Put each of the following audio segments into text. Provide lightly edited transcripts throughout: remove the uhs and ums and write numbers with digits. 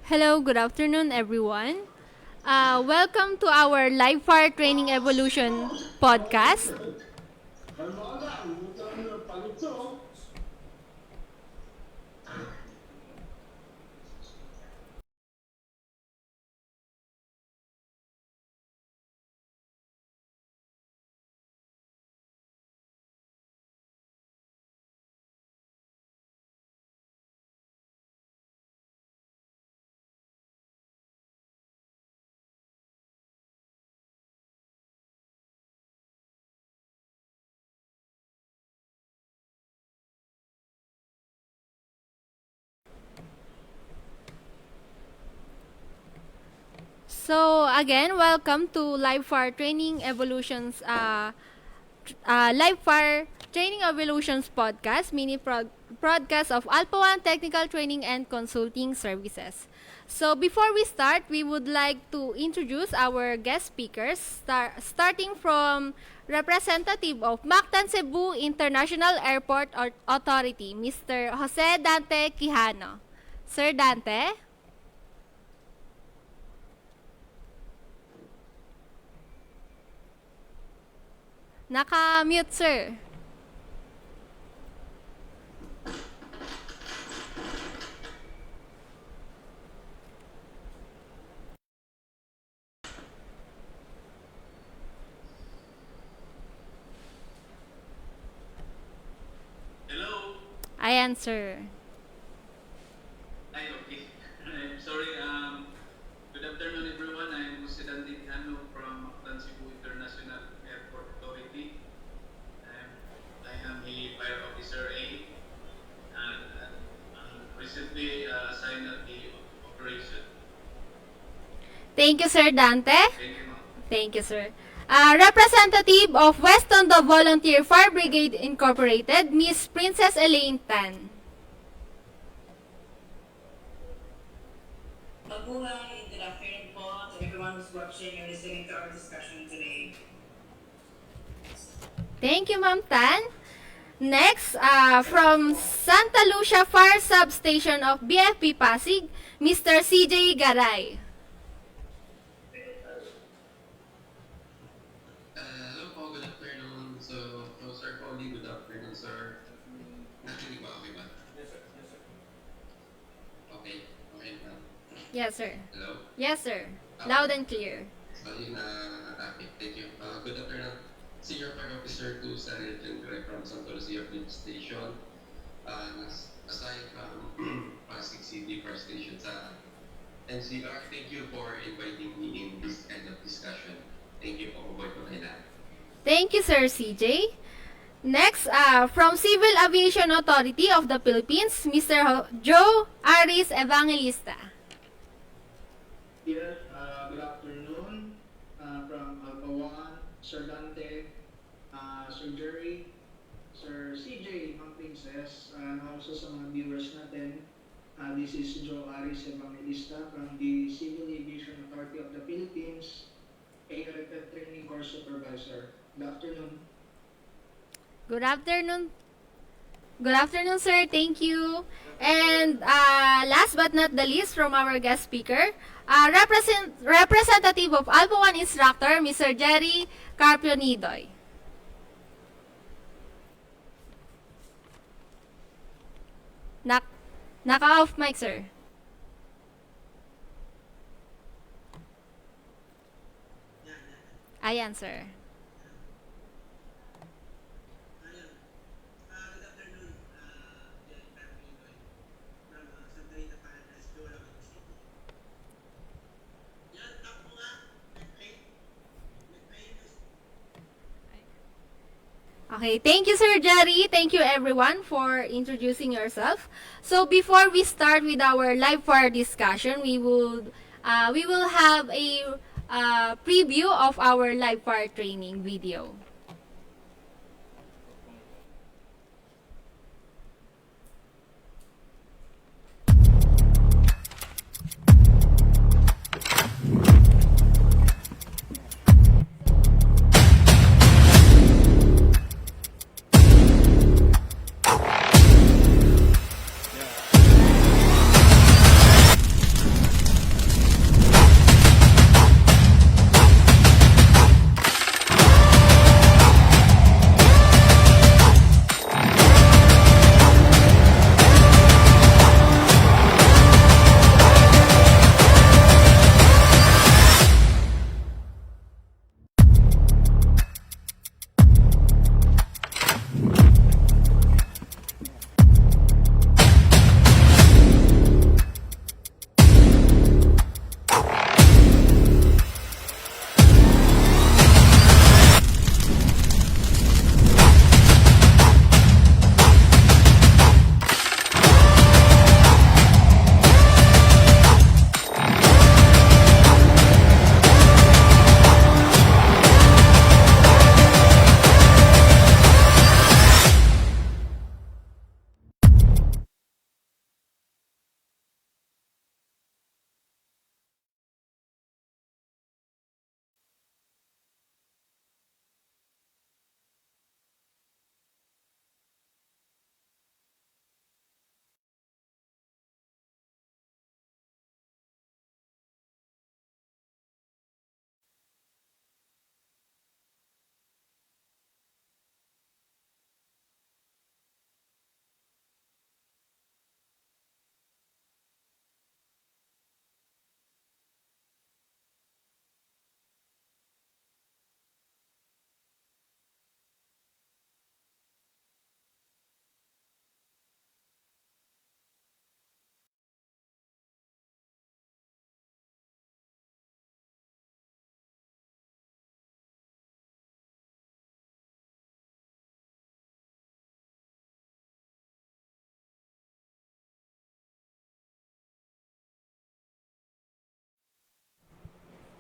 Hello, good afternoon, everyone. Welcome to our Live Fire Training Evolution podcast. So, again, welcome to Live Fire Training Evolutions Live Fire Training Evolutions podcast, broadcast of Alpha One Technical Training and Consulting Services. So before we start, we would like to introduce our guest speakers, starting from representative of Mactan-Cebu International Airport Authority, Mr. Jose Dante Quijano. Sir Dante? Naka-mute, sir. Hello. Ayan, sir. Hi, okay. I'm sorry. Good afternoon, everyone. I'm Jose Dante Quijano from Mactan-Cebu International Airport Authority. I am a fire officer A, and recently assigned at the operation. Thank you, Sir Dante. Thank you, ma'am. Thank you, sir. Representative of West Tondo Volunteer Fire Brigade Incorporated, Miss Princess Elaine Tan. Mabuhay, good afternoon po to everyone who's watching and listening to our discussion today. Thank you, Ma'am Tan. Next, from Santa Lucia Fire Substation of BFP Pasig, Mr. CJ Garay. Hello po, good afternoon. Sir Cody, good afternoon, sir. Nakinig ba? Okay ba? Yes, sir. Yes, sir. Okay, okay na. Yes, sir. Hello? Yes, sir. Loud and clear. So, yun okay, thank you. Good afternoon. Senior Fire Officer to Sergeant Greg from Santa Lucia Police Station. Aside from Pasig City Fire Station sa NCR, thank you for inviting me in this kind of discussion. Thank you po, Boy Pangailan. Thank you, Sir CJ. Next, from Civil Aviation Authority of the Philippines, Mr. Joe Aris Evangelista. Yes, good afternoon from Alpha One, Sir Dante, Sir Jerry, Sir CJ, Ma'am Princess, and also sa mga viewers natin. This is Joe Aris Evangelista from the Civil Aviation Authority of the Philippines, a elected training course supervisor. Good afternoon. Good afternoon. Good afternoon, sir. Thank you. And last but not the least, from our guest speaker, representative of Alpha One Instructor, Mr. Jerry Carpionidoy. Naka-off mic, sir. Ayan, sir. Good afternoon, Jerry Carpinoy from Santa Rita Paradise, Olongapo City. Yan, tap mo nga. Okay, thank you, Sir Jerry. Thank you, everyone, for introducing yourself. So, before we start with our live fire discussion, we will have a preview of our live fire training video.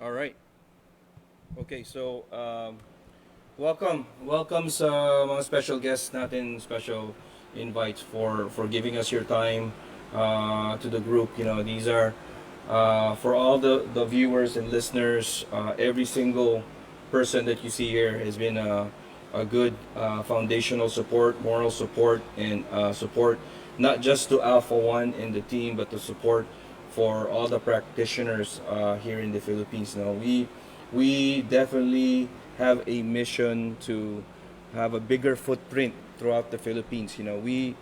All right. Okay, so welcome sa mga special guests natin, special invites for giving us your time to the group. You know, these are for all the viewers and listeners. Every single person that you see here has been a good foundational support, moral support, and support not just to Alpha One and the team, but to support for all the practitioners here in the Philippines. Now we definitely have a mission to have a bigger footprint throughout the Philippines. You know, we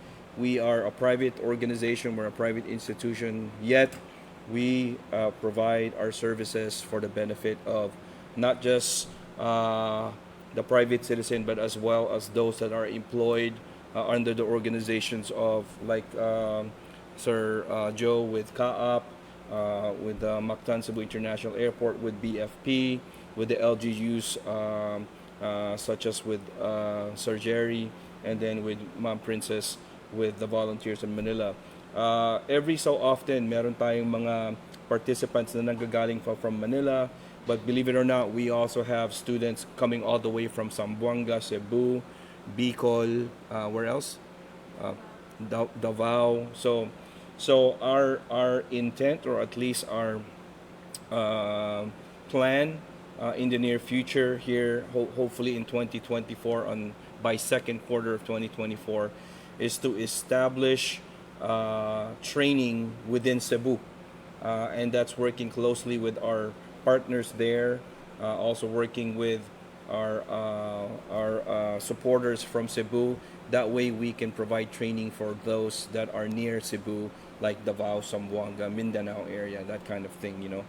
are a private organization, we're a private institution, yet we provide our services for the benefit of not just the private citizen, but as well as those that are employed under the organizations of like Sir Joe with CAAP, with Mactan-Cebu International Airport, with BFP, with the LGUs such as with Sir Jerry, and then with Ma'am Princess with the volunteers in Manila. Every so often, meron tayong mga participants na nanggagaling from Manila, but believe it or not, we also have students coming all the way from Zamboanga, Cebu, Bicol, where else? Uh, Davao. So our intent, or at least our uh, plan in the near future here, hopefully in 2024, on by second quarter of 2024, is to establish training within Cebu, and that's working closely with our partners there, also working with our supporters from Cebu. That way, we can provide training for those that are near Cebu, like Davao, Zamboanga, Mindanao area, that kind of thing, you know.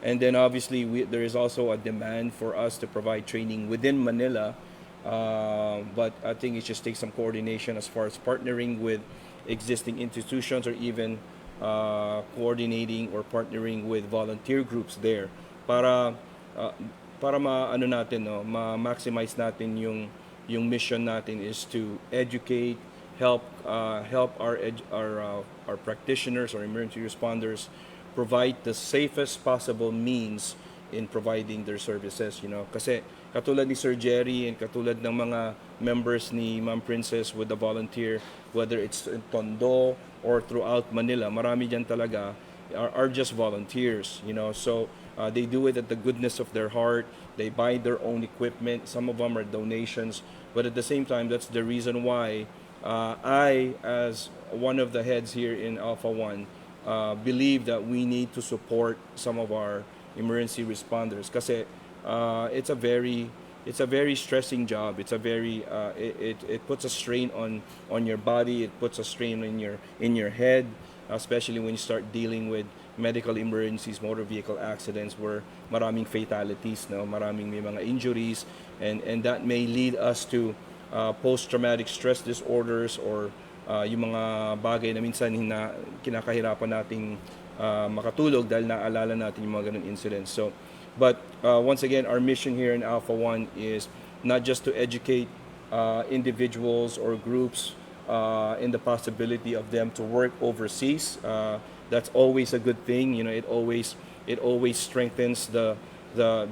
And then obviously, there is also a demand for us to provide training within Manila, but I think it just takes some coordination as far as partnering with existing institutions, or even coordinating or partnering with volunteer groups there para uh, para ano natin, no, ma-maximize natin yung mission natin is to educate, help our practitioners or emergency responders provide the safest possible means in providing their services, you know. Kasi katulad ni Sir Jerry and katulad ng mga members ni Ma'am Princess with the volunteer, whether it's in Tondo or throughout Manila, marami dyan talaga are just volunteers, you know. So they do it at the goodness of their heart. They buy their own equipment. Some of them are donations, but at the same time, that's the reason why I, as one of the heads here in Alpha One, believe that we need to support some of our emergency responders. Kasi it's a very stressing job. It's a very it puts a strain on your body. It puts a strain in your head, especially when you start dealing with medical emergencies, motor vehicle accidents, where maraming fatalities, no, maraming may mga injuries, and that may lead us to post-traumatic stress disorders, or yung mga bagay na minsan kinakahirapan nating makatulog dahil naalala natin yung mga ganun incidents. So, but once again, our mission here in Alpha One is not just to educate individuals or groups in the possibility of them to work overseas. That's always a good thing. You know, it always strengthens the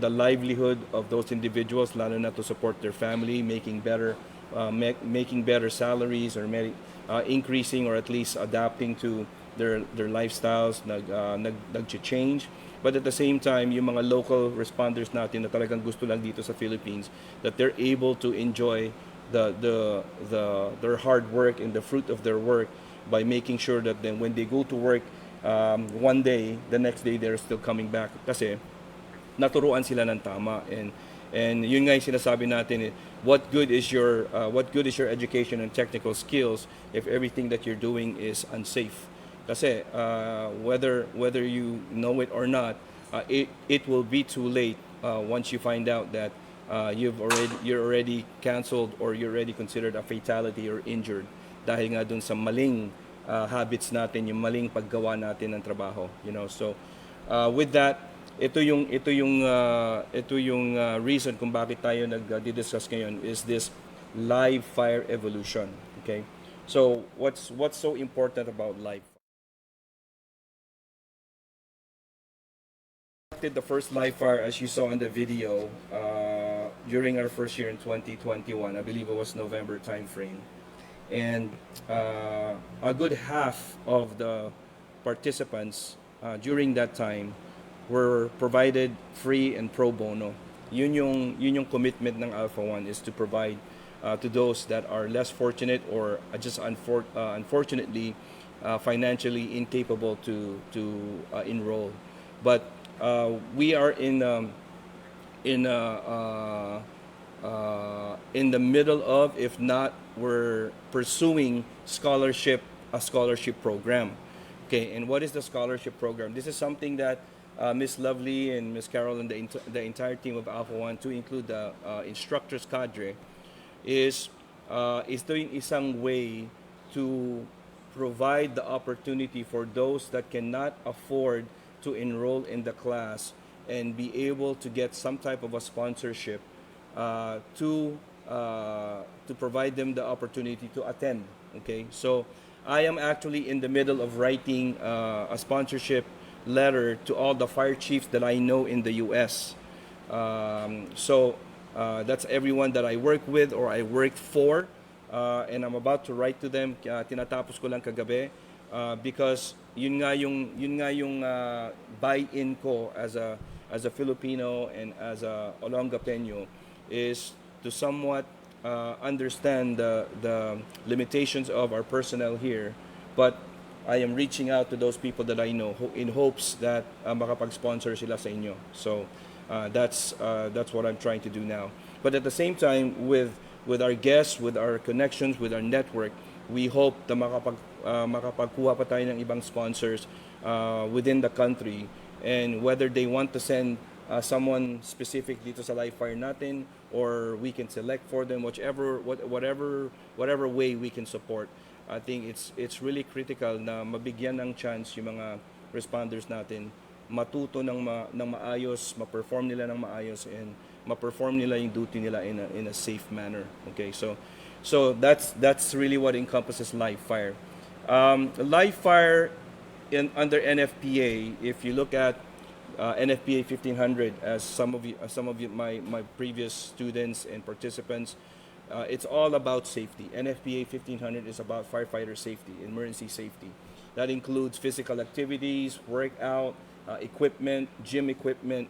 livelihood of those individuals, lalo na to support their family, making better salaries, or increasing or at least adapting to their lifestyles, nag-change. But at the same time, yung mga local responders natin na talagang gusto lang dito sa Philippines, that they're able to enjoy their hard work and the fruit of their work by making sure that then when they go to work, one day, the next day they're still coming back kasi naturuan sila ng tama. And yun nga yung sinasabi natin, what good is your education and technical skills if everything that you're doing is unsafe? Kasi whether you know it or not, it will be too late once you find out that you're already canceled, or you're already considered a fatality or injured dahil nga dun sa maling habits natin, yung maling paggawa natin ng trabaho, you know. So with that, ito yung reason kung bakit tayo nag-discuss ngayon, is this live fire evolution. Okay, so what's so important about live? conducted the first live fire, as you saw in the video, during our first year in 2021. I believe it was November timeframe. And a good half of the participants during that time were provided free and pro bono. Yun yung commitment ng Alpha One, is to provide to those that are less fortunate or just unfortunately financially incapable to enroll. But we are in in the middle of, if not, we're pursuing a scholarship program. Okay, and what is the scholarship program? This is something that Miss Lovely and Miss Carol and the entire team of Alpha One, to include the instructors cadre, is doing isang way to provide the opportunity for those that cannot afford to enroll in the class and be able to get some type of a sponsorship to provide them the opportunity to attend. Okay, so I am actually in the middle of writing a sponsorship letter to all the fire chiefs that I know in the U.S. That's everyone that I work with or I worked for, and I'm about to write to them. Tinatapos ko lang kagabi because yun nga yung buy-in ko as a Filipino and as a Olongapeño, is to somewhat understand the limitations of our personnel here, but I am reaching out to those people that I know in hopes that makapag-sponsor sila sa inyo. So that's what I'm trying to do now. But at the same time, with our guests, with our connections, with our network, we hope na makapagkuha pa tayo ng ibang sponsors within the country, and whether they want to send someone specific dito sa live fire natin, or we can select for them, whatever way we can support. I think it's really critical na mabigyan ng chance yung mga responders natin matuto ng maayos, ma-perform nila ng maayos, and ma-perform nila yung duty nila in a safe manner. Okay, so that's really what encompasses live fire. Live fire under NFPA, if you look at NFPA 1500, as some of you, my previous students and participants, it's all about safety. NFPA 1500 is about firefighter safety, emergency safety. That includes physical activities, workout, equipment, gym equipment,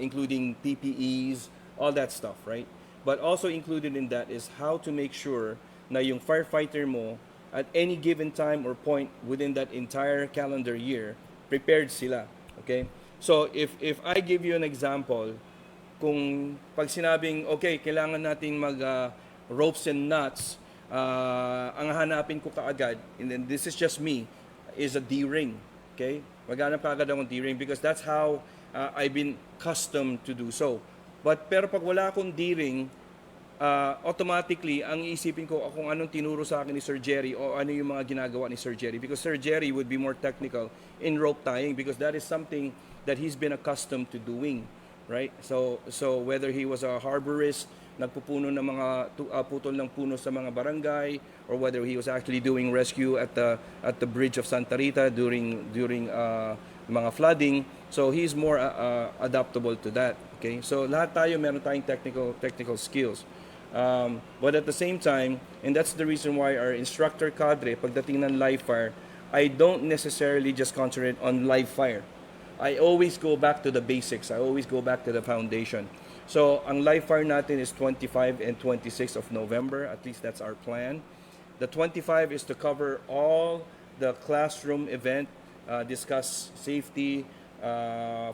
including PPEs, all that stuff, right? But also included in that is how to make sure na yung firefighter mo at any given time or point within that entire calendar year, prepared sila. Okay? So if I give you an example, kung pag sinabing, okay, kailangan nating mag ropes and nuts, ang hanapin ko kaagad, and then this is just me, is a D-ring. Okay? Maghanap kaagad akong D-ring because that's how I've been accustomed to do so. Pero pag wala akong D-ring, automatically, ang iisipin ko kung anong tinuro sa akin ni Sir Jerry o ano yung mga ginagawa ni Sir Jerry. Because Sir Jerry would be more technical in rope tying because that is something that he's been accustomed to doing. Right? So whether he was a harborist, nagpupuno ng mga putol ng puno sa mga barangay, or whether he was actually doing rescue at the bridge of Santa Rita during mga flooding, so he's more adaptable to that. Okay? So lahat tayo meron tayong technical skills. But at the same time, and that's the reason why our instructor cadre, pagdating ng live fire, I don't necessarily just concentrate on live fire. I always go back to the basics. I always go back to the foundation. So, ang live fire natin is 25 and 26 of November. At least that's our plan. The 25 is to cover all the classroom event, discuss safety,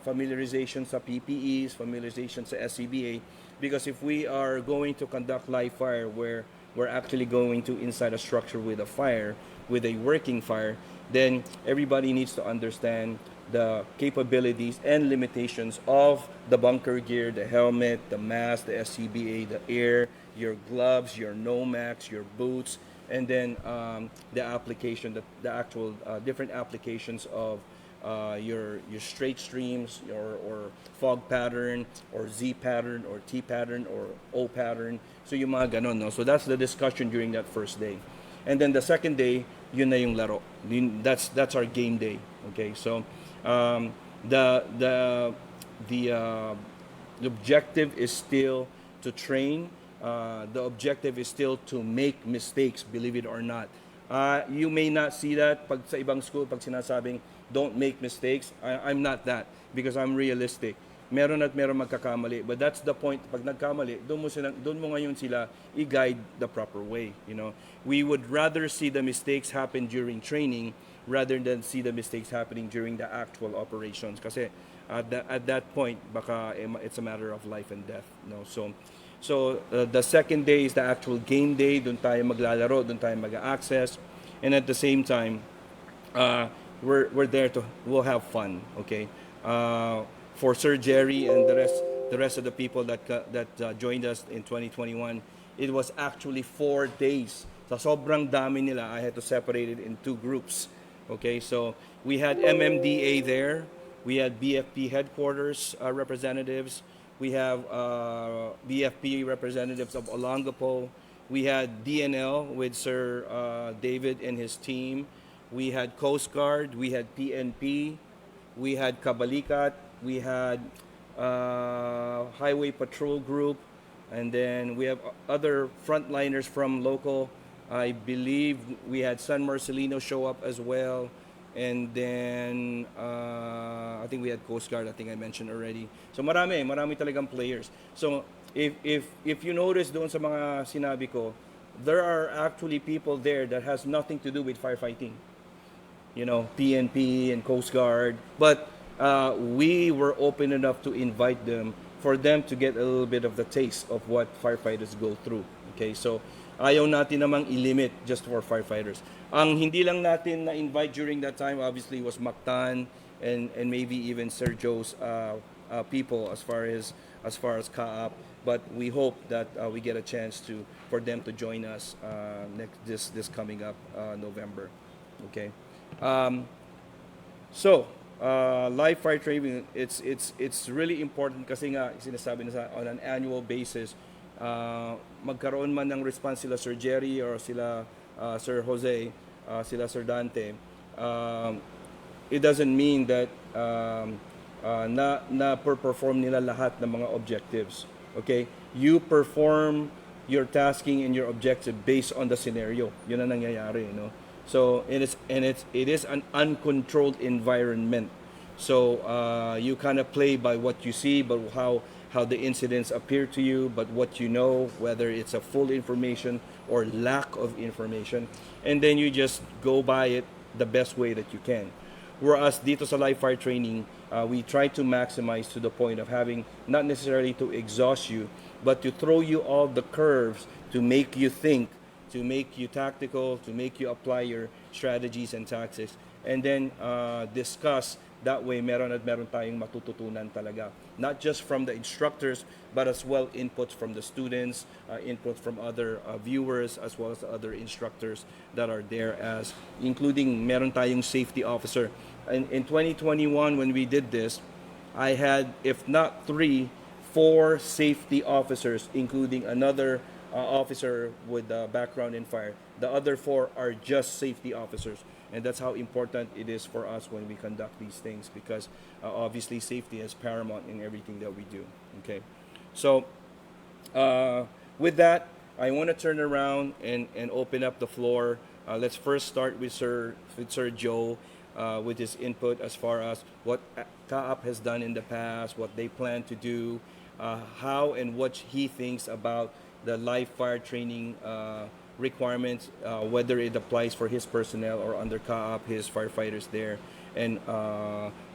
familiarization sa PPEs, familiarization sa SCBA. Because if we are going to conduct live fire where we're actually going to inside a structure with a fire, with a working fire, then everybody needs to understand the capabilities and limitations of the bunker gear, the helmet, the mask, the SCBA, the air, your gloves, your Nomax, your boots, and then the application, the actual different applications of your straight streams, or fog pattern, or Z pattern, or T pattern, or O pattern. So yung mga ganon, no? So that's the discussion during that first day. And then the second day, yun na yung laro. That's our game day. Okay, so the the the the objective is still to train. The objective is still to make mistakes, believe it or not. You may not see that pag sa ibang school, pag sinasabing don't make mistakes. I'm not that because I'm realistic. Meron at meron magkakamali. But that's the point. Pag nagkamali, doon mo ngayon sila i-guide the proper way. You know, we would rather see the mistakes happen during training rather than see the mistakes happening during the actual operations. Kasi at that point, baka it's a matter of life and death. No, the second day is the actual game day. Doon tayo maglalaro, doon tayo mag-access, and at the same time, we're there to we'll have fun. Okay, for Sir Jerry and the rest of the people that joined us in 2021, it was actually 4 days. Sa sobrang dami nila, I had to separate it in 2 groups. Okay, so we had MMDA there, we had BFP headquarters representatives, we have BFP representatives of Olongapo, we had D&L with Sir David and his team, we had Coast Guard, we had PNP, we had Kabalikat, we had Highway Patrol Group, and then we have other frontliners from local. I believe we had San Marcelino show up as well. And then I think we had Coast Guard, I think I mentioned already. So marami talagang players. So if you notice doon sa mga sinabi ko, there are actually people there that has nothing to do with firefighting. You know, PNP and Coast Guard. But we were open enough to invite them for them to get a little bit of the taste of what firefighters go through. Okay, so ayaw natin namang ilimit just for firefighters. Ang hindi lang natin na-invite during that time obviously was Mactan and maybe even Sergio's people as far as CAAP, but we hope that we get a chance for them to join us this coming up November. Okay. Live fire training, it's really important kasi nga sinasabi na on an annual basis, magkaroon man ng response sila Sir Jerry or sila Sir Jose, sila Sir Dante, it doesn't mean that na perform nila lahat ng mga objectives. Okay? You perform your tasking and your objective based on the scenario. Yun ang nangyayari, no? So it is an uncontrolled environment. So you kind of play by what you see, but how the incidents appear to you, but what you know, whether it's a full information or lack of information, and then you just go by it the best way that you can. Whereas dito sa live fire training, we try to maximize to the point of having not necessarily to exhaust you, but to throw you all the curves to make you think, to make you tactical, to make you apply your strategies and tactics, and then discuss. That way, meron tayong matututunan talaga. Not just from the instructors, but as well inputs from the students, input from other viewers, as well as other instructors that are there, as including meron tayong safety officer. In 2021, when we did this, I had, if not 3, 4 safety officers, including another officer with a background in fire. The other 4 are just safety officers. And that's how important it is for us when we conduct these things, because obviously safety is paramount in everything that we do. Okay, so with that, I want to turn around and open up the floor. Let's first start with Sir Joe with his input as far as what CAAP has done in the past, what they plan to do, how and what he thinks about the live fire training requirements, whether it applies for his personnel or under CAAP, his firefighters there, and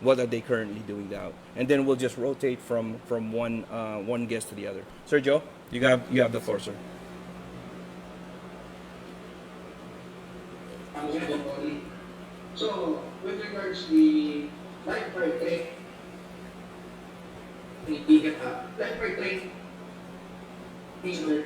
what are they currently doing now. And then we'll just rotate from one guest to the other. Sir Joe, you have the floor, sir. So, with regards to the live fire training, live fire training is where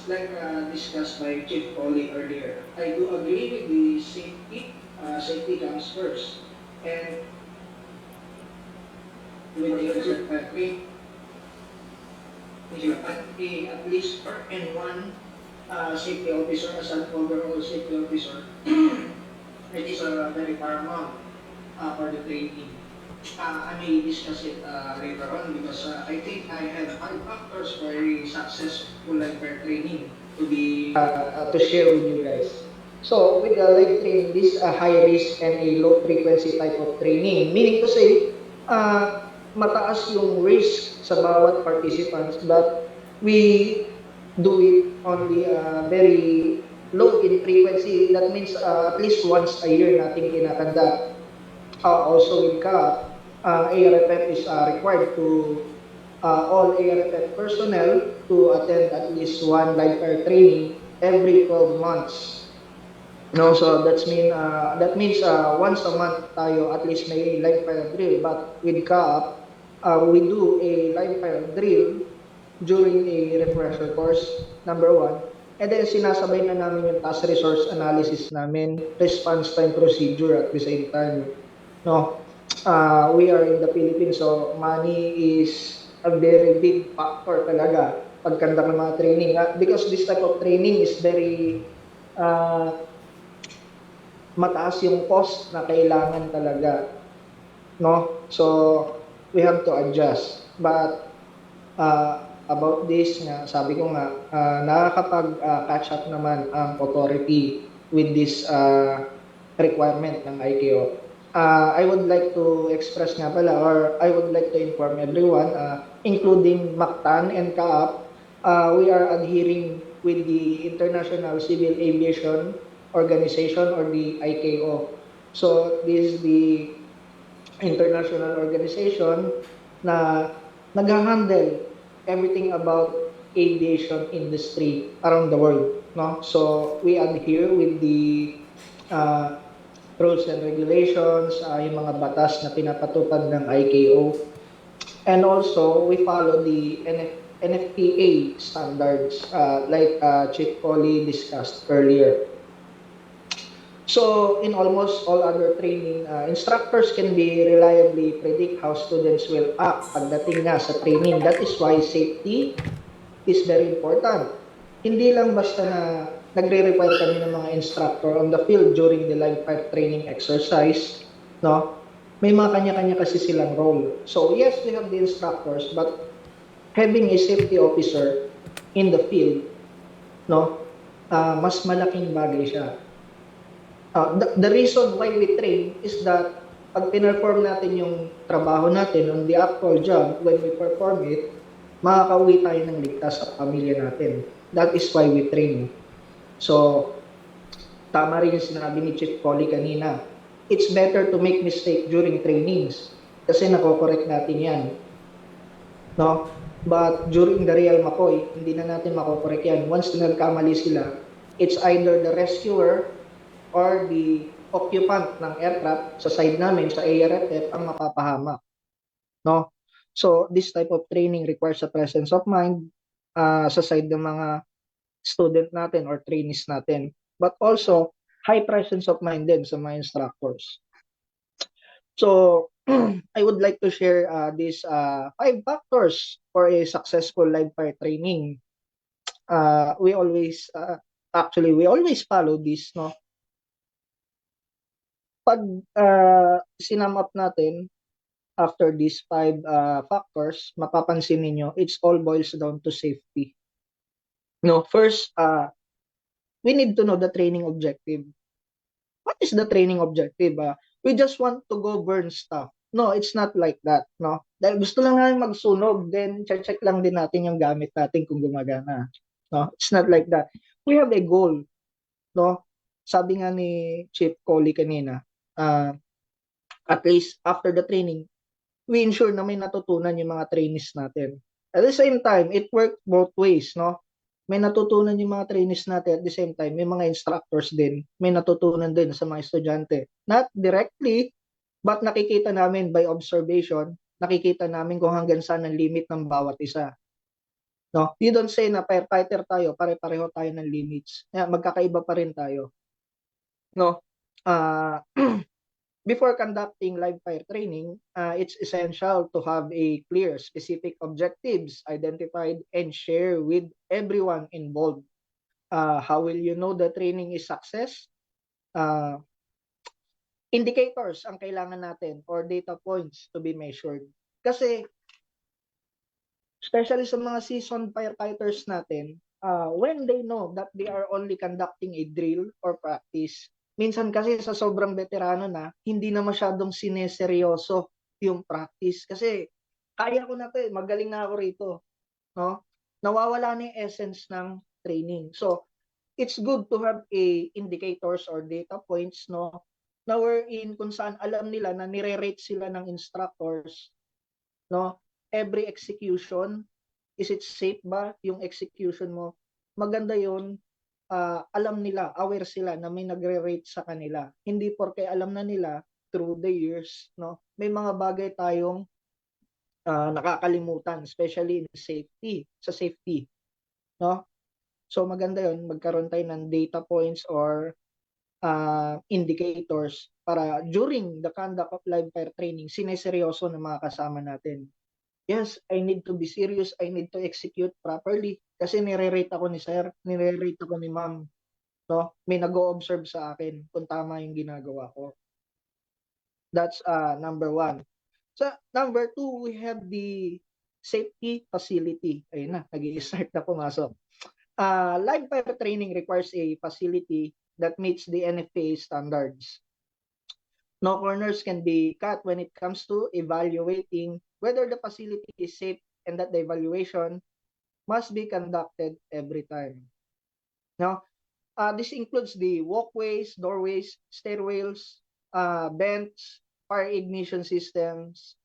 like discussed by Chief Polly earlier, I do agree with the safety. Safety comes first, and with the at least and one safety officer as an overall safety officer. It is very paramount for the training. I may discuss it later on because I think I have 5 factors for a successful live training to share with you guys. So with the live training, this a high risk and a low frequency type of training, meaning to say, mataas yung risk sa bawat participants, but we do it only very low in frequency. That means at least once a year nating kinakandak. Also with CAAP, ARFF is required to all ARFF personnel to attend at least one live fire training every 12 months. No, so that means once a month tayo at least may live fire drill. But with CAAP, we do a live fire drill during a refresher course, number one. And then sinasabay na namin yung task resource analysis namin, response time procedure at the same time. No, we are in the Philippines, so money is a very big factor talaga pagkanda ng mga training. Because this type of training is very mataas yung cost na kailangan talaga. No? So, we have to adjust. But, about this nga, sabi ko nga, nakakapag-catch up naman ang authority with this requirement ng IKO. I would like to express nga pala, or I would like to inform everyone, including Mactan and CAAP, we are adhering with the International Civil Aviation Organization, or the IKO. So, this is the international organization na nag-handle everything about aviation industry around the world. No? So, we adhere with the rules and regulations, yung mga batas na pinapatupad ng IKO. And also, we follow the NFPA standards, like Chief Coley discussed earlier. So, in almost all other training, instructors can be reliably predict how students will act pagdating nga sa training. That is why safety is very important. Hindi lang basta na nagre-require kami ng mga instructor on the field during the live fire training exercise, no? May mga kanya-kanya kasi silang role. So, yes, we have the instructors, but having a safety officer in the field, no? Mas malaking bagay siya. The reason why we train is that pag pinerform natin yung trabaho natin on the actual job, when we perform it, makakauwi tayo ng ligtas sa pamilya natin. That is why we train. So, tama rin yung sinabi ni Chief Coley kanina. It's better to make mistake during trainings kasi nako-correct natin yan. No? But during the real McCoy, hindi na natin mako-correct yan. Once na nagkamali sila, it's either the rescuer or the occupant ng aircraft sa side namin, sa ARFF, ang mapapahamak. No? So, this type of training requires a presence of mind sa side ng mga student natin or trainees natin. But also, high presence of mind din sa mga instructors. So, I would like to share these 5 factors for a successful live fire training. We always follow this, no? Pag sinum up natin, after these 5 factors, mapapansin niyo it's all boils down to safety. No, first, we need to know the training objective. What is the training objective? We just want to go burn stuff. No, it's not like that. No, dahil gusto lang namin magsunog, then check lang din natin yung gamit natin kung gumagana. No, it's not like that. We have a goal. No, sabi nga ni Chief Coley kanina, at least after the training, we ensure na may natutunan yung mga trainees natin. At the same time, it works both ways, no? May natutunan yung mga trainees natin, at the same time, may mga instructors din, may natutunan din sa mga estudyante. Not directly, but nakikita namin by observation, nakikita namin kung hanggang saan ang limit ng bawat isa. No? You don't say na firefighter tayo, pare-pareho tayo ng limits. Magkakaiba pa rin tayo. No? Before conducting live fire training, it's essential to have a clear, specific objectives identified and share with everyone involved. How will you know the training is success? Uh, Indicators ang kailangan natin or data points to be measured. Kasi, especially sa mga seasoned firefighters natin, when they know that they are only conducting a drill or practice, minsan kasi sa sobrang veterano na, hindi na masyadong sineseryoso yung practice. Kasi, kaya ko na to eh, magaling na ako rito. No? Nawawala na yung essence ng training. So, it's good to have a indicators or data points, no, na wherein kung saan alam nila na nire-rate sila ng instructors, no, every execution, is it safe ba yung execution mo? Maganda yun, alam nila, aware sila na may nagre-rate sa kanila. Hindi porke alam na nila through the years, no, may mga bagay tayong nakakalimutan, especially in safety, sa safety, no? So maganda yon, magkaroon tayo ng data points or indicators para during the conduct of live fire training, sineseryoso ng mga kasama natin. Yes, I need to be serious, I need to execute properly kasi nire-rate ako ni sir, nire-rate ako ni ma'am. No? May nag-o-observe sa akin kung tama yung ginagawa ko. That's number one. So number two, we have the safety facility. Ayun na, nag-i-start na pumasok. Live fire training requires a facility that meets the NFPA standards. No corners can be cut when it comes to evaluating whether the facility is safe, and that the evaluation must be conducted every time. Now, this includes the walkways, doorways, stairwells, vents, fire ignition systems,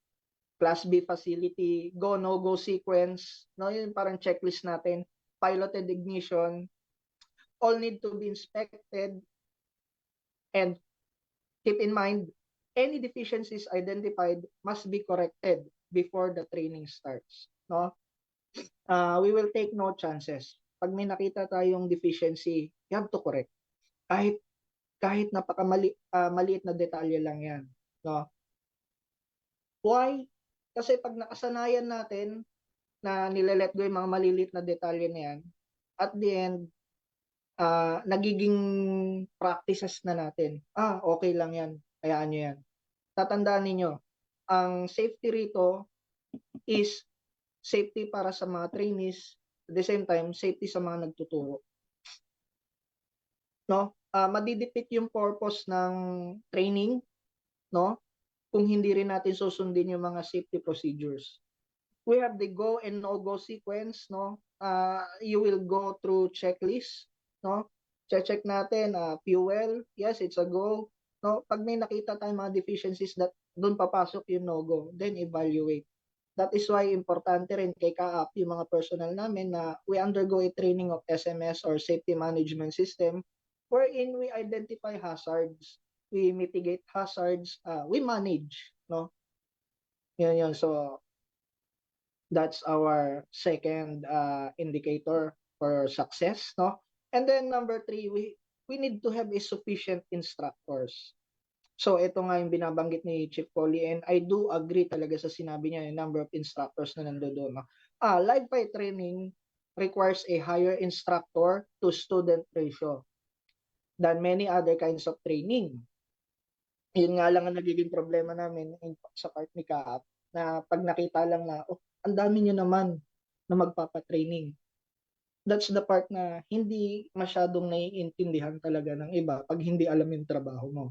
Class B facility, go, no-go sequence, no, yun parang checklist natin, piloted ignition, all need to be inspected, and keep in mind, any deficiencies identified must be corrected before the training starts. No? We will take no chances. Pag may nakita tayong deficiency, you have to correct. Kahit maliit na detalye lang yan. No? Why? Kasi pag nakasanayan natin na nilelet go yung mga maliliit na detalye na yan, at the end, nagiging practices na natin. Okay lang yan. Hayaan nyo yan. Tatandaan ninyo, ang safety rito is safety para sa mga trainees, at the same time, safety sa mga nagtuturo. No? Madidetect yung purpose ng training, no? Kung hindi rin natin susundin yung mga safety procedures. We have the go and no-go sequence, no? You will go through checklist, no? Check natin, fuel, yes, it's a go. No? Pag may nakita tayong mga deficiencies, that doon papasok yung no-go, then evaluate. That is why importante rin kay CAAP yung mga personnel namin na we undergo a training of SMS or safety management system wherein we identify hazards, we mitigate hazards, we manage, no? Yun. So, that's our second indicator for success, no? And then number three, we need to have a sufficient instructors. So ito nga yung binabanggit ni Chief Coley, and I do agree talaga sa sinabi niya yung number of instructors na nandoon. No? Live fire training requires a higher instructor to student ratio than many other kinds of training. Yun nga lang ang nagiging problema namin sa part ni CAAP, na pag nakita lang na, ang dami nyo naman na magpapatraining. That's the part na hindi masyadong naiintindihan talaga ng iba pag hindi alam yung trabaho mo.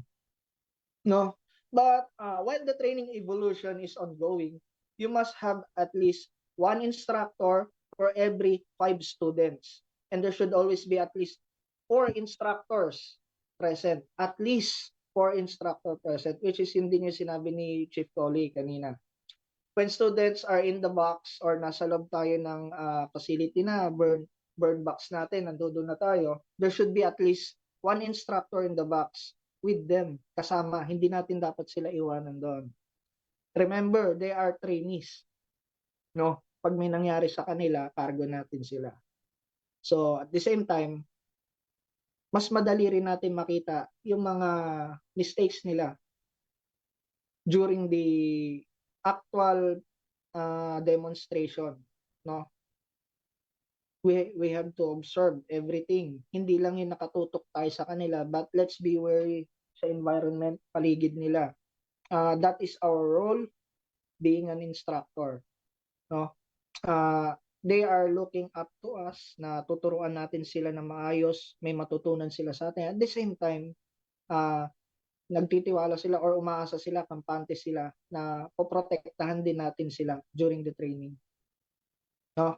No? But while the training evolution is ongoing, you must have at least one instructor for every 5 students. And there should always be at least 4 instructors present. At least 4 instructor present, which is hindi yung sinabi ni Chief Coley kanina. When students are in the box or nasa loob tayo ng facility na, burn box natin, nandoon na tayo, there should be at least one instructor in the box with them, kasama. Hindi natin dapat sila iwanan doon. Remember, they are trainees. No? Pag may nangyari sa kanila, cargo natin sila. So, at the same time, mas madali rin natin makita yung mga mistakes nila. during the actual demonstration, no? We have to observe everything. Hindi lang yung nakatutok tayo sa kanila, but let's be wary sa environment paligid nila. That is our role being an instructor, no? They are looking up to us na tuturuan natin sila na maayos, may matutunan sila sa atin. At the same time, nagtitiwala sila or umaasa sila, kampante sila na poprotektahan din natin sila during the training. No?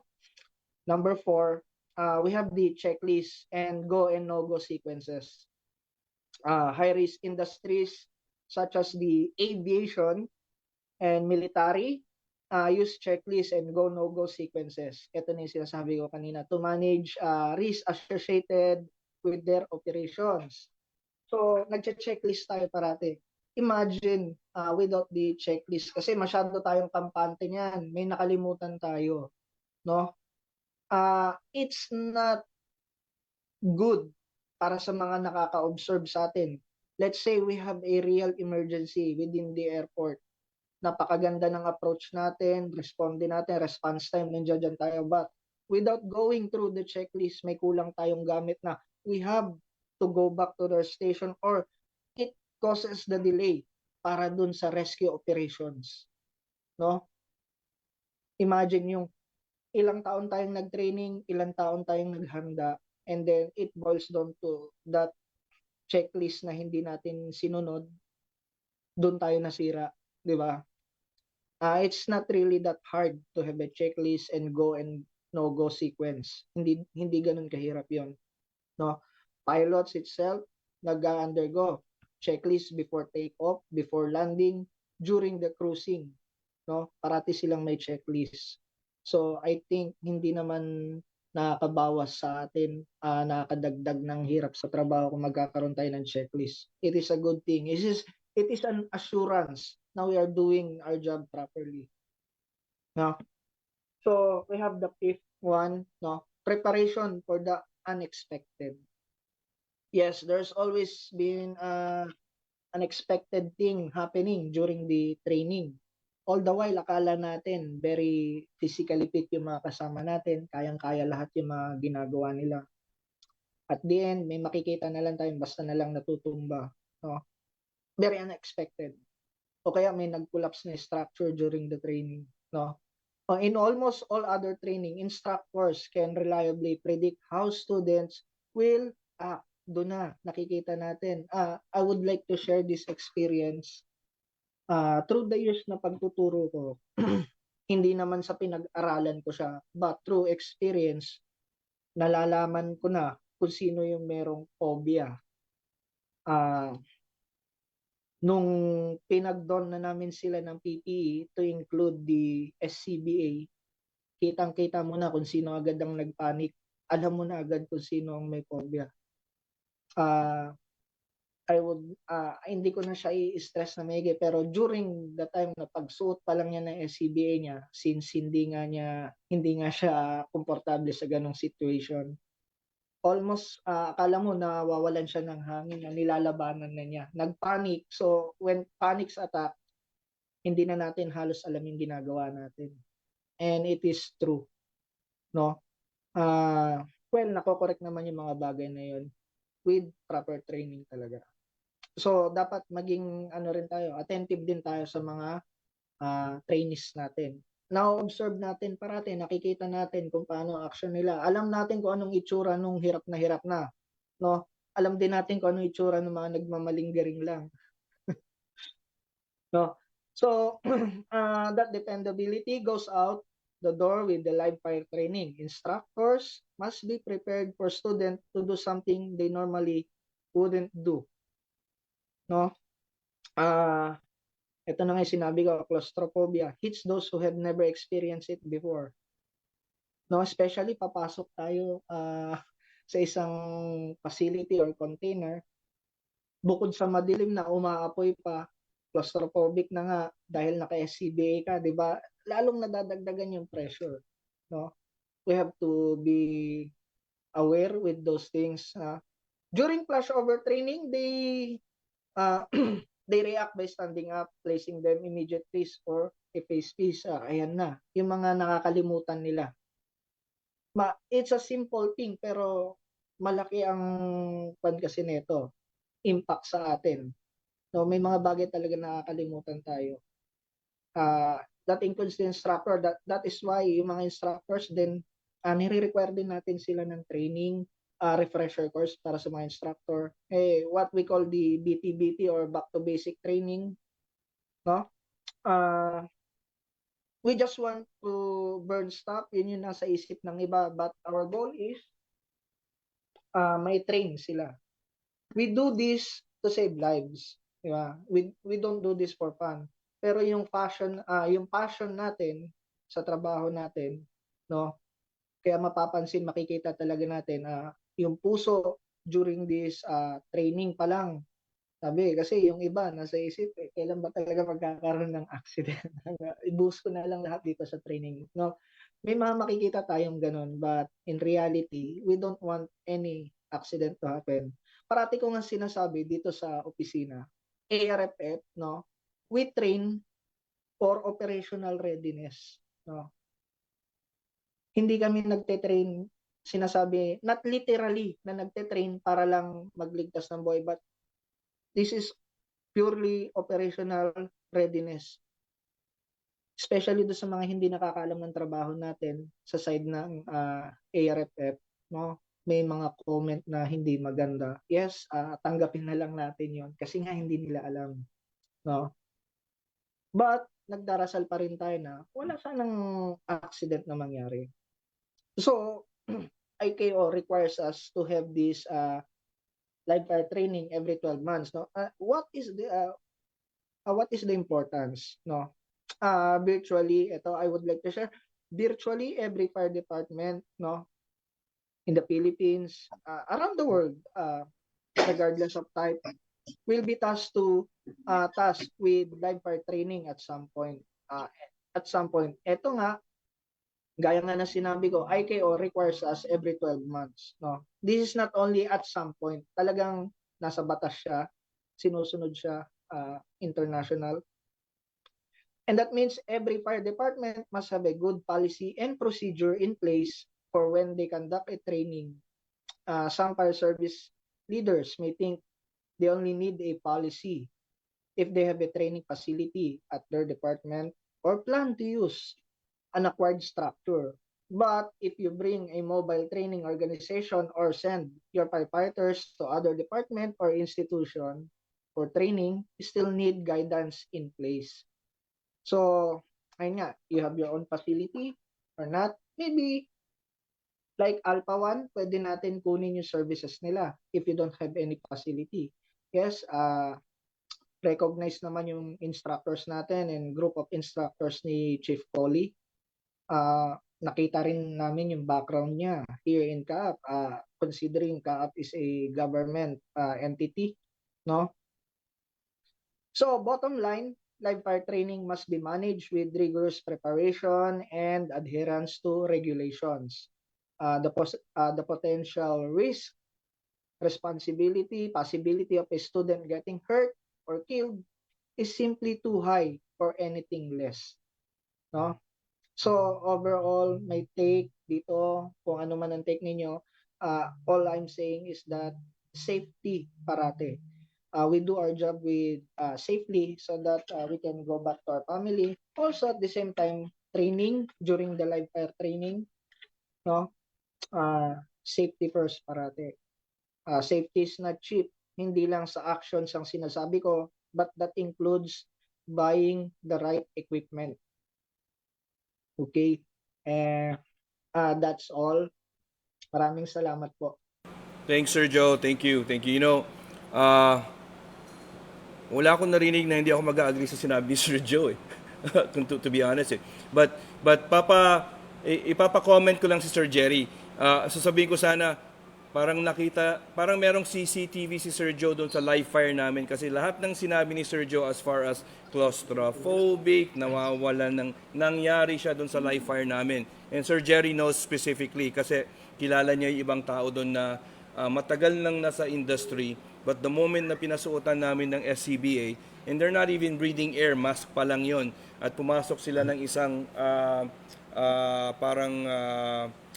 Number 4, we have the checklist and go and no-go sequences. High-risk industries such as the aviation and military use checklist and go no-go sequences. Ito na yung sinasabi ko kanina to manage risk associated with their operations. So, nagche-checklist tayo parati. Imagine without the checklist kasi masyado tayong kampante niyan. May nakalimutan tayo, no? It's not good para sa mga nakaka-observe sa atin. Let's say we have a real emergency within the airport. Napakaganda ng approach natin, responde natin, response time, nandiyan tayo. But without going through the checklist, may kulang tayong gamit na we have to go back to their station or it causes the delay para dun sa rescue operations. No? Imagine yung ilang taon tayong nag-training, ilang taon tayong naghanda, and then it boils down to that checklist na hindi natin sinunod, doon tayo nasira, di ba? It's not really that hard to have a checklist and go and no-go sequence. Hindi ganun kahirap 'yon, no? Pilots itself nag-undergo checklist before take-off, before landing, during the cruising, no? Parati silang may checklist. So I think hindi naman nakakabawas sa atin, nakakadagdag ng hirap sa trabaho kung magkakaroon tayo ng checklist. It is a good thing. It is an assurance na we are doing our job properly. No? So we have the 5th one, no? Preparation for the unexpected. Yes, there's always been unexpected thing happening during the training. All the while, akala natin very physically fit yung mga kasama natin, kayang-kaya lahat yung mga ginagawa nila. At the end, may makikita na lang tayo, basta na lang natutumba. No? Very unexpected. O kaya may nag-collapse na structure during the training. No? In almost all other training, instructors can reliably predict how students will act. Doon na, nakikita natin. I would like to share this experience. Through the years na pagtuturo ko, hindi naman sa pinag-aralan ko siya, but through experience, nalalaman ko na kung sino yung merong phobia. Nung pinag-don na namin sila ng PPE to include the SCBA, kitang-kita mo na kung sino agad ang nagpanic. Alam mo na agad kung sino ang may phobia. Hindi ko na siya i-stress na maigi, pero during the time na pagsuot pa lang niya ng SCBA niya, since hindi nga siya komportable sa ganong situation, almost akala mo na wawalan siya ng hangin, na nilalabanan na niya. Nagpanic. So when panics attack, hindi na natin halos alam yung ginagawa natin. And it is true. No? Well, nako-correct naman yung mga bagay na yun with proper training talaga. So dapat maging rin tayo, attentive din tayo sa mga trainees natin. Now, observe natin parati, nakikita natin kung paano action nila. Alam natin kung anong itsura nung hirap na. No? Alam din natin kung anong itsura ng mga nagmamalinggaring lang. No? So, that dependability goes out the door with the live fire training. Instructors must be prepared for students to do something they normally wouldn't do. No? Ito na nga yung sinabi ko, claustrophobia hits those who have never experienced it before. No, especially papasok tayo sa isang facility or container, bukod sa madilim na umaapoy pa, claustrophobic na nga dahil naka-SCBA ka, di ba? Lalong nadadagdagan yung pressure. No? We have to be aware with those things. During flashover training, they they react by standing up, placing them immediate face or a face piece. Ayan na, yung mga nakakalimutan nila. It's a simple thing pero malaki ang kasi nito, impact sa atin. No, may mga bagay talaga nakakalimutan tayo. That includes the instructor. That is why yung mga instructors din, nire-require din natin sila ng training, refresher course para sa mga instructor. What we call the BT-BT or back to basic training. No? We just want to burn stock. Yun yung nasa isip ng iba. But our goal is may train sila. We do this to save lives. Diba? We don't do this for fun. Pero yung passion natin sa trabaho natin, no? Kaya mapapansin, makikita talaga natin yung puso during this training pa lang. Sabi, kasi yung iba nasa isip, kailan ba talaga magkakaroon ng accident? I-boost ko na lang lahat dito sa training. No? May mga makikita tayong ganun, but in reality, we don't want any accident to happen. Parati ko nga sinasabi dito sa opisina, ARFF, no? We train for operational readiness. No? Hindi kami nagte-train, sinasabi, not literally na nagte-train para lang magligtas ng buhay, but this is purely operational readiness. Especially do sa mga hindi nakakaalam ng trabaho natin sa side ng ARFF, no? May mga comment na hindi maganda. Yes, tanggapin na lang natin 'yon kasi nga hindi nila alam, no? But nagdarasal pa rin tayo na wala sanang accident na mangyari. So, IKO requires us to have this live fire training every 12 months, no? What is the importance, no? Virtually, ito I would like to share, virtually every fire department, no, in the Philippines, around the world, regardless of type, will be tasked with live fire training at some point. Ito nga, gaya nga na sinabi ko, IKO requires us every 12 months. No? This is not only at some point. Talagang nasa batas siya, sinusunod siya, international. And that means every fire department must have a good policy and procedure in place for when they conduct a training. Some fire service leaders may think they only need a policy if they have a training facility at their department or plan to use an acquired structure. But if you bring a mobile training organization or send your firefighters to other department or institution for training, you still need guidance in place. So, ayun nga, you have your own facility or not. Maybe, like Alpha 1, pwede natin kunin yung services nila if you don't have any facility. Yes, recognize naman yung instructors natin and group of instructors ni Chief Coley. Nakita rin namin yung background niya here in CAAP, considering CAAP is a government entity, no? So, bottom line, live fire training must be managed with rigorous preparation and adherence to regulations. The potential risk, responsibility, possibility of a student getting hurt or killed is simply too high for anything less. No? So, overall, my take dito, kung ano man ang take ninyo, all I'm saying is that safety parate. We do our job with safely so that we can go back to our family. Also, at the same time, training during the live fire training, no? Safety first parate. Safety is not cheap. Hindi lang sa actions ang sinasabi ko, but that includes buying the right equipment. Okay? That's all. Maraming salamat po. Thanks, Sir Joe. Thank you. You know, wala akong narinig na hindi ako mag-agree sa sinabi ni Sir Joe to be honest But ipapa-comment ko lang si Sir Jerry. Sasabihin ko sana, parang merong CCTV si Sir Joe doon sa live fire namin kasi lahat ng sinabi ni Sir Joe as far as claustrophobic, nangyari siya doon sa live fire namin. And Sir Jerry knows specifically kasi kilala niya yung ibang tao doon na matagal nang nasa industry But the moment na pinasuotan namin ng SCBA, and they're not even breathing air, mask pa lang yon, at pumasok sila ng isang parang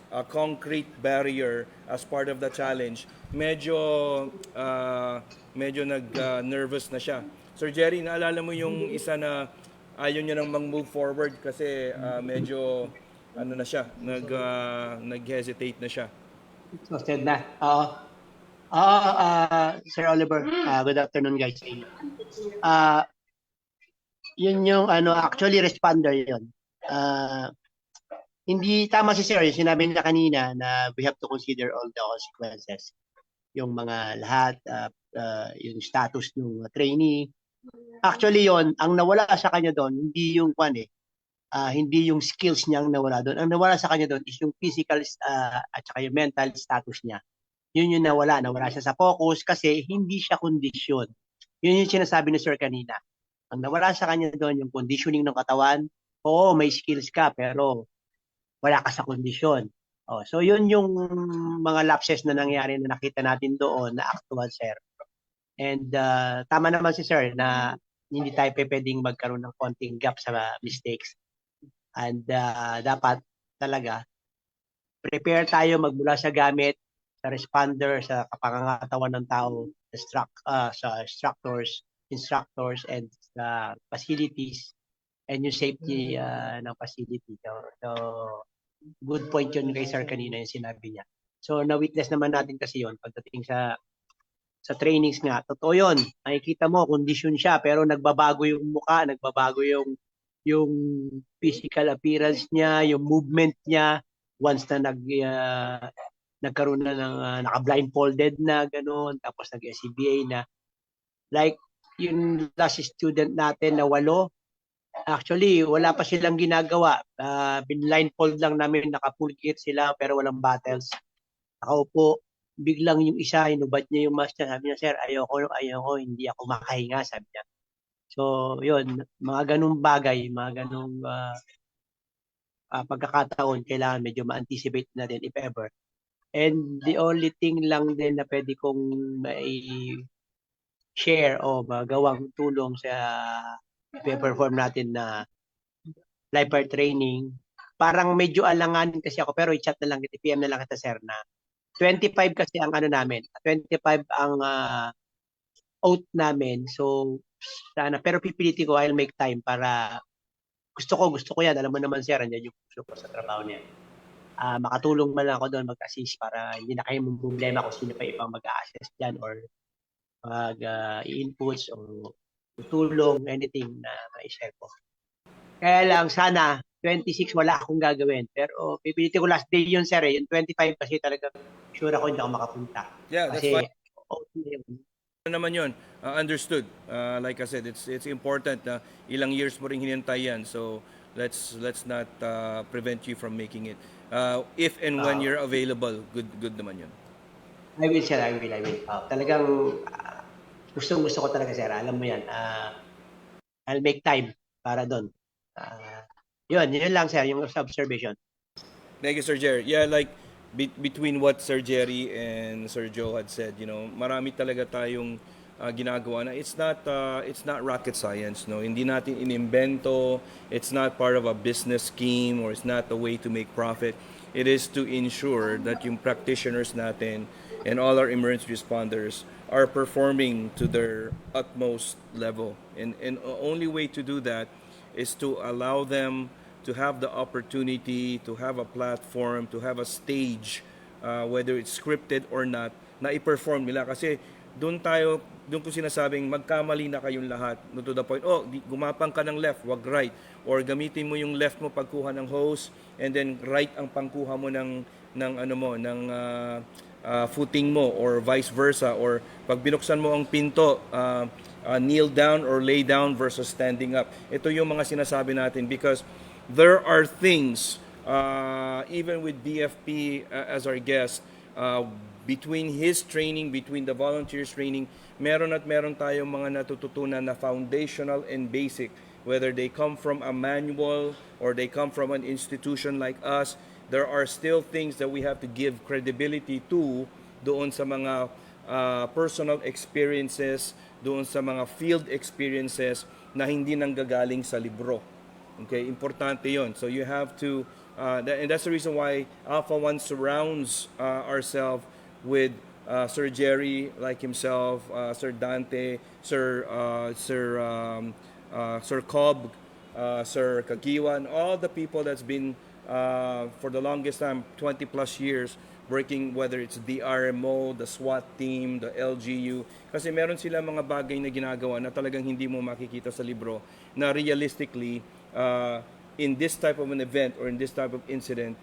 a concrete barrier as part of the challenge, medyo nag-nervous na siya. Sir Jerry, naalala mo yung isa na ayaw niya nang mag-move forward kasi medyo ano na siya, nag-hesitate na siya. Exhausted na. Oo. Sir Oliver, good afternoon guys. Yun yung actually responder yun. Hindi tama si Sir, yung sinabi niya kanina na we have to consider all the consequences. Yung mga lahat, yung status ng trainee. Actually yon, ang nawala sa kanya doon, hindi yung hindi yung skills niya ang nawala doon. Ang nawala sa kanya doon is yung physical at saka yung mental status niya. Yun yung nawala. Nawala siya sa focus kasi hindi siya kondisyon. Yun yung sinasabi ni Sir kanina. Ang nawala sa kanya doon yung conditioning ng katawan. Oo, may skills ka pero wala ka sa kondisyon. So yun yung mga lapses na nangyari na nakita natin doon na actual, Sir. And tama naman si Sir na hindi tayo pwedeng magkaroon ng konting gap sa mistakes. And dapat talaga prepare tayo magmula sa gamit, sa responder, sa kapangangatawan ng tao, sa instructors, and sa facilities, and yung safety ng facility. So, good point yun kay Sir kanina yung sinabi niya. So, na-witness naman natin kasi yun pagdating sa trainings nga. Totoo yun. Nakikita mo, condition siya, pero nagbabago yung mukha, nagbabago yung physical appearance niya, yung movement niya, once na nagkaroon na ng naka-blindfolded na gano'n, tapos nag-SCBA na. Like, yung last student natin na 8, actually, wala pa silang ginagawa. Blindfold lang namin, naka-full kit sila, pero walang battles. Nakaupo, biglang yung isa, hinubad niya yung mask niya. Sabi niya, Sir, ayoko, hindi ako makahinga, sabi niya. So, yun, mga ganung bagay, mga ganung pagkakataon, kailangan medyo ma-anticipate na din if ever. And the only thing lang din na pwede kong share o magawang tulong sa i-perform natin na lifeguard training, parang medyo alanganin kasi ako, pero i-chat na lang, i-PM na lang kita, Sir, na 25 kasi ang namin, 25 ang oath namin. So, sana, pero pipilitin ko, I'll make time para gusto ko yan. Alam mo naman, Sir, andyan yung puso ko sa trabaho niya. Makatulong man lang ako doon, mag-assist para hindi na kayo problema kung sino pa ibang mag-a-assist dyan or mag-inputs o tulong, anything na ma-share ko. Kaya lang, sana, 26 wala akong gagawin. Pero pipilitin ko last day yun, Sir. Yung 25 kasi talaga sure ako hindi ako makapunta. Yeah, that's kasi, fine. Naman yun, understood. Like I said, it's important na ilang years mo ring hinintay yan. So let's not prevent you from making it. If and when you're available, good naman yun. I will, Sir. I will. Talagang gusto ko talaga, Sir. Alam mo yan. I'll make time para doon. Yun lang, Sir, yung observation. Thank you, Sir Jerry. Yeah, like between what Sir Jerry and Sir Joe had said, marami talaga tayong ginagawa na it's not rocket science, no. Hindi natin inimbento. It's not part of a business scheme or it's not a way to make profit. It is to ensure that yung practitioners natin and all our emergency responders are performing to their utmost level. And the only way to do that is to allow them to have the opportunity, to have a platform, to have a stage, whether it's scripted or not, na i-perform nila. Kasi doon ko sinasabing magkamali na kayong lahat. No, to the point, gumapang ka ng left, wag right. Or gamitin mo yung left mo pagkuha ng hose, and then right ang pangkuha mo ng footing mo, or vice versa. Or pag binuksan mo ang pinto, kneel down or lay down versus standing up. Ito yung mga sinasabi natin because there are things, even with DFP as our guest, between his training, between the volunteers training, meron tayong mga natututunan na foundational and basic, whether they come from a manual or they come from an institution like us. There are still things that we have to give credibility to doon sa mga personal experiences, doon sa mga field experiences na hindi nanggagaling sa libro. Okay, importante yon. So you have to, and that's the reason why Alpha One surrounds ourselves with Sir Jerry, like himself, Sir Dante, Sir Cobb, Sir Kagiwan, all the people that's been for the longest time, 20 plus years, working whether it's the RMO, the SWAT team, the LGU. Kasi meron sila mga bagay na ginagawa na talagang hindi mo makikita sa libro na realistically, in this type of an event or in this type of incident,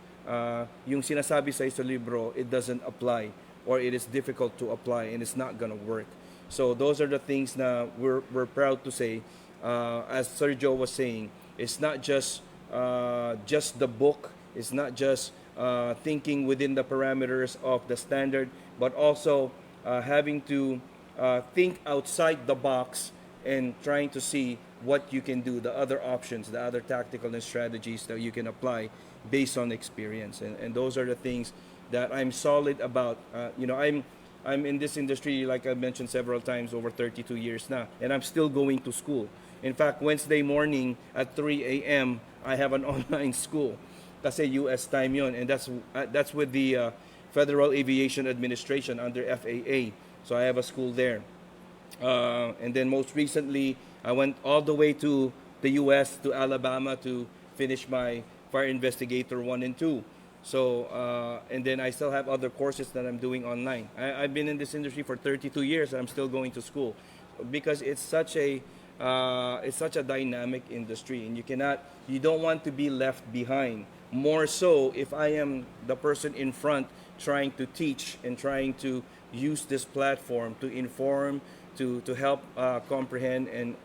yung sinasabi sa libro, it doesn't apply or it is difficult to apply and it's not gonna work. So those are the things na we're proud to say. As Sergio was saying, it's not just the book. It's not just thinking within the parameters of the standard, but also having to think outside the box and trying to see what you can do, the other options, the other tactical and strategies that you can apply based on experience. And those are the things that I'm solid about. I'm in this industry, like I mentioned several times, over 32 years now, and I'm still going to school. In fact, Wednesday morning at 3 a.m., I have an online school. Kasi US time yon, and that's with the Federal Aviation Administration under FAA. So I have a school there. And then most recently, I went all the way to the US, to Alabama, to finish my Fire Investigator 1 and 2. So, and then I still have other courses that I'm doing online. I've been in this industry for 32 years and I'm still going to school because it's such a dynamic industry, and you don't want to be left behind. More so if I am the person in front trying to teach and trying to use this platform to inform, to help comprehend and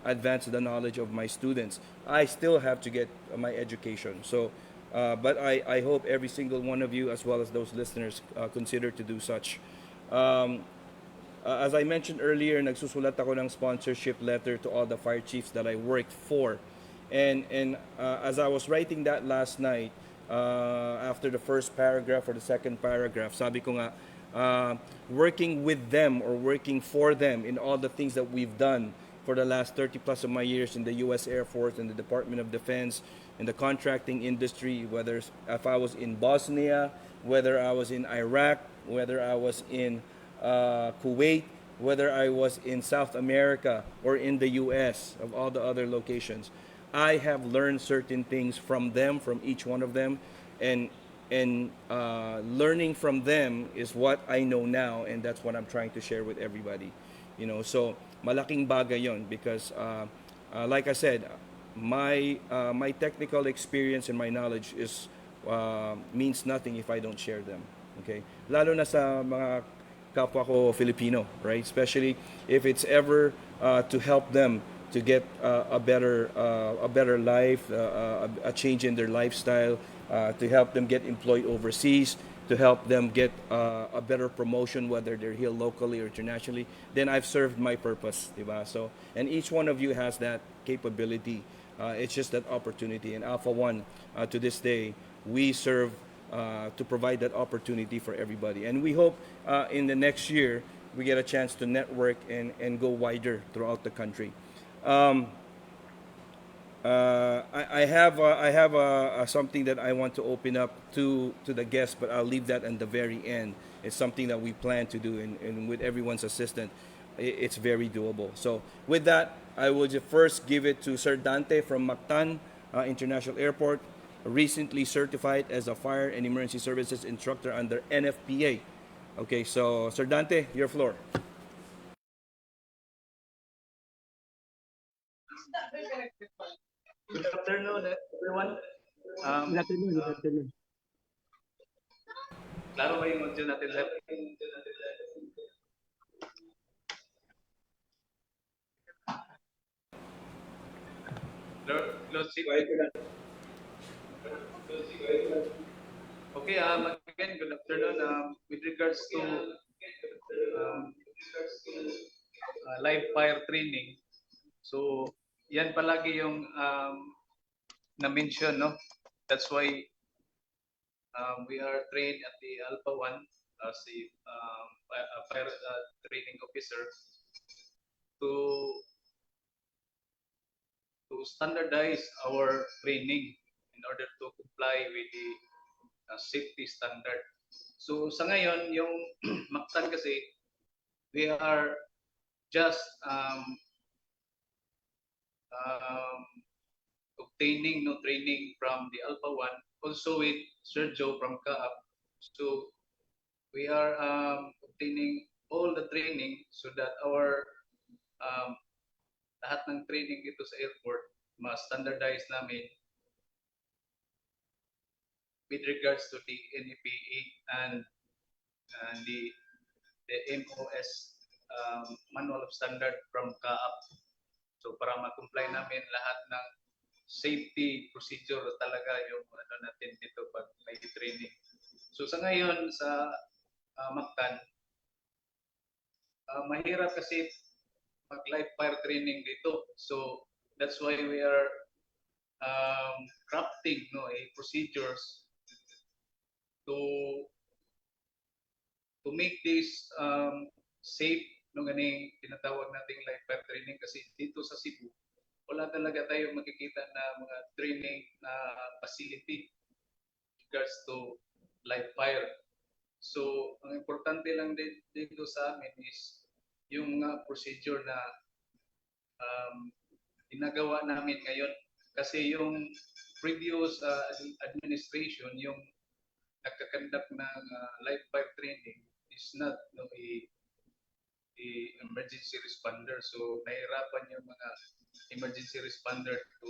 advance the knowledge of my students. I still have to get my education. So, but I hope every single one of you, as well as those listeners, consider to do such. As I mentioned earlier, nagsusulat ako ng sponsorship letter to all the fire chiefs that I worked for. And as I was writing that last night, after the first paragraph or the second paragraph, sabi ko nga, working with them or working for them in all the things that we've done for the last 30 plus of my years in the U.S. Air Force and the Department of Defense, in the contracting industry, whether if I was in Bosnia, whether I was in Iraq, whether I was in Kuwait, whether I was in South America or in the U.S., of all the other locations, I have learned certain things from them, from each one of them, and learning from them is what I know now, and that's what I'm trying to share with everybody. So malaking bagay yon because, like I said, my technical experience and my knowledge is means nothing if I don't share them. Okay, lalo na sa mga kapwa ko Filipino, right? Especially if it's ever to help them to get a better life, a change in their lifestyle, to help them get employed overseas, to help them get a better promotion, whether they're here locally or internationally, then I've served my purpose, diba? So, and each one of you has that capability. It's just that opportunity. And Alpha One, to this day, we serve to provide that opportunity for everybody. And we hope in the next year, we get a chance to network and go wider throughout the country. I have something that I want to open up to the guests, but I'll leave that in the very end. It's something that we plan to do, and with everyone's assistance, it's very doable. So with that, I will just first give it to Sir Dante from Mactan International Airport, recently certified as a fire and emergency services instructor under NFPA. Okay, so Sir Dante, your floor. Good afternoon, everyone. Good afternoon, good afternoon. Klaro ba yung module natin, sir? Lucia. Okay, again, good afternoon. With regards to live fire training, so yan palagi yung na-mention, no? That's why we are trained at the Alpha One as a fire training officer to standardize our training in order to comply with the safety standard. So sa ngayon, yung Mactan kasi, we are just obtaining no training from the Alpha 1, also with Sergio from CAAP. So we are obtaining all the training so that our lahat ng training dito sa airport ma-standardize namin with regards to the NFPA and the MOS Manual of Standard from CAAP. So para ma-comply namin lahat ng safety procedure talaga yung ano natin dito pag may training. So sa ngayon sa Mactan, mahirap kasi mag live fire training dito. So that's why we are crafting a procedures to make this safe no ganing tinatawag nating live fire training kasi dito sa Cebu wala talaga tayo makikita na mga training na facility regards to live fire. So ang importante lang din dito sa amin is yung procedure na ginagawa namin ngayon kasi yung previous administration yung nagkakandak ng live fire training is not a emergency responder. So nahirapan yung mga emergency responder to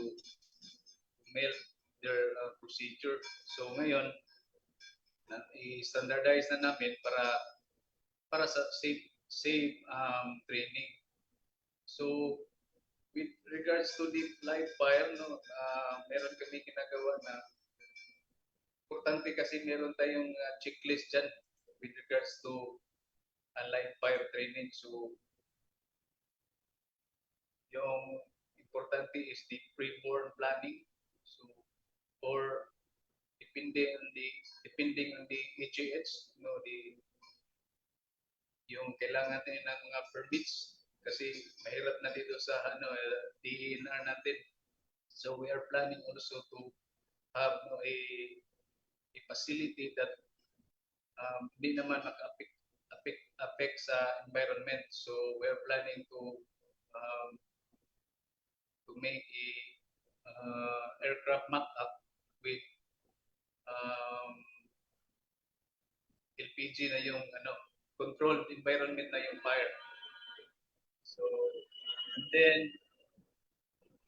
mail their procedure. So ngayon i-standardize na namin para sa safe training. So with regards to the live fire, meron kami ginagawa na importante kasi meron tayong checklist dyan with regards to live fire training. So yung importante is the pre-born planning. So or depending on the HAH, yung kailangan natin ng mga permits kasi mahirap na dito sa DNR natin. So we are planning also to have a facility that hindi naman affect sa environment. So we are planning to make a aircraft mock-up with LPG na yung controlled environment na yung fire. So, and then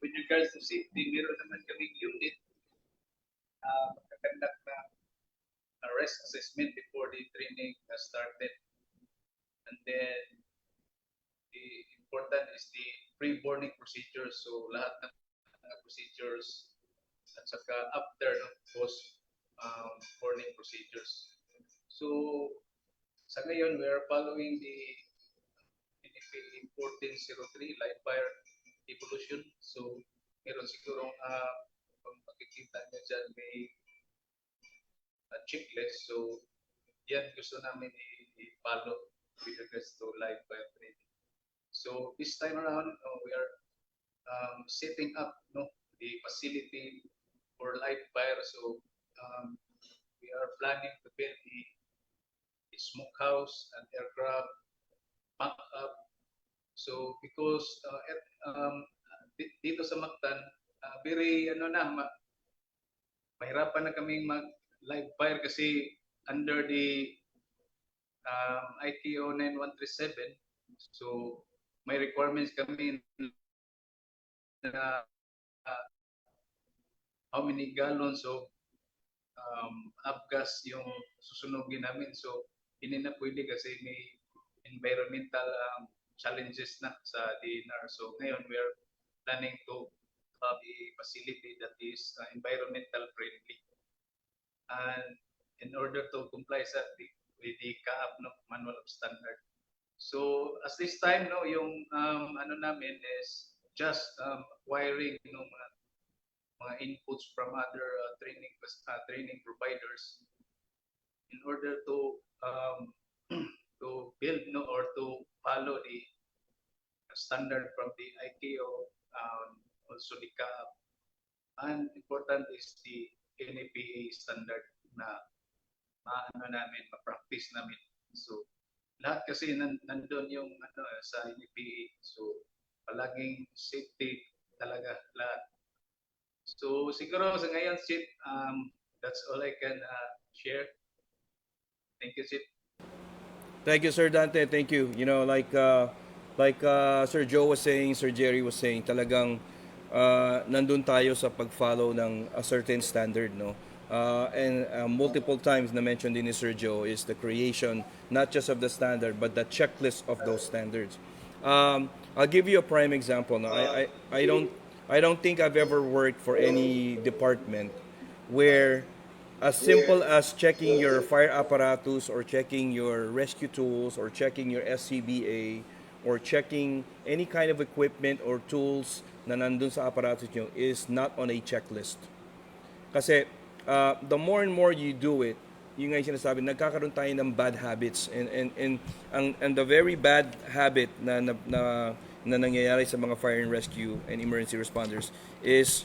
with regards to safety, meron naman kaming unit magkakandak na risk assessment before the training started. And then the important is the pre-boarding procedures. So lahat ng procedures at saka after post boarding procedures. So sa ngayon, we are following the NFPA 1403 live fire evolution. So meron sigurong kung makikita nyo dyan may checklist. So yan gusto namin i-follow with regards to live fire training. So this time around, we are setting up the facility for live fire. So we are planning to build a smokehouse and aircraft mock-up. So because dito sa Mactan, very mahirapan na kaming mag live fire kasi under the ITO 9137. So may requirements kami na how many gallons of avgas yung susunugin namin. So hindi na pwede kasi may environmental challenges na sa DNR. So ngayon we are planning to have a facility that is environmental friendly. And in order to comply with the CAAP Manual of Standard. So as this time yung namin is just acquiring mga inputs from other training providers in order to to build no or to follow the standard from the ICAO, also the CAAP, and important is the NFPA standard na maano namin, ma-practice namin. So lahat kasi nandun yung sa NFPA. So palaging safety talaga lahat. So siguro sa ngayon, Sid, that's all I can share. Thank you, Sid. Thank you, Sir Dante. Thank you. You know, like Sir Joe was saying, Sir Jerry was saying, talagang nandun tayo sa pag-follow ng a certain standard, no? And multiple times na mentioned din ni Sir Joe is the creation not just of the standard but the checklist of those standards. I'll give you a prime example. No? I don't think I've ever worked for any department where as simple as checking your fire apparatus or checking your rescue tools or checking your SCBA or checking any kind of equipment or tools na nandun sa apparatus nyo is not on a checklist. Kasi the more and more you do it, yung nga yung sinasabi, nagkakaroon tayo ng bad habits. And the very bad habit na nangyayari sa mga fire and rescue and emergency responders is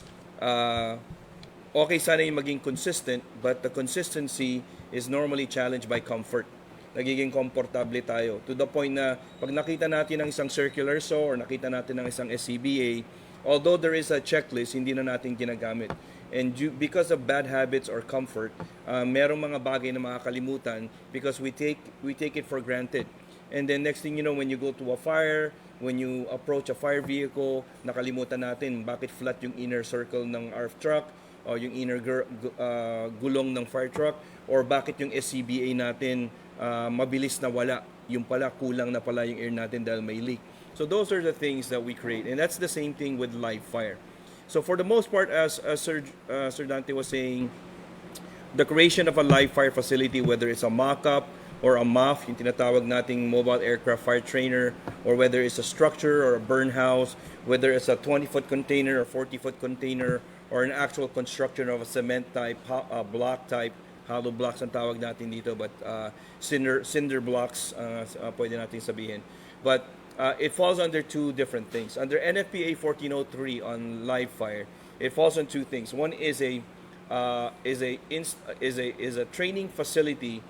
okay sana yung maging consistent, but the consistency is normally challenged by comfort. Nagiging komportable tayo to the point na pag nakita natin ng isang circular saw or nakita natin ng isang SCBA, although there is a checklist, hindi na natin ginagamit. And because of bad habits or comfort, merong mga bagay na makakalimutan because we take it for granted. And then next thing you know, when you go to a fire, when you approach a fire vehicle, nakalimutan natin bakit flat yung inner circle ng ARF truck, o yung inner gulong ng fire truck, or bakit yung SCBA natin mabilis na wala, yung pala kulang na pala yung air natin dahil may leak. So those are the things that we create, and that's the same thing with live fire. So for the most part, as Sir Dante was saying, the creation of a live fire facility, whether it's a mock-up or a MAF, yung tinatawag nating mobile aircraft fire trainer, or whether it's a structure or a burn house, whether it's a 20-foot container or 40-foot container, or an actual construction of a cement type, block type, hollow blocks ang tawag natin dito, but cinder blocks, pwede natin sabihin. But it falls under two different things. Under NFPA 1403 on live fire, it falls on two things. One is a training facility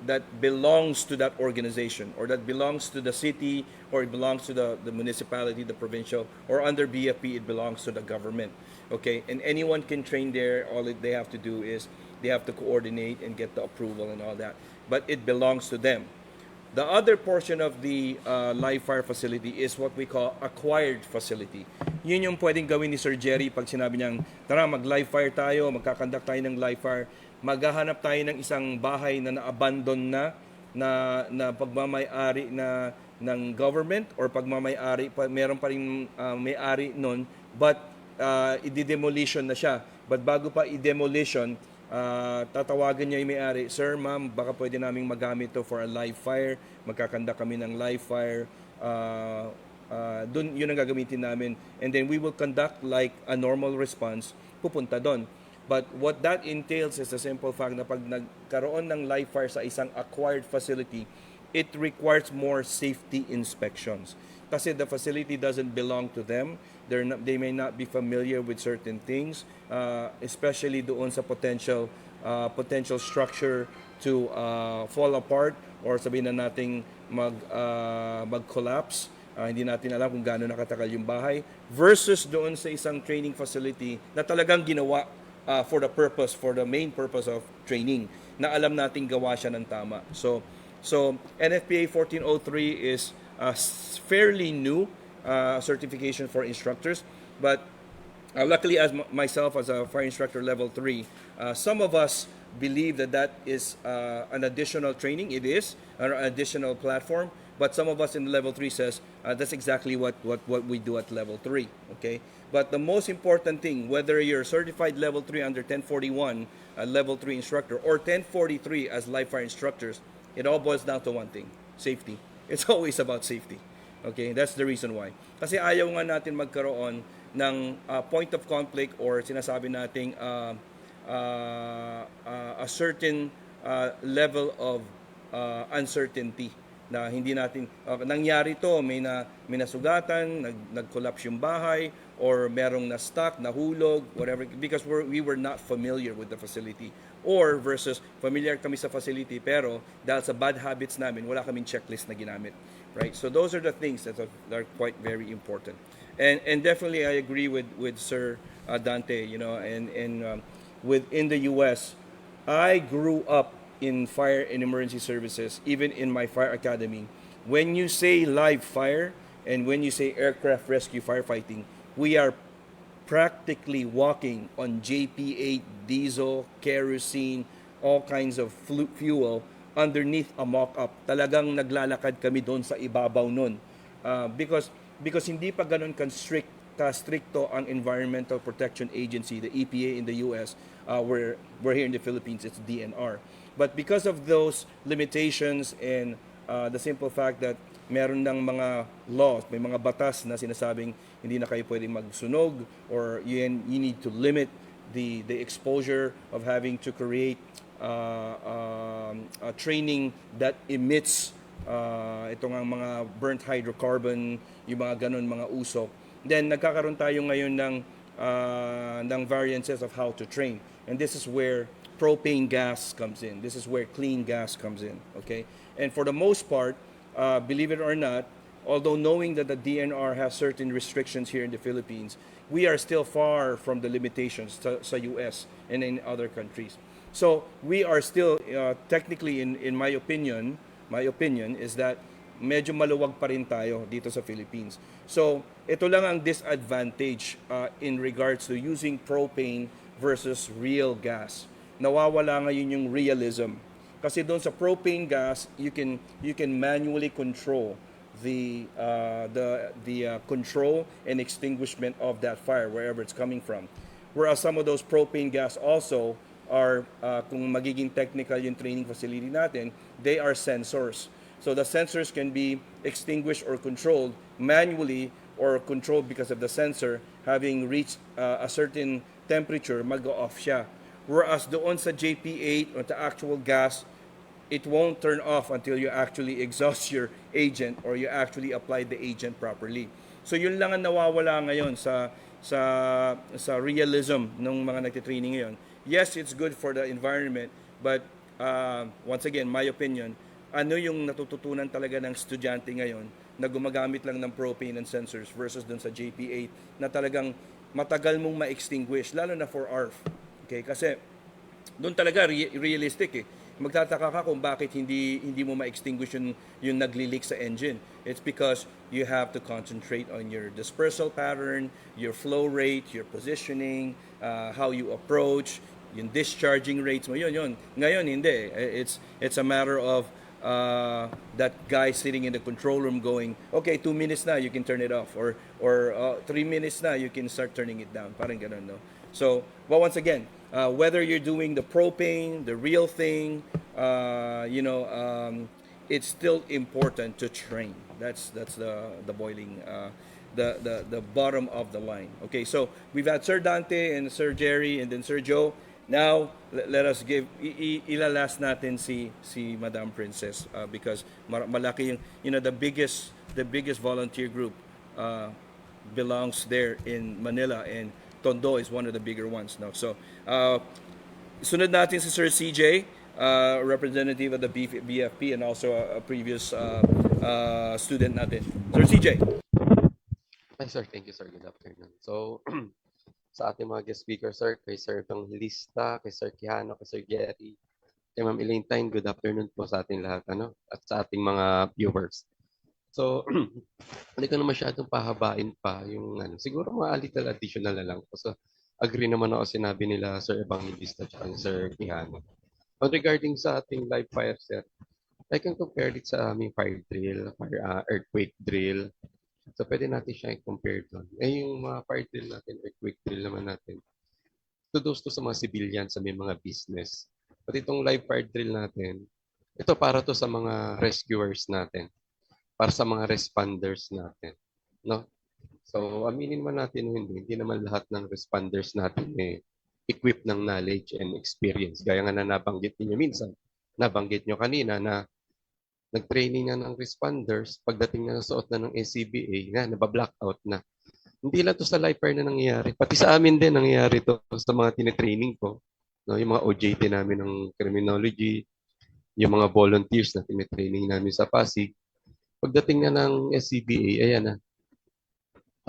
that belongs to that organization, or that belongs to the city, or it belongs to the municipality, the provincial, or under BFP, it belongs to the government. Okay, and anyone can train there. All they have to do is they have to coordinate and get the approval and all that. But it belongs to them. The other portion of the live fire facility is what we call acquired facility. Yun yung pwedeng gawin ni Sir Jerry pag sinabi niyang, tara mag-live fire tayo, magkakandak tayo ng live fire, maghahanap tayo ng isang bahay na na-abandon na pagmamay-ari na ng government, or pagmamay-ari, meron pa rin may-ari nun, but i-demolition na siya. But bago pa i-demolition, tatawagan niya yung may-ari, sir, ma'am, baka pwede naming magamit to for a live fire, magkakanda kami ng live fire, dun yun ang gagamitin namin, and then we will conduct like a normal response, pupunta doon. But what that entails is the simple fact na pag nagkaroon ng live fire sa isang acquired facility, it requires more safety inspections. Kasi the facility doesn't belong to them. They may not be familiar with certain things, especially doon sa potential structure to fall apart, or sabihin na nating mag-collapse. Hindi natin alam kung gaano nakatagal yung bahay, versus doon sa isang training facility na talagang ginawa for the main purpose of training, na alam nating gawa siya ng tama. So NFPA 1403 is fairly new certification for instructors, but luckily, as myself as a fire instructor level 3, some of us believe that is an additional training. It is an additional platform, but some of us in level 3 says that's exactly what we do at level 3. Okay, but the most important thing, whether you're certified level 3 under 1041 level 3 instructor, or 1043 as live fire instructors, it all boils down to one thing: safety. It's always about safety. Okay, that's the reason why. Kasi ayaw nga natin magkaroon ng point of conflict, or sinasabi nating a certain level of uncertainty na hindi natin nangyari to, may nasugatan, nag-collapse yung bahay or merong na-stuck, nahulog, whatever, because we were not familiar with the facility, or versus familiar kami sa facility pero dahil sa bad habits namin wala kaming checklist na ginamit, right? So those are the things that are quite very important. And definitely I agree with Sir Dante, you know, and within the US, I grew up in fire and emergency services, even in my fire academy. When you say live fire and when you say aircraft rescue firefighting, we are practically walking on JP8, diesel, kerosene, all kinds of fuel underneath a mock-up. Talagang naglalakad kami doon sa ibabaw nun. Because hindi pa ganun stricto ang Environmental Protection Agency, the EPA in the US, we're here in the Philippines, it's DNR. But because of those limitations and the simple fact that meron ng mga laws, may mga batas na sinasabing hindi na kayo pwedeng magsunog or you need to limit the exposure of having to create a training that emits itong ang mga burnt hydrocarbon, yung mga ganun, mga usok. Then nagkakaroon tayo ngayon ng variances of how to train. And this is where propane gas comes in. This is where clean gas comes in, okay? And for the most part, believe it or not, although knowing that the DNR has certain restrictions here in the Philippines, we are still far from the limitations sa US and in other countries. So we are still technically, in my opinion is that medyo maluwag pa rin tayo dito sa Philippines. So ito lang ang disadvantage in regards to using propane versus real gas. Nawawala ngayon yung realism. Kasi doon sa propane gas, you can manually control the control and extinguishment of that fire wherever it's coming from. Whereas some of those propane gas also are, kung magiging technical yung training facility natin, they are sensors. So the sensors can be extinguished or controlled manually or controlled because of the sensor having reached a certain temperature, mag-off siya. Whereas doon sa JP8 or the actual gas, it won't turn off until you actually exhaust your agent or you actually apply the agent properly. So yun lang ang nawawala ngayon sa realism ng mga nagtitraining ngayon. Yes, it's good for the environment, but once again, my opinion, ano yung natututunan talaga ng estudyante ngayon na gumagamit lang ng propane and sensors versus dun sa JP8 na talagang matagal mong ma-extinguish, lalo na for ARF. Okay, kasi doon talaga realistic eh. Magtataka ka kung bakit hindi mo ma-extinguish yung nagli-leak sa engine. It's because you have to concentrate on your dispersal pattern, your flow rate, your positioning, how you approach, yung discharging rates mo. Yun. Ngayon hindi. It's a matter of that guy sitting in the control room going, okay, 2 minutes na, you can turn it off. Or 3 minutes na, you can start turning it down. Parang ganun, no? So, but once again, whether you're doing the propane, the real thing, it's still important to train. That's the boiling, the bottom of the line. Okay, so we've had Sir Dante and Sir Jerry and then Sir Joe. Now, let us give, ilalas natin si Madam Princess because malaki yung, the biggest volunteer group belongs there in Manila, and Tondo is one of the bigger ones now. So, sunod natin si Sir CJ, representative of the BFP and also a previous student natin. Sir CJ. Hi, sir. Thank you, sir. Good afternoon. So, sa ating mga guest speakers, sir, kay Sir Evangelista, kay Sir Quijano, kay Sir Jerry, kay Ma'am Elaine, good afternoon po sa ating lahat, at sa ating mga viewers. So, hindi ko na masyadong pahabain pa yung siguro mga little additional na lang. So, agree naman ako sinabi nila Sir Evangelista at Sir Quijano. But regarding sa ating live fire, sir, I can compare it sa aming fire drill, earthquake drill. So, pwede natin siya i-compare doon. Yung mga fire drill natin, earthquake drill naman natin, to those to sa mga civilians, sa may mga business. But itong live fire drill natin, ito para to sa mga rescuers natin, para sa mga responders natin, no? So, aminin man natin hindi naman lahat ng responders natin equipped ng knowledge and experience. Gaya nga na nabanggit niyo minsan, nabanggit niyo kanina na nag-training na ng responders, pagdating na ng suot na ng SCBA, nga, nabablackout na. Hindi lang to sa Lifer na nangyayari. Pati sa amin din nangyayari to sa mga tinitraining ko. No, yung mga OJT namin ng criminology, yung mga volunteers na tinitraining namin sa Pasig. Pagdating na ng SCBA, ayan na,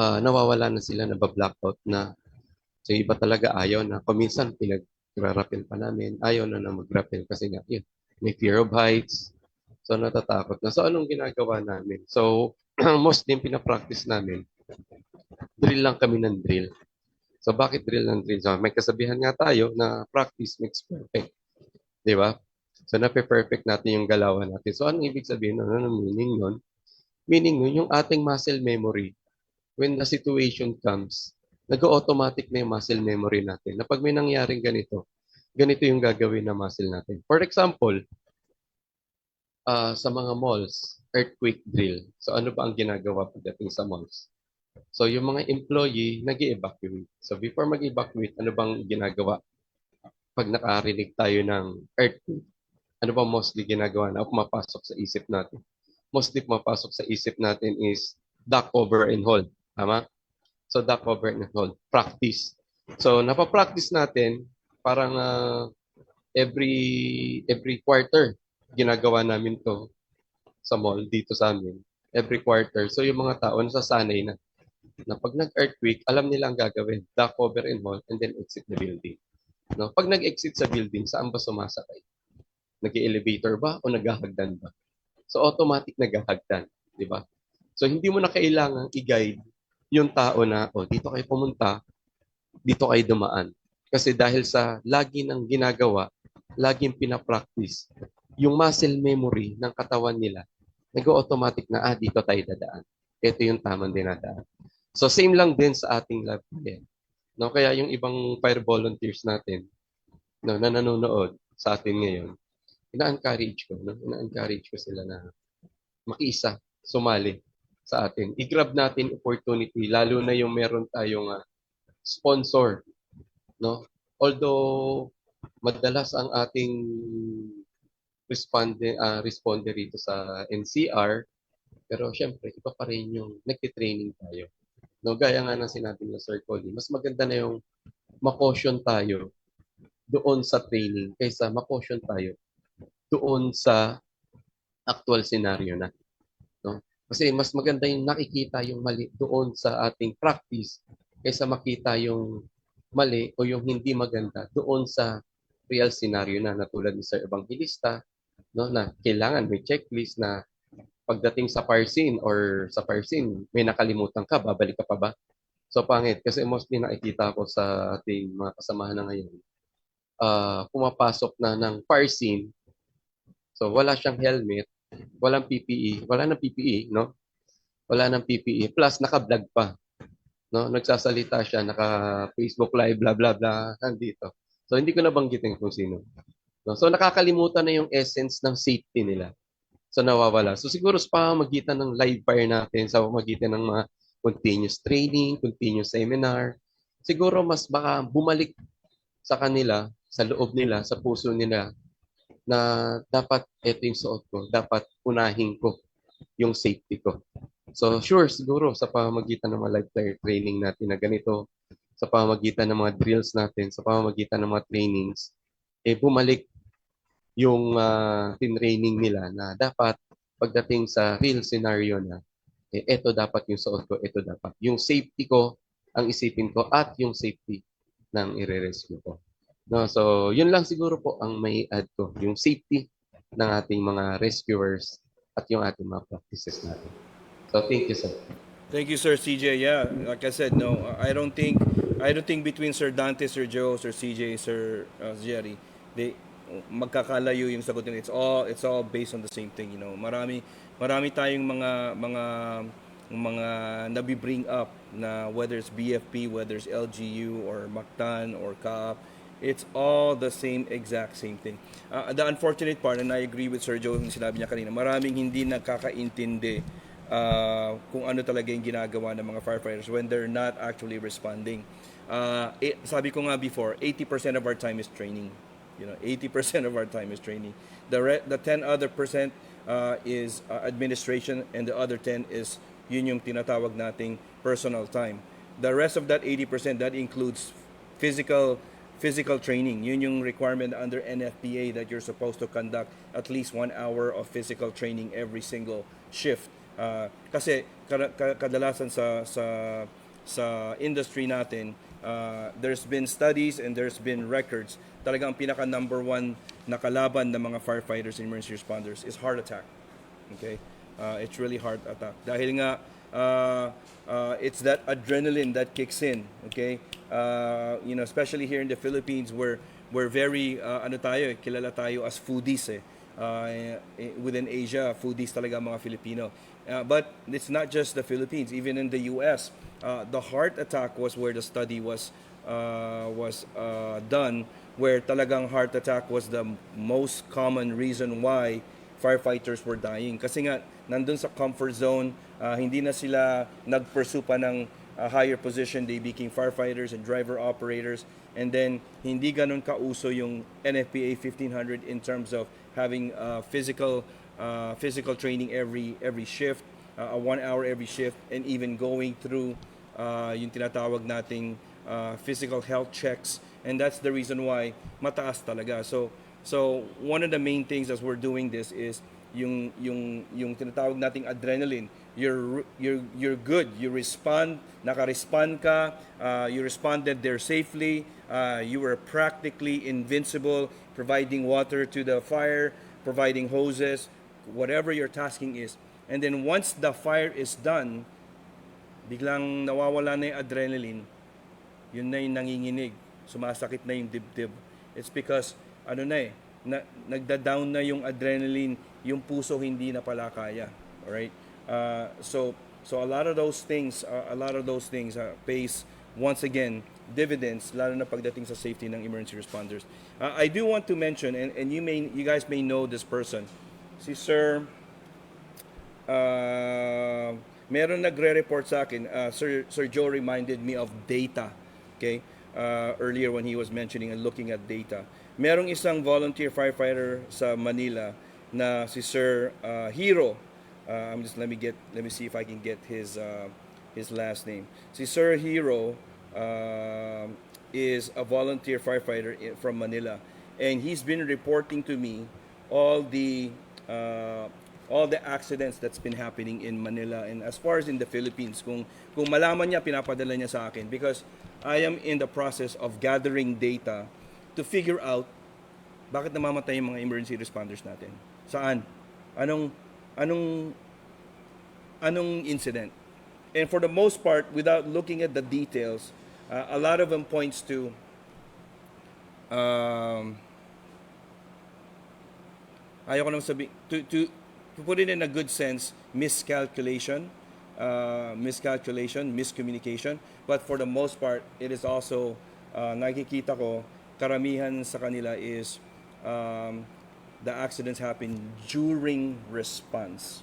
nawawala na sila, nabablackout na. So iba talaga ayaw na. Kuminsan, pinag-rappel pa namin. Ayaw na mag-rappel kasi nga, yun, may fear of heights. So natatakot na. So anong ginagawa namin? So mostly yung pinapractice namin, drill lang kami ng drill. So bakit drill ng drill? So, may kasabihan nga tayo na practice makes perfect. Di ba? So nape-perfect natin yung galawan natin. So anong ibig sabihin nun? Anong meaning nun? Meaning nun, yung ating muscle memory, when the situation comes, nag-automatic na yung muscle memory natin. Na pag may nangyaring ganito, ganito yung gagawin na muscle natin. For example, sa mga malls, earthquake drill. So ano ba ang ginagawa pagdating sa malls? So yung mga employee nag-evacuate. So before mag-evacuate, ano bang ginagawa? Pag nakarinig tayo ng earthquake, ano ba mostly ginagawa na pumapasok sa isip natin? Mostly pumapasok sa isip natin is duck over and hold. Tama? So duck over and hold. Practice. So napapractice natin parang every quarter ginagawa namin to sa mall dito sa amin. Every quarter. So yung mga tao nasasanay na pag nag-earthquake, alam nila ang gagawin. Duck over and hold and then exit the building. No? Pag nag-exit sa building, saan ba sumasakay? Nag-elevator ba o naghahagdan ba? So automatic naghahagdan, di ba? So hindi mo na kailangan i-guide yung tao na, dito kayo pumunta, dito kayo dumaan. Kasi dahil sa lagi ng ginagawa, laging pinapractice, yung muscle memory ng katawan nila, nag-automatic na, dito tayo dadaan. Ito yung tamang dinadaan. So same lang din sa ating lab. No, kaya yung ibang fire volunteers natin na nanonood sa atin ngayon, ina-encourage ko sila na makiisa, sumali sa atin. I-grab natin opportunity, lalo na yung meron tayong sponsor. No? Although, madalas ang ating responder rito sa NCR, pero syempre, iba pa rin yung nagtitraining tayo. No, gaya nga ng sinabi ng Sir Colin, mas maganda na yung makaution tayo doon sa training kaysa makaution tayo doon sa actual scenario na. No? Kasi mas maganda yung nakikita yung mali doon sa ating practice kaysa makita yung mali o yung hindi maganda doon sa real scenario na tulad ni Sir Evangelista, no, na kailangan may checklist na pagdating sa fire scene or sa fire scene, may nakalimutan ka, babalik ka pa ba? So pangit, kasi mostly nakikita ko sa ating mga kasamahan na ngayon, pumapasok na ng fire scene, so wala siyang helmet, walang PPE, wala nang PPE, no? Wala nang PPE, plus naka-vlog pa. No? Nagsasalita siya, naka-Facebook live, blah, blah, blah, nandito. So hindi ko nabanggitin kung sino. No? So nakakalimutan na yung essence ng safety nila. So nawawala. So siguro sa pamamagitan ng live fire natin, sa pamamagitan ng mga continuous training, continuous seminar, siguro mas baka bumalik sa kanila, sa loob nila, sa puso nila, na dapat ito yung suot ko, dapat unahin ko yung safety ko. So sure, siguro sa pamamagitan ng mga live fire training natin na ganito, sa pamamagitan ng mga drills natin, sa pamamagitan ng mga trainings, bumalik yung training nila na dapat pagdating sa real scenario na, ito dapat yung suot ko, ito dapat. Yung safety ko, ang isipin ko, at yung safety ng ire-rescue ko. No, so, yun lang siguro po ang may add ko, yung safety ng ating mga rescuers at yung ating mga practices natin. So, thank you, sir. Thank you, Sir CJ. Yeah, like I said, no, I don't think between Sir Dante, Sir Joe, Sir CJ, Sir Jerry, they magkakalayo yung sagot nila. It's all based on the same thing, you know. Marami tayong mga nabi-bring up na whether it's BFP, whether it's LGU or Mactan or CAAP, it's all the exact same thing. The unfortunate part, and I agree with Sir Joe yung sinabi niya kanina, maraming hindi nakakaintindi kung ano talaga yung ginagawa ng mga firefighters when they're not actually responding. Sabi ko nga before, 80% of our time is training. You know, 80% of our time is training. The 10 other percent is administration, and the other 10 is yun yung tinatawag nating personal time. The rest of that 80%, that includes physical physical training. Yun yung requirement under NFPA that you're supposed to conduct at least 1 hour of physical training every single shift. Kasi kadalasan sa industry natin, there's been studies and there's been records. Talagang pinaka number one na kalaban ng mga firefighters and emergency responders is heart attack. Okay? It's really heart attack. Dahil nga it's that adrenaline that kicks in. Okay? Especially here in the Philippines, we're very kilala tayo as foodies eh. Within Asia, foodies talaga mga Filipino. But it's not just the Philippines. Even in the US, the heart attack was where the study was done, where talagang heart attack was the most common reason why firefighters were dying. Kasi nga, nandun sa comfort zone, hindi na sila nag-pursue pa ng higher position. They became firefighters and driver operators. And then, hindi ganun kauso yung NFPA 1500 in terms of having physical training every shift, 1 hour every shift, and even going through yung tinatawag nating physical health checks. And that's the reason why mataas talaga. So one of the main things as we're doing this is yung tinatawag nating adrenaline. You're good. You respond, naka-respond ka, you responded there safely, you were practically invincible, providing water to the fire, providing hoses, whatever your tasking is. And then once the fire is done, biglang nawawala na yung adrenaline, yun na yung nanginginig, sumasakit na yung dibdib. It's because, nagda-down na yung adrenaline, yung puso hindi na pala kaya. Alright? So a lot of those things pays, once again, dividends, lalo na pagdating sa safety ng emergency responders. I do want to mention, and you guys may know this person, si Sir, meron nagre-report sa akin, Sir Joe reminded me of data, okay? Earlier when he was mentioning and looking at data. Merong isang volunteer firefighter sa Manila na si Sir Hero. Let me see if I can get his last name. Si Sir Hero is a volunteer firefighter from Manila, and he's been reporting to me all the accidents that's been happening in Manila and as far as in the Philippines. Kung malaman niya, pinapadala niya sa akin because I am in the process of gathering data to figure out bakit namamatay yung mga emergency responders natin. Saan? Anong incident? And for the most part, without looking at the details, a lot of them points to ayoko naman sabihin, to put it in a good sense, miscalculation, miscommunication. But for the most part, it is also, nakikita ko, karamihan sa kanila is the accidents happen during response.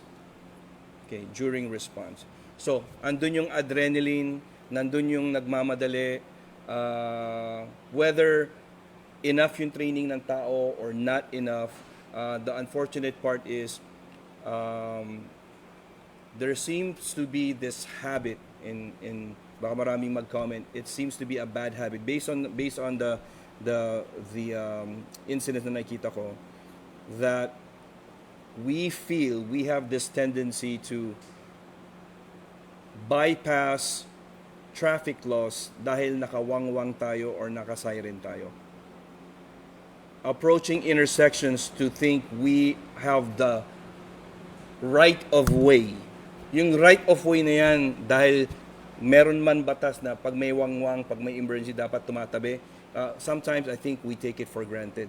Okay, during response. So, andun yung adrenaline, nandun yung nagmamadali, whether enough yung training ng tao or not enough. The unfortunate part is there seems to be this habit in baka maraming mag-comment. It seems to be a bad habit based on the incident na nakita ko, that we feel we have this tendency to bypass traffic laws dahil nakawangwang tayo or nakasiren tayo. Approaching intersections to think we have the right of way. Yung right of way na yan, dahil meron man batas na pag may wangwang, pag may emergency dapat tumatabi, sometimes I think we take it for granted.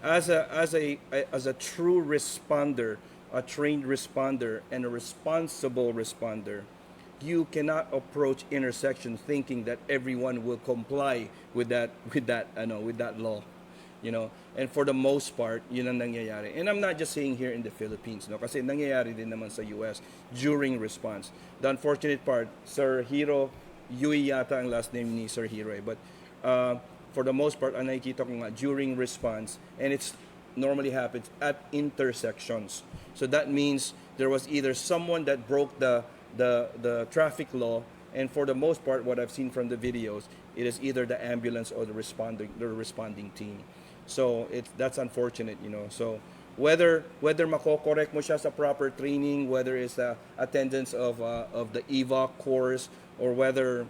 As a true responder, a trained responder, and a responsible responder, you cannot approach intersections thinking that everyone will comply with that law. And for the most part, yun ang nangyayari. And I'm not just saying here in the Philippines, kasi nangyayari din naman sa US during response. The unfortunate part, Sir Hero, Yui yata ang last name ni Sir Hero, but for the most part, ang nakikita ko nga during response, and it's normally happens at intersections. So that means there was either someone that broke the traffic law, and for the most part, what I've seen from the videos, it is either the ambulance or the responding team. So that's unfortunate, you know. So whether mako-correct mo siya sa proper training, whether it's the attendance of the evac course, or whether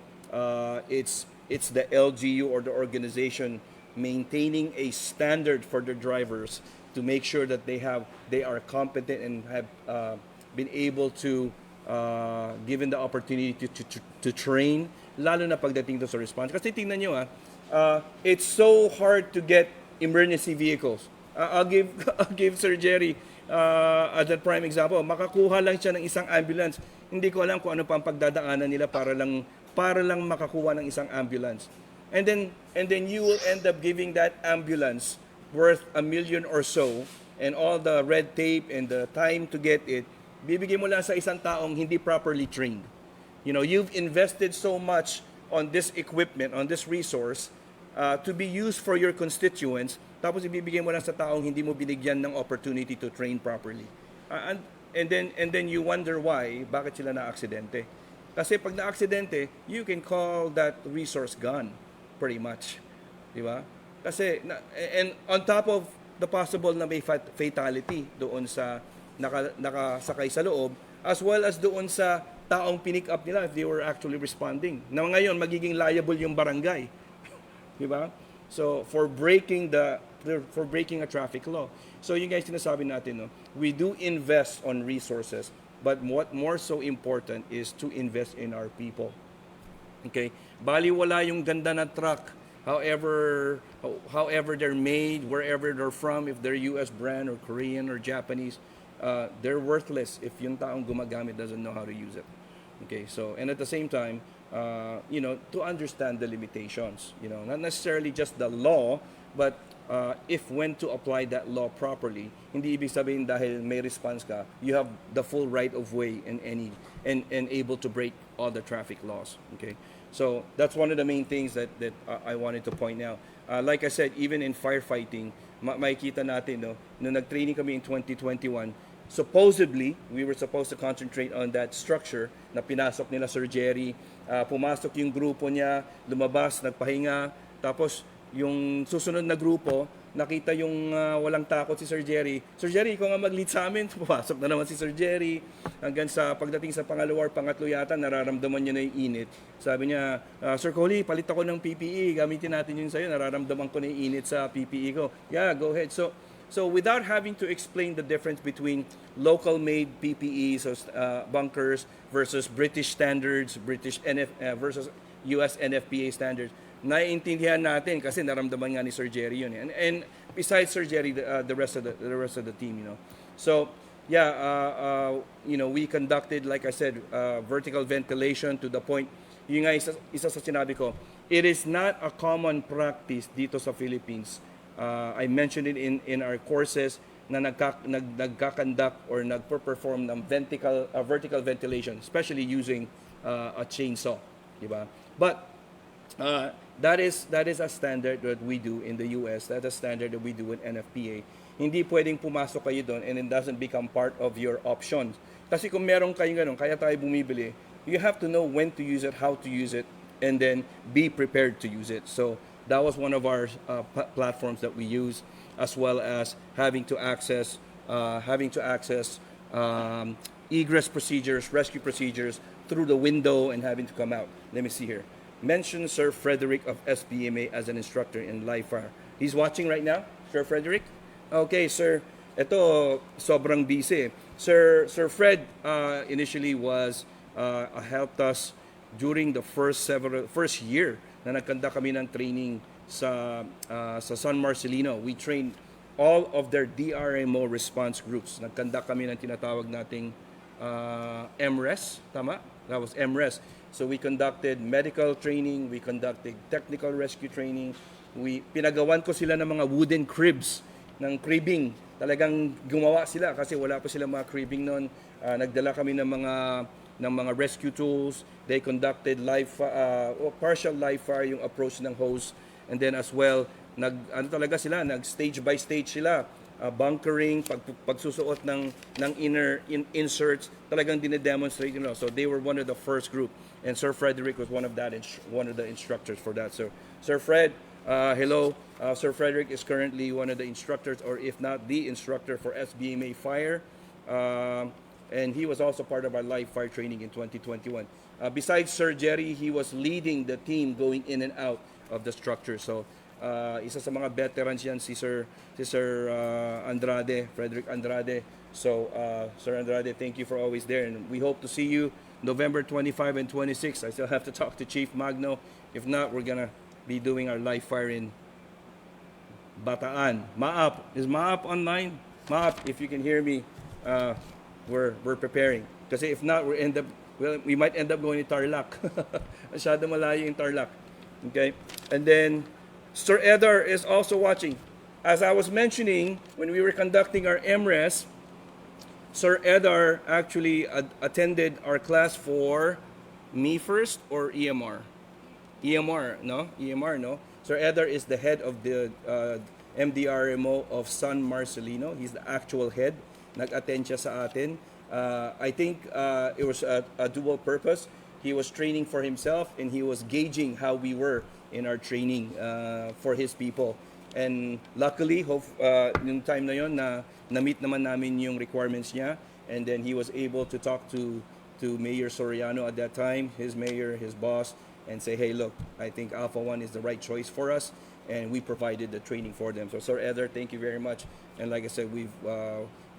it's the LGU or the organization maintaining a standard for their drivers to make sure that they are competent and have been able to given the opportunity to train, lalo na pagdating to sa response. Kasi tingnan nyo it's so hard to get emergency vehicles. I'll give Sir Jerry as a prime example. Makakuha lang siya ng isang ambulance. Hindi ko alam kung ano pa ang pagdadaanan nila para lang makakuha ng isang ambulance. And then you will end up giving that ambulance worth $1 million or so, and all the red tape and the time to get it, bibigay mo lang sa isang taong hindi properly trained. You know, you've invested so much on this equipment, on this resource, to be used for your constituents, tapos ibibigay mo lang sa taong hindi mo binigyan ng opportunity to train properly. And then you wonder why, bakit sila na-aksidente. Kasi pag na-aksidente, you can call that resource gone, pretty much. Di ba? Kasi, and on top of the possible na may fatality doon sa nakasakay sa loob, as well as doon sa taong pinick up nila if they were actually responding. Na ngayon, magiging liable yung barangay. Di ba? So, for breaking a traffic law. So, yung guys sinasabi natin, no, we do invest on resources, but what more so important is to invest in our people. Okay? Baliwala yung ganda ng truck, however they're made, wherever they're from, if they're US brand or Korean or Japanese, they're worthless if yung taong gumagamit doesn't know how to use it. Okay, so, and at the same time, you know, to understand the limitations, you know, not necessarily just the law, but if when to apply that law properly, hindi ibig sabihin dahil may response ka, you have the full right of way and able to break all the traffic laws. Okay, so that's one of the main things that I wanted to point out. Like I said, even in firefighting, makikita natin, no, nung nag-training kami in 2021, supposedly, we were supposed to concentrate on that structure na pinasok nila Sir Jerry. Pumasok yung grupo niya, lumabas, nagpahinga, tapos yung susunod na grupo, nakita yung walang takot si Sir Jerry. Sir Jerry, ikaw nga mag-lead sa amin. Pumasok na naman si Sir Jerry. Hanggang sa pagdating sa pangalawa or pangatlo yata, nararamdaman niya na yung init. Sabi niya, Sir Coley, palit ako ng PPE. Gamitin natin yun sa'yo. Nararamdaman ko na yung init sa PPE ko. Yeah, go ahead. So without having to explain the difference between local-made PPEs, so, bunkers versus British standards, versus US NFPA standards, naiintindihan natin kasi naramdaman nga ni Sir Jerry yun. And besides Sir Jerry, the rest of the team, you know. So yeah, you know, we conducted, like I said, vertical ventilation to the point. Yung nga isa sa sinabi ko, it is not a common practice dito sa Philippines. I mentioned it in our courses na nagkakandak or nagperform ng vertical ventilation, especially using a chainsaw, di ba? But that is a standard that we do in the US. That's a standard that we do in NFPA. Hindi pwedeng pumasok kayo doon and it doesn't become part of your options. Kasi kung meron kayong ganun, kaya tayo bumibili, you have to know when to use it, how to use it, and then be prepared to use it. So that was one of our platforms that we use, as well as having to access egress procedures, rescue procedures through the window and having to come out. Let me see here. Mention Sir Frederick of SBMA as an instructor in live fire. He's watching right now, Sir Frederick. Okay, sir. Ito, sobrang busy. Sir Fred initially was helped us during the first year na nagkanda kami ng training sa San Marcelino. We trained all of their DRMO response groups. Nagkanda kami ng tinatawag nating MRES, tama? That was MRES. So we conducted medical training, we conducted technical rescue training. Pinagawan ko sila ng mga wooden cribs, ng cribbing. Talagang gumawa sila kasi wala pa sila mga cribbing noon. Nagdala kami ng mga rescue tools. They conducted partial live fire, yung approach ng hose. And then as well, nag stage by stage sila. bunkering, pagsusuot ng inserts, talagang dinedemonstrate, So they were one of the first group, and Sir Frederick was one of the instructors for that. So Sir Fred, hello. Sir Frederick is currently one of the instructors, or if not the instructor for SBMA Fire. And he was also part of our live fire training in 2021. Besides Sir Jerry, he was leading the team going in and out of the structure. So isa sa mga veterans yan si Sir Andrade, Frederick Andrade. So Sir Andrade, thank you for always there, and we hope to see you November 25 and 26. I still have to talk to Chief Magno. If not, we're gonna be doing our live fire in Bataan. Maap, is Maap online? Maap, if you can hear me, we're preparing. Kasi if not, we might end up going to Tarlac. Masyado malayo yung Tarlac. Okay? And then Sir Edar is also watching. As I was mentioning, when we were conducting our MRES, Sir Edar actually attended our class for Me First or EMR? EMR, no? EMR, no? Sir Edar is the head of the MDRMO of San Marcelino. He's the actual head. Nag-attend siya sa atin. I think it was a dual purpose. He was training for himself, and he was gauging how we were in our training for his people. And luckily, yung time na yon na-meet naman namin yung requirements niya, and then he was able to talk to Mayor Soriano at that time, his mayor, his boss, and say, hey, look, I think Alpha One is the right choice for us, and we provided the training for them. So Sir Eder, thank you very much. And like I said, we've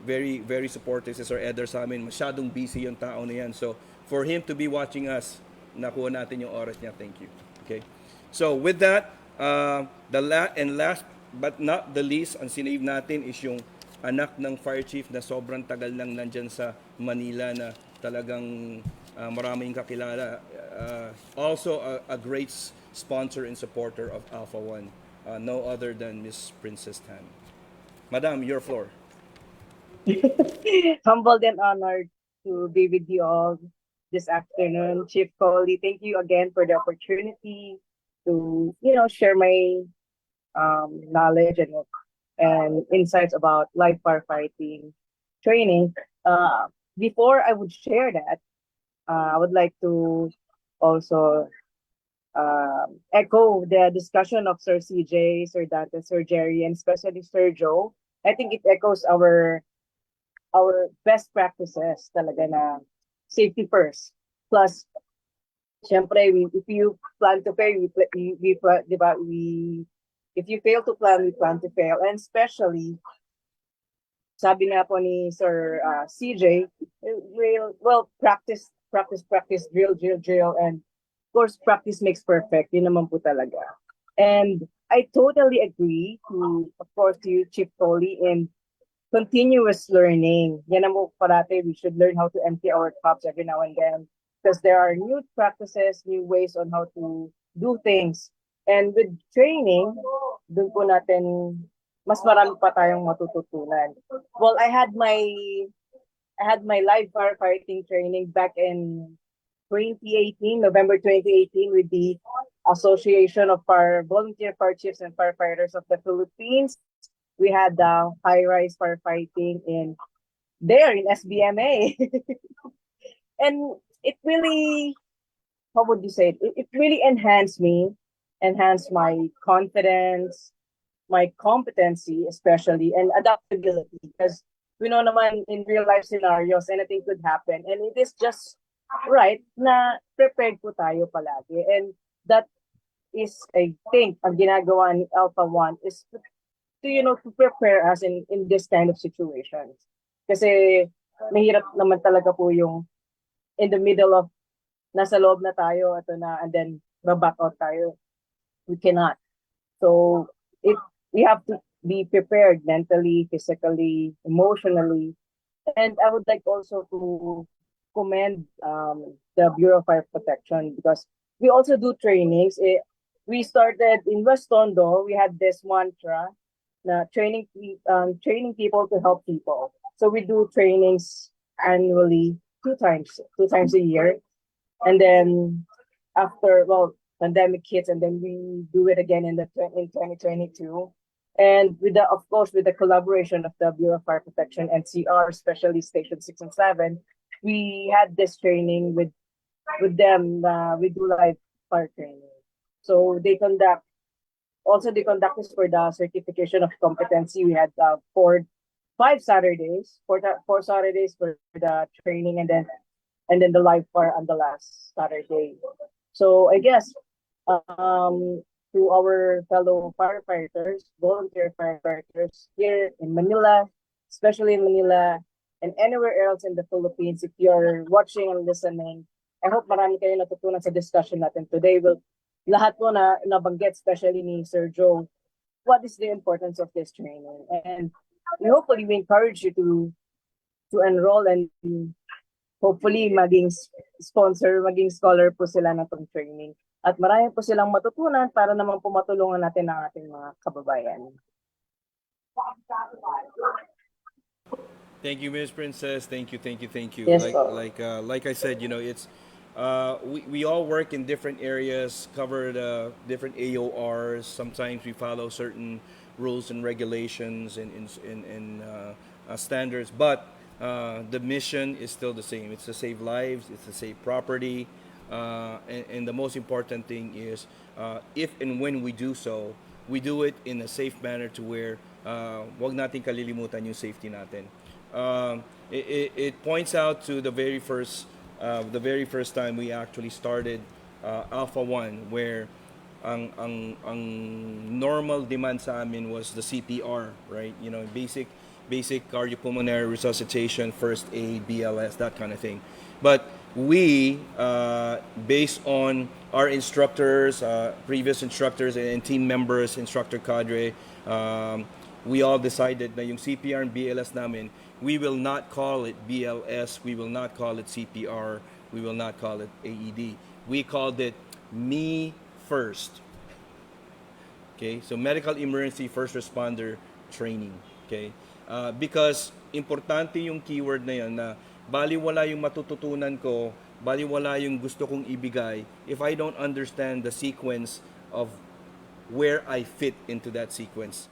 very, very supportive si Sir Eder sa amin. Masyadong busy yung tao na yan. So for him to be watching us, nakuha natin yung oras niya. Thank you. Okay. So with that, last but not the least, ang sinave natin is yung anak ng fire chief na sobrang tagal nang nandyan sa Manila na talagang maraming kakilala. Also a great sponsor and supporter of Alpha One. No other than Miss Princess Tan. Madam, your floor. Humbled and honored to be with you all this afternoon. Chief Coley, thank you again for the opportunity to, share my knowledge and insights about live firefighting training. Before I would share that, I would like to also echo the discussion of Sir CJ, Sir Dante, Sir Jerry, and especially Sir Joe. I think it echoes our best practices talaga na safety first. Plus, syempre, if you plan to fail, if you fail to plan, we plan to fail. And especially, sabi nga po ni Sir CJ, practice, drill. And of course, practice makes perfect. Yun naman po talaga. And I totally agree of course, to you, Chief Coley, in continuous learning. Yan naman parate, we should learn how to empty our cups every now and then. Because there are new practices, new ways on how to do things. And with training, dun po natin, mas marami pa tayong matututunan. Well, I had my live firefighting training back in 2018, November 2018, with the Association of Volunteer Fire Chiefs and Firefighters of the Philippines. We had the high-rise firefighting in SBMA. And it really, how would you say it? It really enhanced my confidence, my competency especially, and adaptability. Because we know naman in real life scenarios, anything could happen. And it is just right na prepared po tayo palagi. And that is, I think, ang ginagawa ni Alpha One is to prepare us in this kind of situations. Kasi mahirap naman talaga po yung in the middle of nasa loob na tayo, and then back out tayo. We cannot. So we have to be prepared mentally, physically, emotionally. And I would like also to commend the Bureau of Fire Protection, because we also do trainings. We started in West Tondo. We had this mantra na training people to help people. So we do trainings annually, two times a year. And then after, pandemic hits, and then we do it again in 2022. And with the, of course, with the collaboration of the Bureau of Fire Protection, NCR, especially Station 6 and 7, we had this training with them. We do live fire training. So they conduct this for the certification of competency. We had 4 Saturdays for the training, and then the live fire on the last Saturday. So I guess to our fellow firefighters, volunteer firefighters here in Manila, especially in Manila and anywhere else in the Philippines, if you're watching and listening, I hope marami kayo natutunan sa discussion natin today. Lahat po na nabanggit, especially ni Sir Joe, what is the importance of this training? And hopefully we encourage you to enroll, and hopefully maging sponsor, maging scholar po sila na itong training. At marami po silang matutunan para naman po matulungan natin ang ating mga kababayan. Thank you, Ms. Princess. Thank you. Yes, Like I said, it's we all work in different areas, cover the different AORs. Sometimes we follow certain rules and regulations and standards, but the mission is still the same. It's to save lives. It's to save property. And the most important thing is, if and when we do so, we do it in a safe manner to where wag natin kalilimutan yung safety natin. It points out to the very first time we actually started Alpha 1, where ang normal demand sa amin was the CPR, right? Basic cardiopulmonary resuscitation, first aid, BLS, that kind of thing. But we, based on our instructors, previous instructors and team members, instructor cadre, we all decided na yung CPR and BLS namin, we will not call it BLS, we will not call it CPR, we will not call it AED. We called it Me First. Okay, so medical emergency first responder training. Okay, because importante yung keyword na yan, na baliwala yung matututunan ko, baliwala yung gusto kong ibigay if I don't understand the sequence of where I fit into that sequence.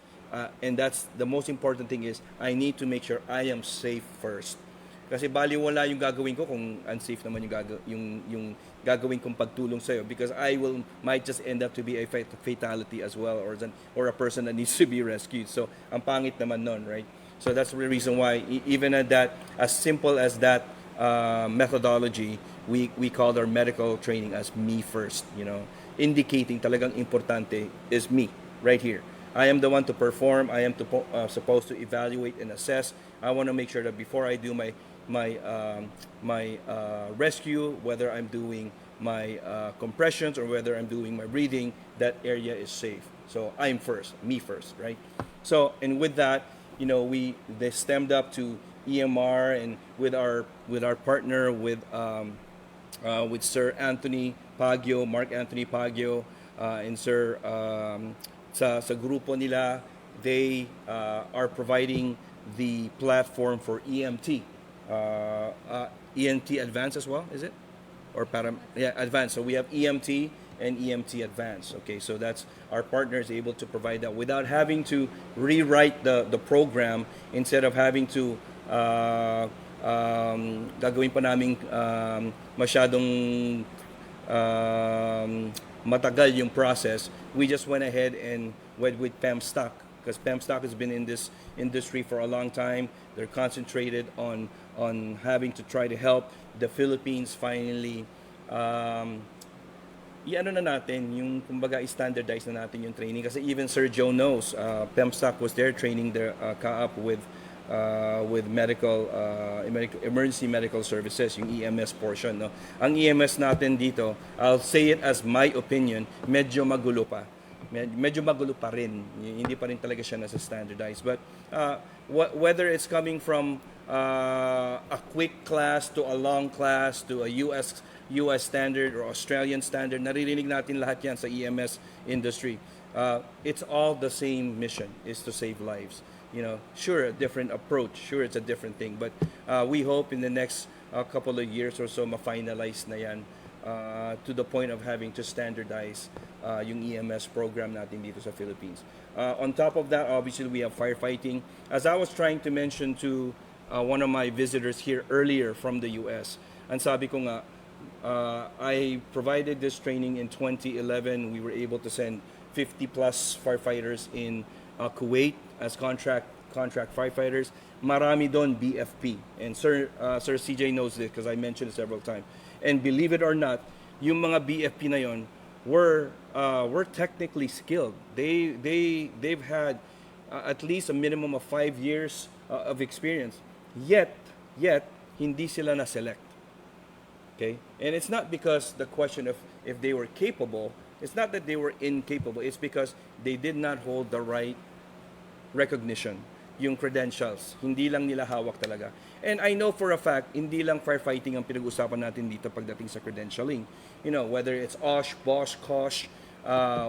And that's the most important thing, is I need to make sure I am safe first. Kasi baliwala yung gagawin ko kung unsafe naman yung gagawin kong pagtulong sa'yo, because might just end up to be a fatality as well, or a person that needs to be rescued. So ang pangit naman nun, right? So that's the reason why even at that, as simple as that methodology, we called our medical training as Me First, indicating talagang importante is me right here. I am the one to perform. I am supposed to evaluate and assess. I want to make sure that before I do my rescue, whether I'm doing my compressions or whether I'm doing my breathing, that area is safe. So I'm first, me first, right? So, and with that, they stemmed up to EMR, and with our partner with Sir Anthony Pagio, Mark Anthony Pagio, and Sir sa grupo nila, they are providing the platform for EMT. EMT Advanced as well, is it? Or Advanced. So we have EMT and EMT Advanced. Okay, so that's our partner is able to provide that without having to rewrite the program. Instead of having to gagawin pa naming masyadong matagal yung process, we just went ahead and went with PEMSTOC, because PEMSTOC has been in this industry for a long time. They're concentrated on having to try to help the Philippines finally i-ano na natin yung kumbaga standardize na natin yung training, kasi even Sir Joe knows PEMSTOC was there training their CAAP with medical emergency medical services, yung EMS portion, no. Ang EMS natin dito, I'll say it as my opinion, medyo magulo pa rin, hindi pa rin talaga siya nasa standardized. But whether it's coming from a quick class to a long class to a US standard or Australian standard, naririnig natin lahat yan sa EMS industry. It's all the same mission, is to save lives. Sure, a different approach, sure, it's a different thing, but we hope in the next couple of years or so ma-finalize na yan to the point of having to standardize yung EMS program natin dito sa Philippines. On top of that, obviously, we have firefighting. As I was trying to mention to one of my visitors here earlier from the US, ang sabi ko nga, I provided this training in 2011. We were able to send 50 plus firefighters in Kuwait as contract firefighters. Marami doon BFP. And Sir CJ knows this because I mentioned it several times. And believe it or not, yung mga BFP na yon were technically skilled. They've had at least a minimum of 5 years of experience. Yet hindi sila na select. Okay? And it's not because the question of if they were capable, it's not that they were incapable, it's because they did not hold the right recognition, yung credentials. Hindi lang nila hawak talaga. And I know for a fact, hindi lang firefighting ang pinag-usapan natin dito pagdating sa credentialing. You know, whether it's OSH, BOSH, KOSH,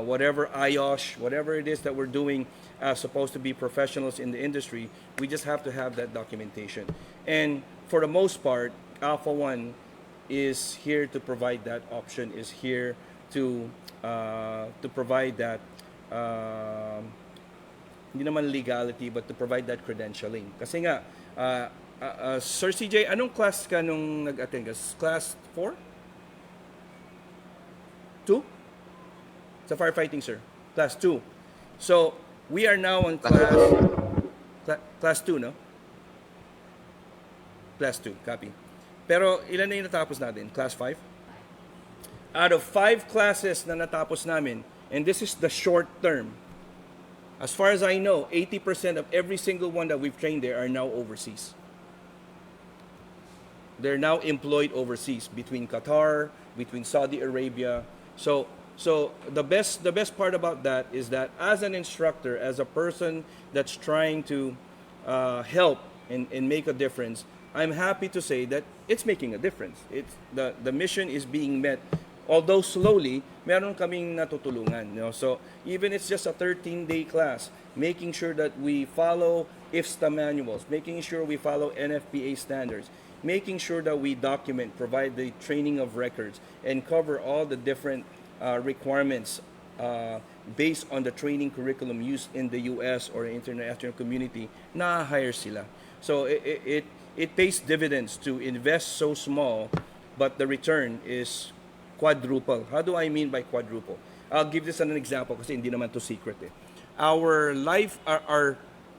whatever IOSH, whatever it is that we're doing as supposed to be professionals in the industry, we just have to have that documentation. And for the most part, Alpha One is here to provide that option, is here to provide that hindi naman legality, but to provide that credentialing. Kasi nga, Sir CJ, anong class ka nung nag-attend ka? Class 4? 2? Sa firefighting, sir. Class 2. So, we are now on class 2, no? Class 2, copy. Pero ilan na yung natapos natin? Class 5? Out of 5 classes na natapos namin, and this is the short term, as far as I know, 80% of every single one that we've trained there are now overseas. They're now employed overseas, between Qatar, between Saudi Arabia. So the best part about that is that as an instructor, as a person that's trying to help and make a difference, I'm happy to say that it's making a difference. It's the mission is being met. Although slowly, meron kaming natutulungan. You know? So even it's just a 13-day class, making sure that we follow IFSTA manuals, making sure we follow NFPA standards, making sure that we document, provide the training of records, and cover all the different requirements based on the training curriculum used in the US or international community, na-hire sila. So it pays dividends to invest so small, but the return is quadruple. How do I mean by quadruple? I'll give this an example kasi hindi naman to secret eh. Our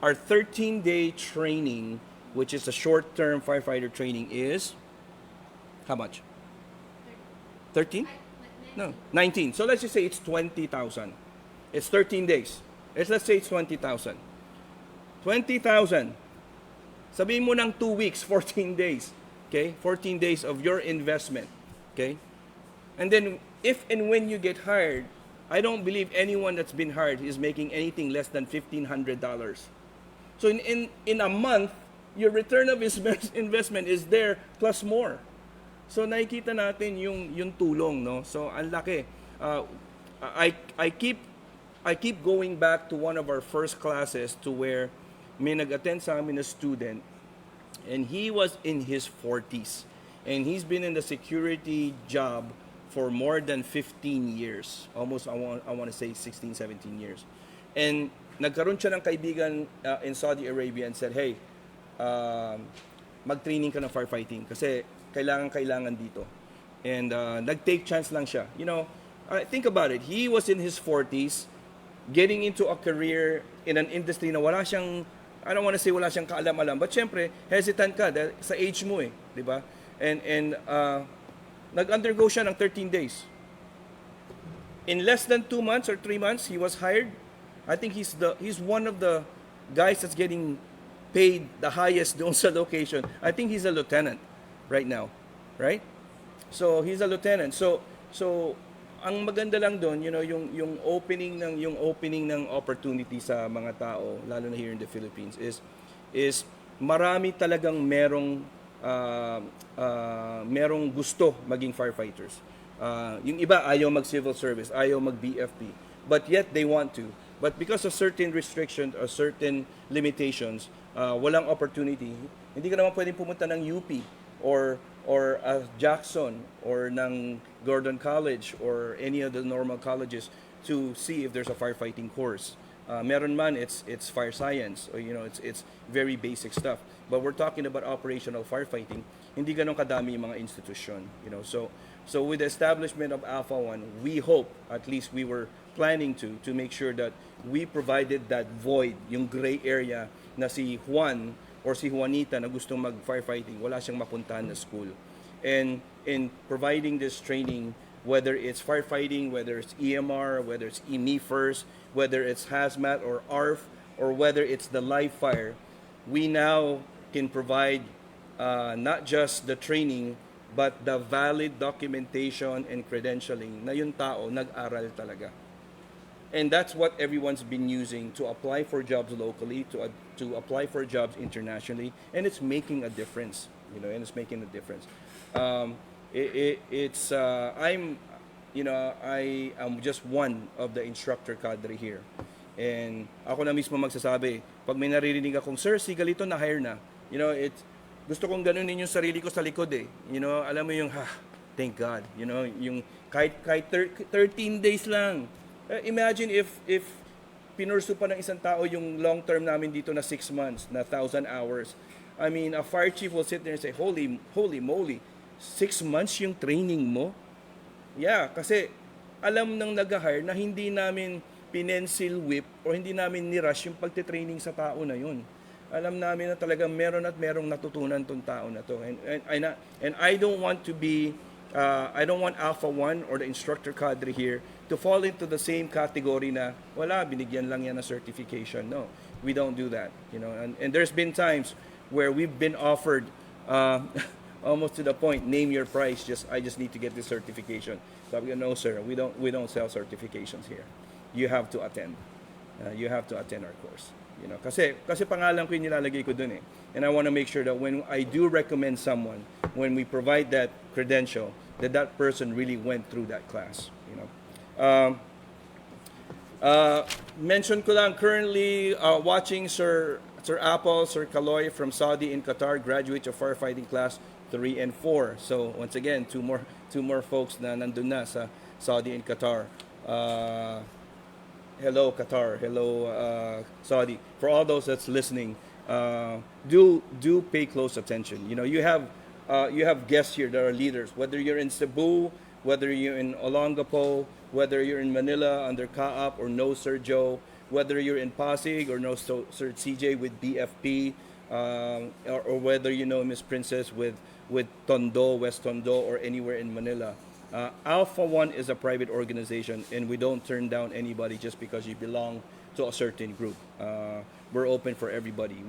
13-day training, which is a short-term firefighter training, is how much? 13? No, 19. So let's just say it's 20,000. It's 13 days. Let's say it's 20,000. 20,000. Sabihin mo ng 2 weeks, 14 days. Okay? 14 days of your investment. Okay? And then, if and when you get hired, I don't believe anyone that's been hired is making anything less than $1,500. So in a month, your return of investment is there plus more. So nakikita natin yung tulong, no? So ang laki. I keep going back to one of our first classes to where may nag-attend sa amin a student, and he was in his 40s, and he's been in the security job for more than 15 years. Almost, I want to say 16, 17 years. And nagkaroon siya ng kaibigan in Saudi Arabia and said, hey, mag-training ka ng firefighting kasi kailangan dito. And nag-take chance lang siya. You know, think about it. He was in his 40s, getting into a career in an industry na wala siyang, I don't want to say wala siyang kaalam-alam, but syempre, hesitant ka dahil sa age mo eh, di ba? And nag-undergo siya ng 13 days. In less than 2 months or 3 months, he was hired. I think he's one of the guys that's getting paid the highest doon sa location. I think he's a lieutenant right now, right? So he's a lieutenant. So ang maganda lang doon, you know, yung opening ng opportunity sa mga tao, lalo na here in the Philippines, is marami talagang merong gusto maging firefighters. Yung iba ayaw mag-civil service, ayaw mag-BFP, but yet they want to. But because of certain restrictions or certain limitations, walang opportunity. Hindi ka naman pwedeng pumunta ng UP or or Jackson or ng Gordon College or any of the normal colleges to see if there's a firefighting course. Meron man, it's fire science, or, it's very basic stuff. But we're talking about operational firefighting. Hindi ganun kadami yung mga institusyon, So with the establishment of Alpha One, we hope, at least we were planning to make sure that we provided that void, yung gray area na si Juan or si Juanita na gustong mag-firefighting, wala siyang mapuntahan na school. And in providing this training, whether it's firefighting, whether it's EMR, whether it's EME first, whether it's hazmat or ARF, or whether it's the live fire, we now can provide not just the training, but the valid documentation and credentialing na yung tao nag-aral talaga. And that's what everyone's been using to apply for jobs locally, to apply for jobs internationally, and it's making a difference, and it's making a difference. I am just one of the instructor cadre here. And ako na mismo magsasabi, pag may naririnig akong, sir, si galito na hire na, gusto kong ganunin yung sarili ko sa likod eh. Alam mo yung, thank God. Yung kahit 13 days lang. Imagine if pinursu pa ng isang tao yung long term namin dito na 6 months, na 1,000 hours. I mean, a fire chief will sit there and say, holy moly, 6 months yung training mo? Yeah, kasi alam ng nag-hire na hindi namin pinencil whip or hindi namin nirush yung pagte-training sa tao na yun. Alam namin na talagang meron at merong natutunan tong tao na to. And I don't want to be, I don't want Alpha One or the instructor cadre here to fall into the same category na, wala, binigyan lang yan ng certification. No, we don't do that. And there's been times where we've been offered, almost to the point, name your price, I just need to get this certification. Sabi ko, no sir, we don't sell certifications here. You have to attend. You have to attend our course. Kasi pangalan ko yung nilalagay ko dun eh. And I want to make sure that when I do recommend someone, when we provide that credential, that person really went through that class. Mention ko lang, currently watching Sir Apple, Sir Kaloy from Saudi in Qatar, graduate of firefighting class 3 and 4. So once again, two more folks na nandun na sa Saudi and Qatar. Hello Qatar, hello Saudi. For all those that's listening, do pay close attention. You have guests here that are leaders. Whether you're in Cebu, whether you're in Olongapo, whether you're in Manila under CAAP or no Sir Joe, whether you're in Pasig or no Sir CJ with BFP, or whether you know Miss Princess with Tondo, West Tondo, or anywhere in Manila. Alpha One is a private organization, and we don't turn down anybody just because you belong to a certain group. We're open for everybody.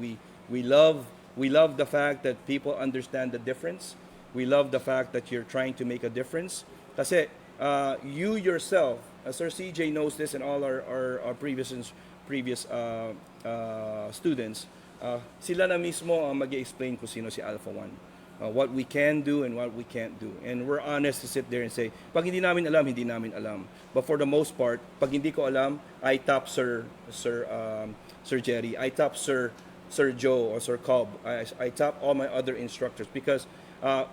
We love the fact that people understand the difference. We love the fact that you're trying to make a difference. Kasi you yourself, Sir CJ knows this, and all our previous students, sila na mismo ang mag-explain kung sino si Alpha One. What we can do and what we can't do. And we're honest to sit there and say, pag hindi namin alam, hindi namin alam. But for the most part, pag hindi ko alam, I top Sir Jerry, I top Sir Joe or Sir Cobb, I top all my other instructors because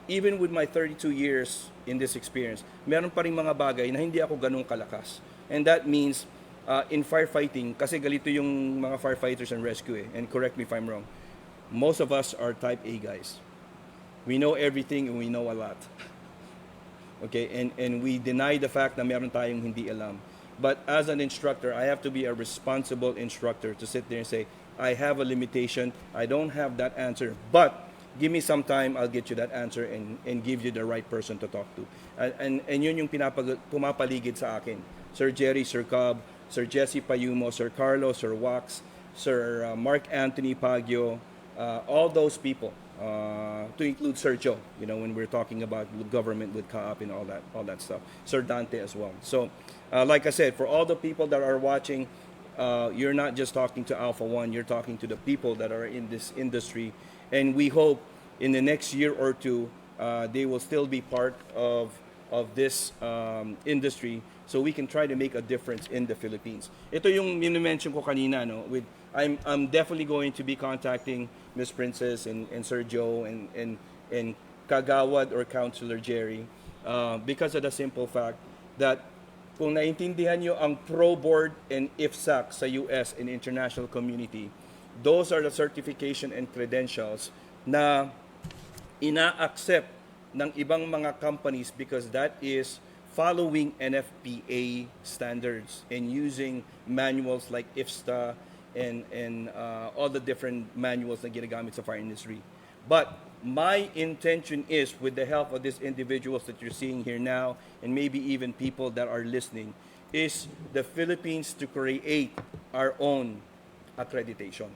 even with my 32 years in this experience, meron pa rin mga bagay na hindi ako ganun kalakas. And that means in firefighting, kasi galito yung mga firefighters and rescue and correct me if I'm wrong, most of us are type A guys. We know everything and we know a lot. Okay, and we deny the fact na meron tayong hindi alam. But as an instructor, I have to be a responsible instructor to sit there and say, I have a limitation, I don't have that answer, but give me some time, I'll get you that answer and give you the right person to talk to. And yun yung pumapaligid sa akin. Sir Jerry, Sir Cobb, Sir Jesse Payumo, Sir Carlos, Sir Wax, Sir Mark Anthony Pagio, all those people. To include Sir Joe, when we're talking about government with CAAP and all that stuff. Sir Dante as well. So, like I said, for all the people that are watching, you're not just talking to Alpha One, you're talking to the people that are in this industry. And we hope in the next year or two, they will still be part of this industry so we can try to make a difference in the Philippines. Ito yung mention ko kanina, no? I'm definitely going to be contacting Miss Princess and Sir Joe and Kagawad or Counselor Jerry, because of the simple fact that kung naintindihan nyo ang Pro Board and IFSAC sa US and international community, those are the certification and credentials na ina-accept ng ibang mga companies because that is following NFPA standards and using manuals like IFSTA and all the different manuals na ginagamit sa fire industry. But my intention is, with the help of these individuals that you're seeing here now, and maybe even people that are listening, is the Philippines to create our own accreditation.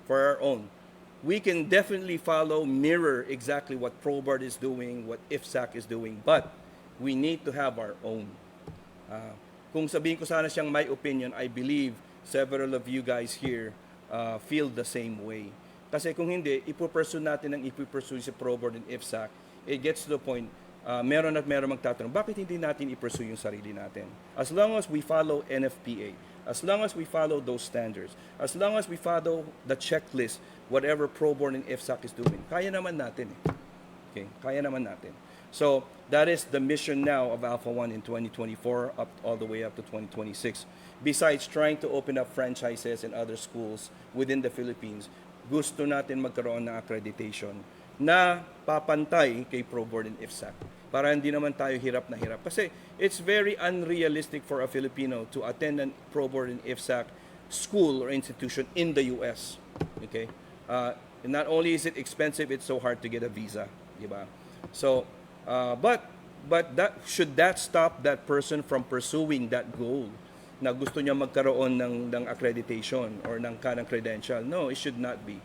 For our own. We can definitely follow, mirror exactly what ProBoard is doing, what IFSAC is doing, but we need to have our own. Kung sabihin ko sana siyang my opinion, I believe several of you guys here feel the same way. Kasi kung hindi, ipupursue natin ang ipupursue si ProBoard and IFSAC, it gets to the point, meron at meron magtatanong, bakit hindi natin ipursue yung sarili natin? As long as we follow NFPA, as long as we follow those standards, as long as we follow the checklist, whatever ProBoard and IFSAC is doing, kaya naman natin. Okay, kaya naman natin. So that is the mission now of Alpha One in 2024 up all the way up to 2026. Besides trying to open up franchises and other schools within the Philippines, gusto natin magkaroon ng accreditation na papantay kay ProBoard and IFSAC para hindi naman tayo hirap na hirap. Kasi it's very unrealistic for a Filipino to attend an ProBoard and IFSAC school or institution in the US. Okay? Not only is it expensive, it's so hard to get a visa. Diba? So, but should that stop that person from pursuing that goal na gusto niya magkaroon ng accreditation or ng credential? No, it should not be.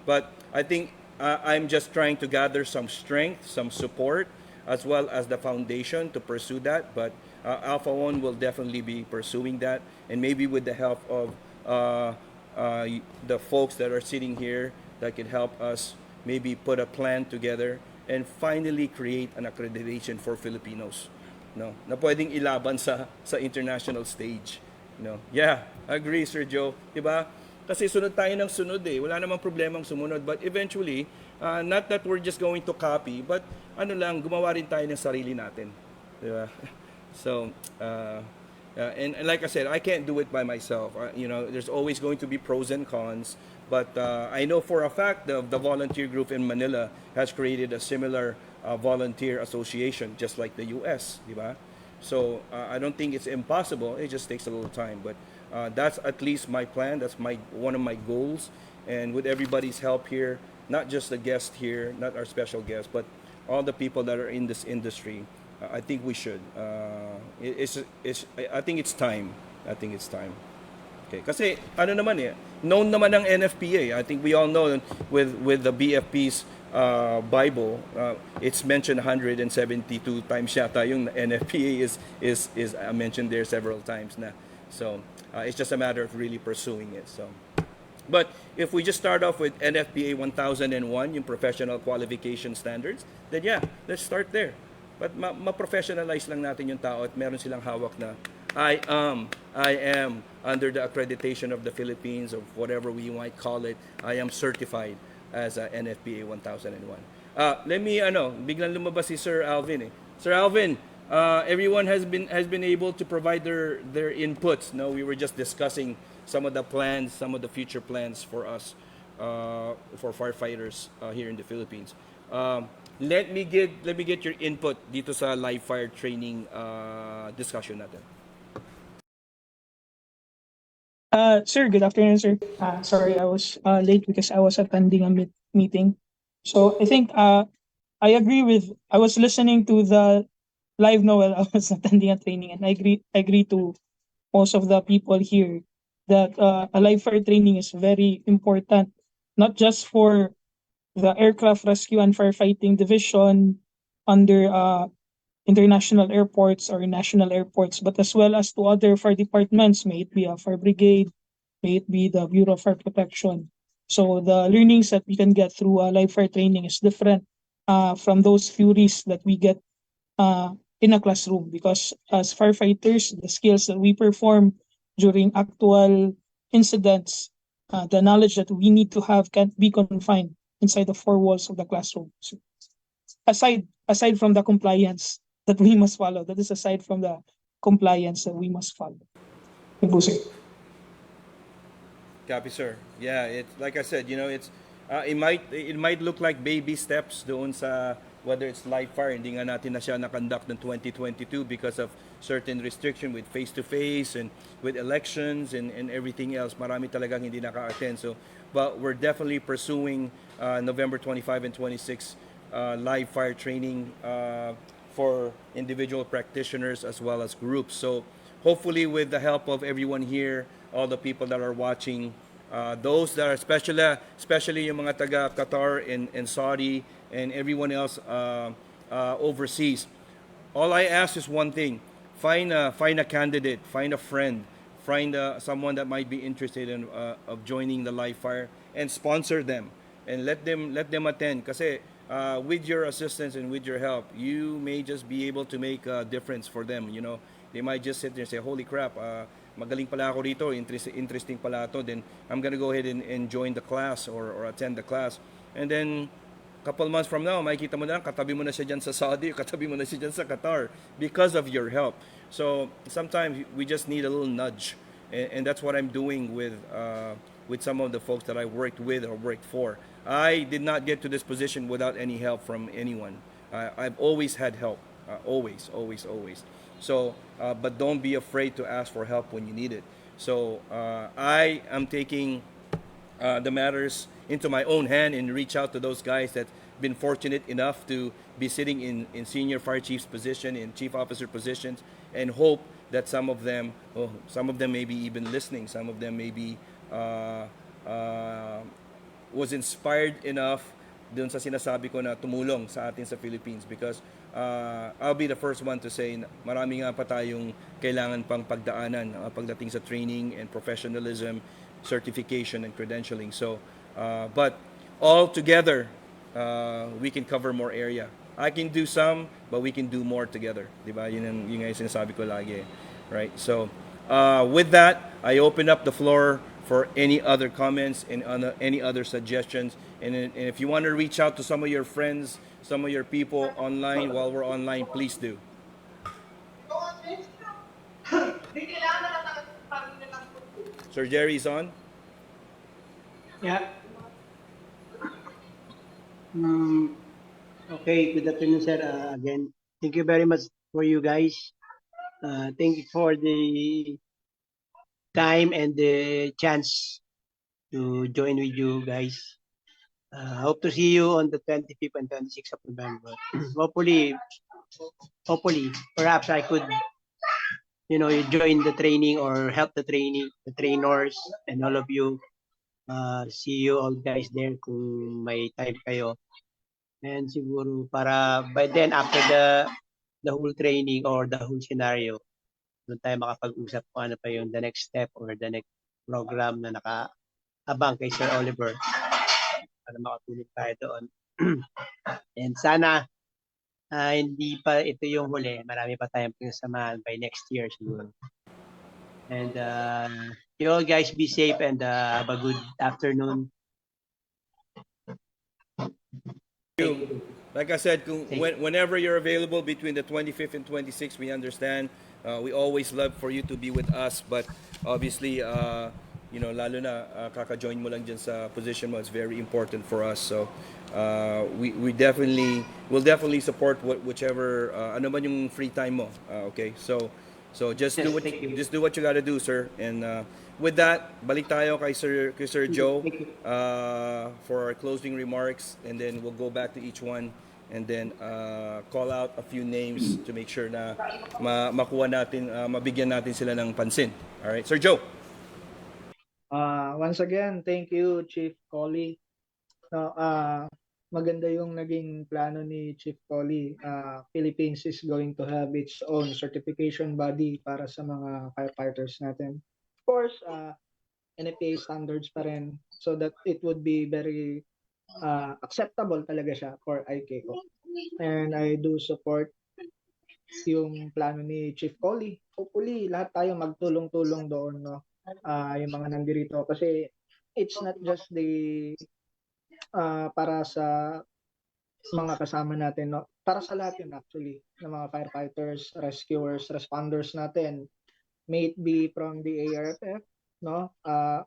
But I think I'm just trying to gather some strength, some support, as well as the foundation to pursue that. But Alpha One will definitely be pursuing that, and maybe with the help of the folks that are sitting here that can help us maybe put a plan together and finally create an accreditation for Filipinos, no, na pwedeng ilaban sa international stage, no. Yeah, agree Sir Joe, 'di ba? Kasi sunod tayo ng sunod eh. Wala namang problemang sumunod, but eventually, not that we're just going to copy, but ano lang, gumawa rin tayo ng sarili natin, 'di ba? So, and like I said, I can't do it by myself. You know, there's always going to be pros and cons. But I know for a fact the volunteer group in Manila has created a similar volunteer association, just like the US, di ba? So I don't think it's impossible. It just takes a little time. But that's at least my plan. That's one of my goals. And with everybody's help here, not just the guest here, not our special guest, but all the people that are in this industry, I think we should. I think it's time. I think it's time. Okay. Kasi ano naman eh, known naman ng NFPA. I think we all know with the BFP's Bible, it's mentioned 172 times yata yung NFPA is mentioned there several times na. So it's just a matter of really pursuing it. So, but if we just start off with NFPA 1001, yung professional qualification standards, then yeah, let's start there. But ma-professionalize lang natin yung tao at meron silang hawak na I am under the accreditation of the Philippines, or whatever we might call it. I am certified as a NFPA 1001. Let me biglang lumabas si Sir Alvin eh. Sir Alvin, everyone has been able to provide their inputs. No, we were just discussing some of the plans, some of the future plans for us, for firefighters here in the Philippines. Let me get your input dito sa live fire training discussion natin. Sir, good afternoon, sir. Sorry, I was late because I was attending a meeting. So I think I was listening to the live now while I was attending a training, and I agree to most of the people here that a live fire training is very important, not just for the aircraft rescue and firefighting division under international airports or national airports, but as well as to other fire departments, may it be a fire brigade, may it be the Bureau of Fire Protection. So the learnings that we can get through live fire training is different from those theories that we get in a classroom, because as firefighters, the skills that we perform during actual incidents, the knowledge that we need to have can't be confined inside the four walls of the classroom. So aside from the compliance that we must follow. That is aside from the compliance that we must follow. Yun po, sir. Copy, sir. Yeah, it's like I said, it might look like baby steps doon sa whether it's live fire. Hindi nga natin na siya na-conduct ng 2022 because of certain restriction with face-to-face and with elections and everything else. Marami talagang hindi naka-attend. So, but we're definitely pursuing November 25 and 26 live fire training for individual practitioners as well as groups. So hopefully with the help of everyone here, all the people that are watching, those that are especially yung mga taga Qatar and Saudi and everyone else overseas, all I ask is one thing: find a candidate, find a friend, find someone that might be interested in of joining the live fire and sponsor them and let them attend. Kasi with your assistance and with your help, you may just be able to make a difference for them. They might just sit there and say, "Holy crap, magaling pala ako rito, interesting pala to." Then I'm gonna go ahead and join the class or attend the class, and then couple months from now, makikita mo na lang, katabi mo na siya dyan sa Saudi, katabi mo na siya dyan sa Qatar because of your help. So sometimes we just need a little nudge, and that's what I'm doing with some of the folks that I worked with or worked for. I did not get to this position without any help from anyone. I've always had help, always, always, always. So, but don't be afraid to ask for help when you need it. So I am taking the matters into my own hand and reach out to those guys that been fortunate enough to be sitting in senior fire chief's position, in chief officer positions, and hope that some of them may be even listening. Some of them may be was inspired enough dun sa sinasabi ko na tumulong sa atin sa Philippines, because I'll be the first one to say marami nga pa tayong kailangan pang pagdaanan pagdating sa training and professionalism, certification and credentialing. So but all together we can cover more area. I can do some, but we can do more together, diba? Yun nga yung sinasabi ko lagi, right? So with that, I open up the floor for any other comments and any other suggestions. And if you want to reach out to some of your friends, some of your people online while we're online, please do. Sir Jerry's on. Yeah. Okay, good afternoon, sir. Again, thank you very much for you guys. Thank you for the time and the chance to join with you guys. Hope to see you on the 25th and 26th of November. hopefully, perhaps I could, you join the training or help the trainers, and all of you. See you all guys there kung may time kayo. And siguro para by then, after the whole training or the whole scenario, doon tayo makapag-usap kung ano pa yung the next step or the next program na nakaabang kay Sir Oliver para makatulog tayo doon. And sana hindi pa ito yung huli. Marami pa tayong pinasamahan by next year siguro. And you all guys be safe and have a good afternoon. Like I said, whenever you're available between the 25th and 26th, we understand. We always love for you to be with us, but obviously, lalo na kaka-join mo lang dyan sa position mo, it's very important for us. So we'll definitely support whichever ano man yung free time mo. Okay, so just Yes, do what you gotta do, sir. And with that, balik tayo kay Sir Joe for our closing remarks, and then we'll go back to each one and then call out a few names to make sure na makuha natin, mabigyan natin sila ng pansin. All right, Sir Joe. Once again, thank you, Chief Collie. No, maganda yung naging plano ni Chief Collie. Philippines is going to have its own certification body para sa mga firefighters natin. Of course, NFPA standards pa rin, so that it would be very acceptable talaga siya for IKO. And I do support yung plano ni Chief Collie. Hopefully, lahat tayo magtulong-tulong doon, no? Yung mga nandirito, kasi it's not just the para sa mga kasama natin, no? Para sa lahat yun actually, ng mga firefighters, rescuers, responders natin, may it be from the ARFF, no?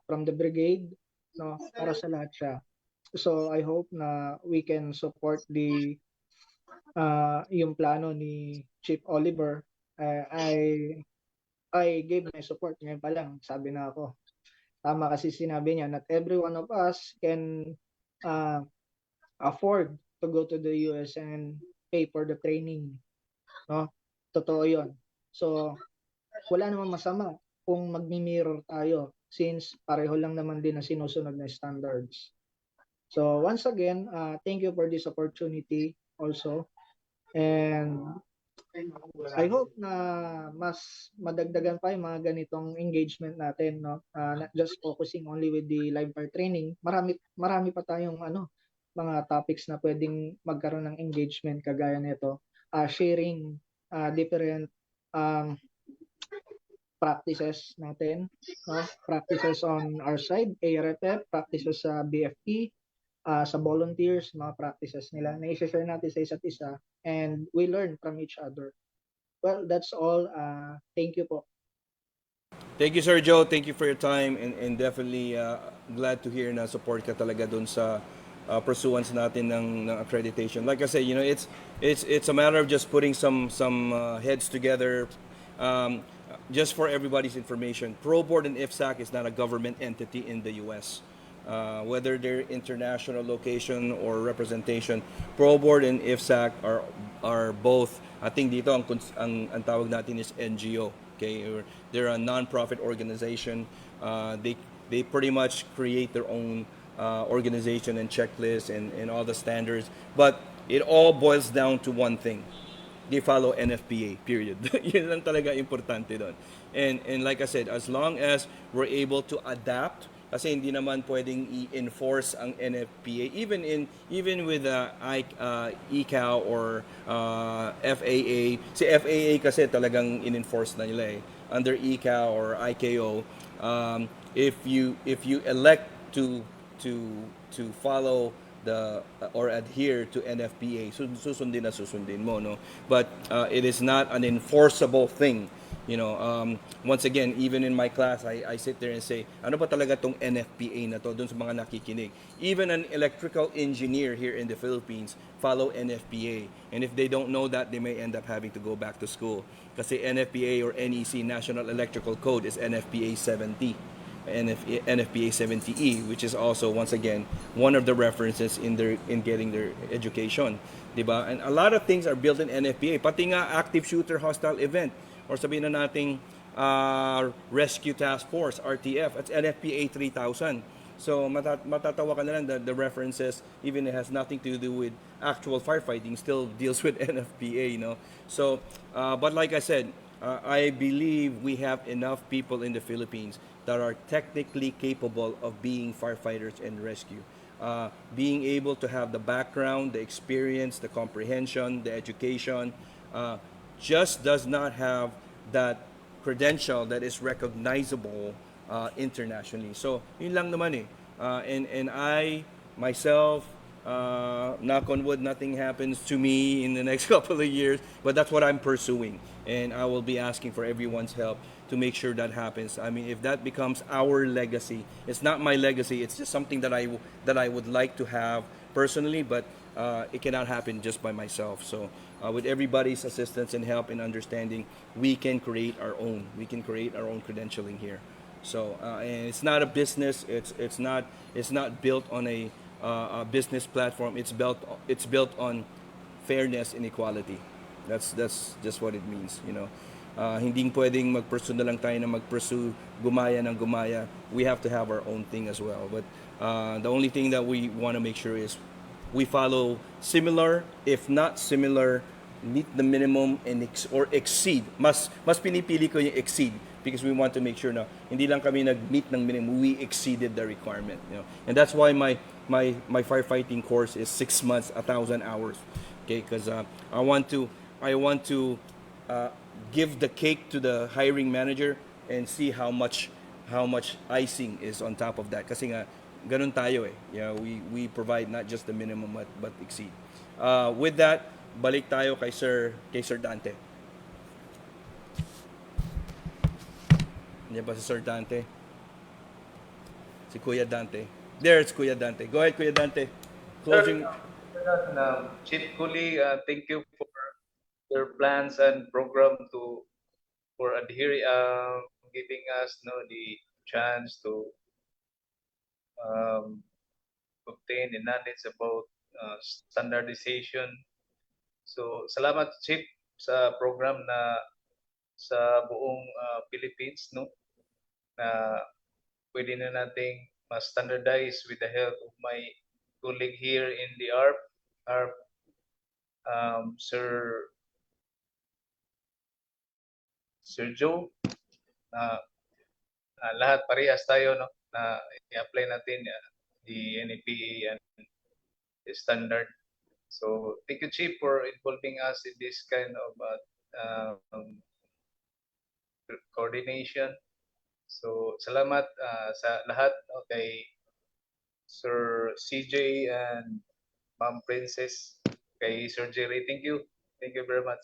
From the Brigade, no? Para sa lahat siya. So I hope na we can support yung plano ni Chief Oliver. I gave my support ngayon pa lang, sabi na ako. Tama kasi sinabi niya, not every one of us can uh, afford to go to the US and pay for the training, no? Totoo 'yon. So, wala namang masama kung magmi-mirror tayo since pareho lang naman din ang sinusunod na standards. So, once again, thank you for this opportunity also. And I hope na mas madagdagan pa yung mga ganitong engagement natin, no? Not just focusing only with the live fire training. Marami pa tayong mga topics na pwedeng magkaroon ng engagement kagaya nito. Sharing different practices natin, no? Practices on our side, ARFF, practices sa BFP, sa volunteers, mga practices nila na i-share natin sa isa't isa, and we learn from each other. Well, that's all. Thank you po. Thank you, Sir Joe. Thank you for your time, and definitely glad to hear na support ka talaga dun sa pursuance natin ng accreditation. Like I said, it's a matter of just putting some heads together. Just for everybody's information, Pro Board and IFSAC is not a government entity in the U.S. Whether they're international location or representation, Pro Board and IFSAC are both. I think dito ang tawag natin is NGO. Okay, they're a non-profit organization. They pretty much create their own organization and checklist and all the standards. But it all boils down to one thing. They follow NFPA, period. Yun lang talaga importante doon. And like I said, as long as we're able to adapt, kasi hindi naman pwedeng i-enforce ang NFPA even with ICAO or FAA. Si FAA kasi talagang in-enforce na nila under ICAO or ICAO. If you elect to follow or adhere to NFPA, susundin mo, no? But it is not an enforceable thing. Once again, even in my class, I sit there and say, ano ba talaga tong NFPA na to, dun sa mga nakikinig. Even an electrical engineer here in the Philippines follow NFPA. And if they don't know that, they may end up having to go back to school. Kasi NFPA or NEC, National Electrical Code, is NFPA 70. NFPA 70E, which is also, once again, one of the references in getting their education, diba? And a lot of things are built in NFPA, pati nga active shooter hostile event, or sabihin na nating rescue task force, RTF, it's NFPA 3000. So matatawa ka na lang the references, even it has nothing to do with actual firefighting, still deals with NFPA, So, but like I said, I believe we have enough people in the Philippines that are technically capable of being firefighters and rescue. Being able to have the background, the experience, the comprehension, the education, just does not have that credential that is recognizable internationally. So, yun lang naman and I, myself, knock on wood, nothing happens to me in the next couple of years, but that's what I'm pursuing. And I will be asking for everyone's help to make sure that happens. I mean, if that becomes our legacy, it's not my legacy, it's just something that I would like to have personally, but it cannot happen just by myself. So with everybody's assistance and help and understanding, we can create our own. We can create our own credentialing here. So and it's not a business. It's not built on a business platform. It's built on fairness and equality. That's just what it means, Hindi pwedeng mag-pursue na lang tayo na mag-pursue gumaya ng gumaya. We have to have our own thing as well. But the only thing that we want to make sure is we follow similar, if not similar, meet the minimum or exceed. Mas pinipili ko yung exceed because we want to make sure na hindi lang kami nag-meet ng minimum, we exceeded the requirement. And that's why my firefighting course is 6 months, 1,000 hours. Okay, because I want to give the cake to the hiring manager and see how much icing is on top of that. Kasi nga, ganun tayo eh. Yeah, we provide not just the minimum but exceed. With that, balik tayo kay Sir Dante. Hindi ba si Sir Dante? Si Kuya Dante. There's Kuya Dante. Go ahead, Kuya Dante. Closing. Chief Kuli, thank you for your plans and program for adhering, giving us the chance to um, obtain the knowledge about standardization. So, salamat Chief sa program na sa buong Philippines, no, na pwede na nating mas standardize with the help of my colleague here in the ARP, Sir Joe, na lahat parehas tayo, no, na i-apply natin the NFPA and the standard. So thank you Chief for involving us in this kind of coordination. So salamat sa lahat, kay Sir CJ and Ma'am Princess, kay Sir Jerry. Thank you very much.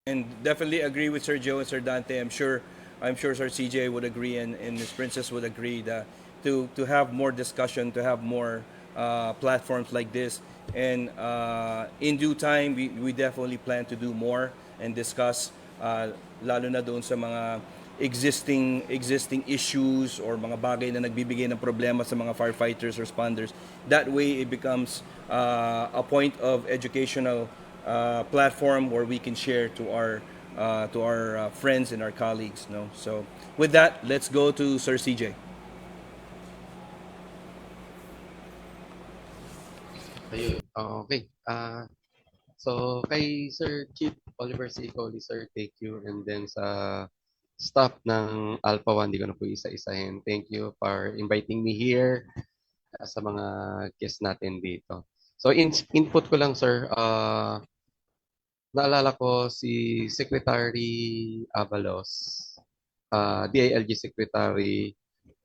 And definitely agree with Sir Joe and Sir Dante. I'm sure Sir CJ would agree and Miss Princess would agree that to have more discussion, to have more platforms like this, and in due time we definitely plan to do more and discuss lalo na doon sa mga existing issues or mga bagay na nagbibigay ng problema sa mga firefighters, responders. That way it becomes a point of educational platform where we can share to our friends and our colleagues. No, so with that, let's go to Sir CJ. Ayun. Okay. So kay Sir Chief Oliver C. Coley, sir, thank you. And then sa staff ng Alpha One, di ko na po isa-isahin. Thank you for inviting me here sa mga guests natin dito. So input ko lang, sir. Naalala ko si Secretary Avalos, DILG Secretary,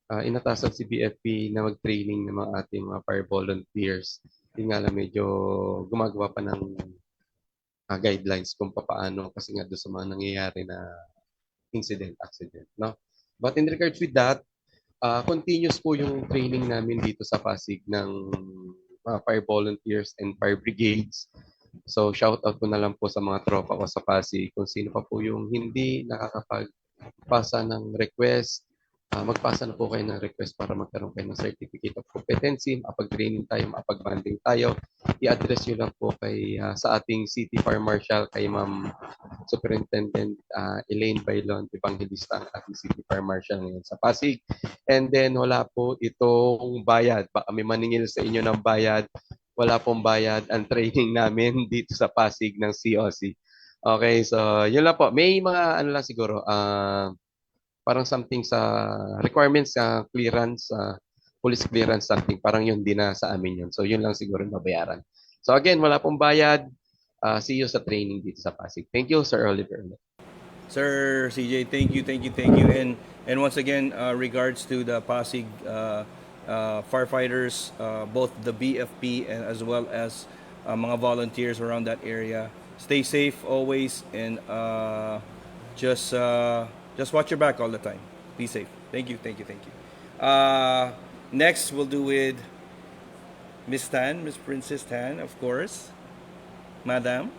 inatasan si BFP na mag-training ng mga ating mga fire volunteers. Yung nga lang medyo gumagawa pa ng guidelines kung paano kasi nga doon sa mga nangyayari na accident, no? But in regards with that, continuous po yung training namin dito sa Pasig ng mga fire volunteers and fire brigades. So shout out ko na lang po sa mga tropa ko sa Pasig kung sino pa po yung hindi nakakapagpasa ng request. Magpasa na po kayo ng request para magkaroon kayo ng certificate of competency, makapag-training tayo, makapag-banding tayo. I-address nyo lang po sa ating City Fire Marshal, kay Ma'am Superintendent Elaine Bailon, Evangelista, ang ating City Fire Marshal ngayon sa Pasig. And then wala po itong bayad. Baka may maningil sa inyo ng bayad. Wala pong bayad ang training namin dito sa Pasig ng COC. Okay, so yun lang po. May mga ano lang siguro, parang something sa requirements sa clearance, police clearance something, parang yun din na sa amin yun. So yun lang siguro mabayaran. So again, wala pong bayad. See you sa training dito sa Pasig. Thank you, Sir Oliver. Sir CJ, thank you. And once again, regards to the Pasig firefighters, both the BFP and as well as mga volunteers around that area. Stay safe always, and just watch your back all the time. Be safe. Thank you. Next, we'll do with Miss Tan, Miss Princess Tan, of course. Madam.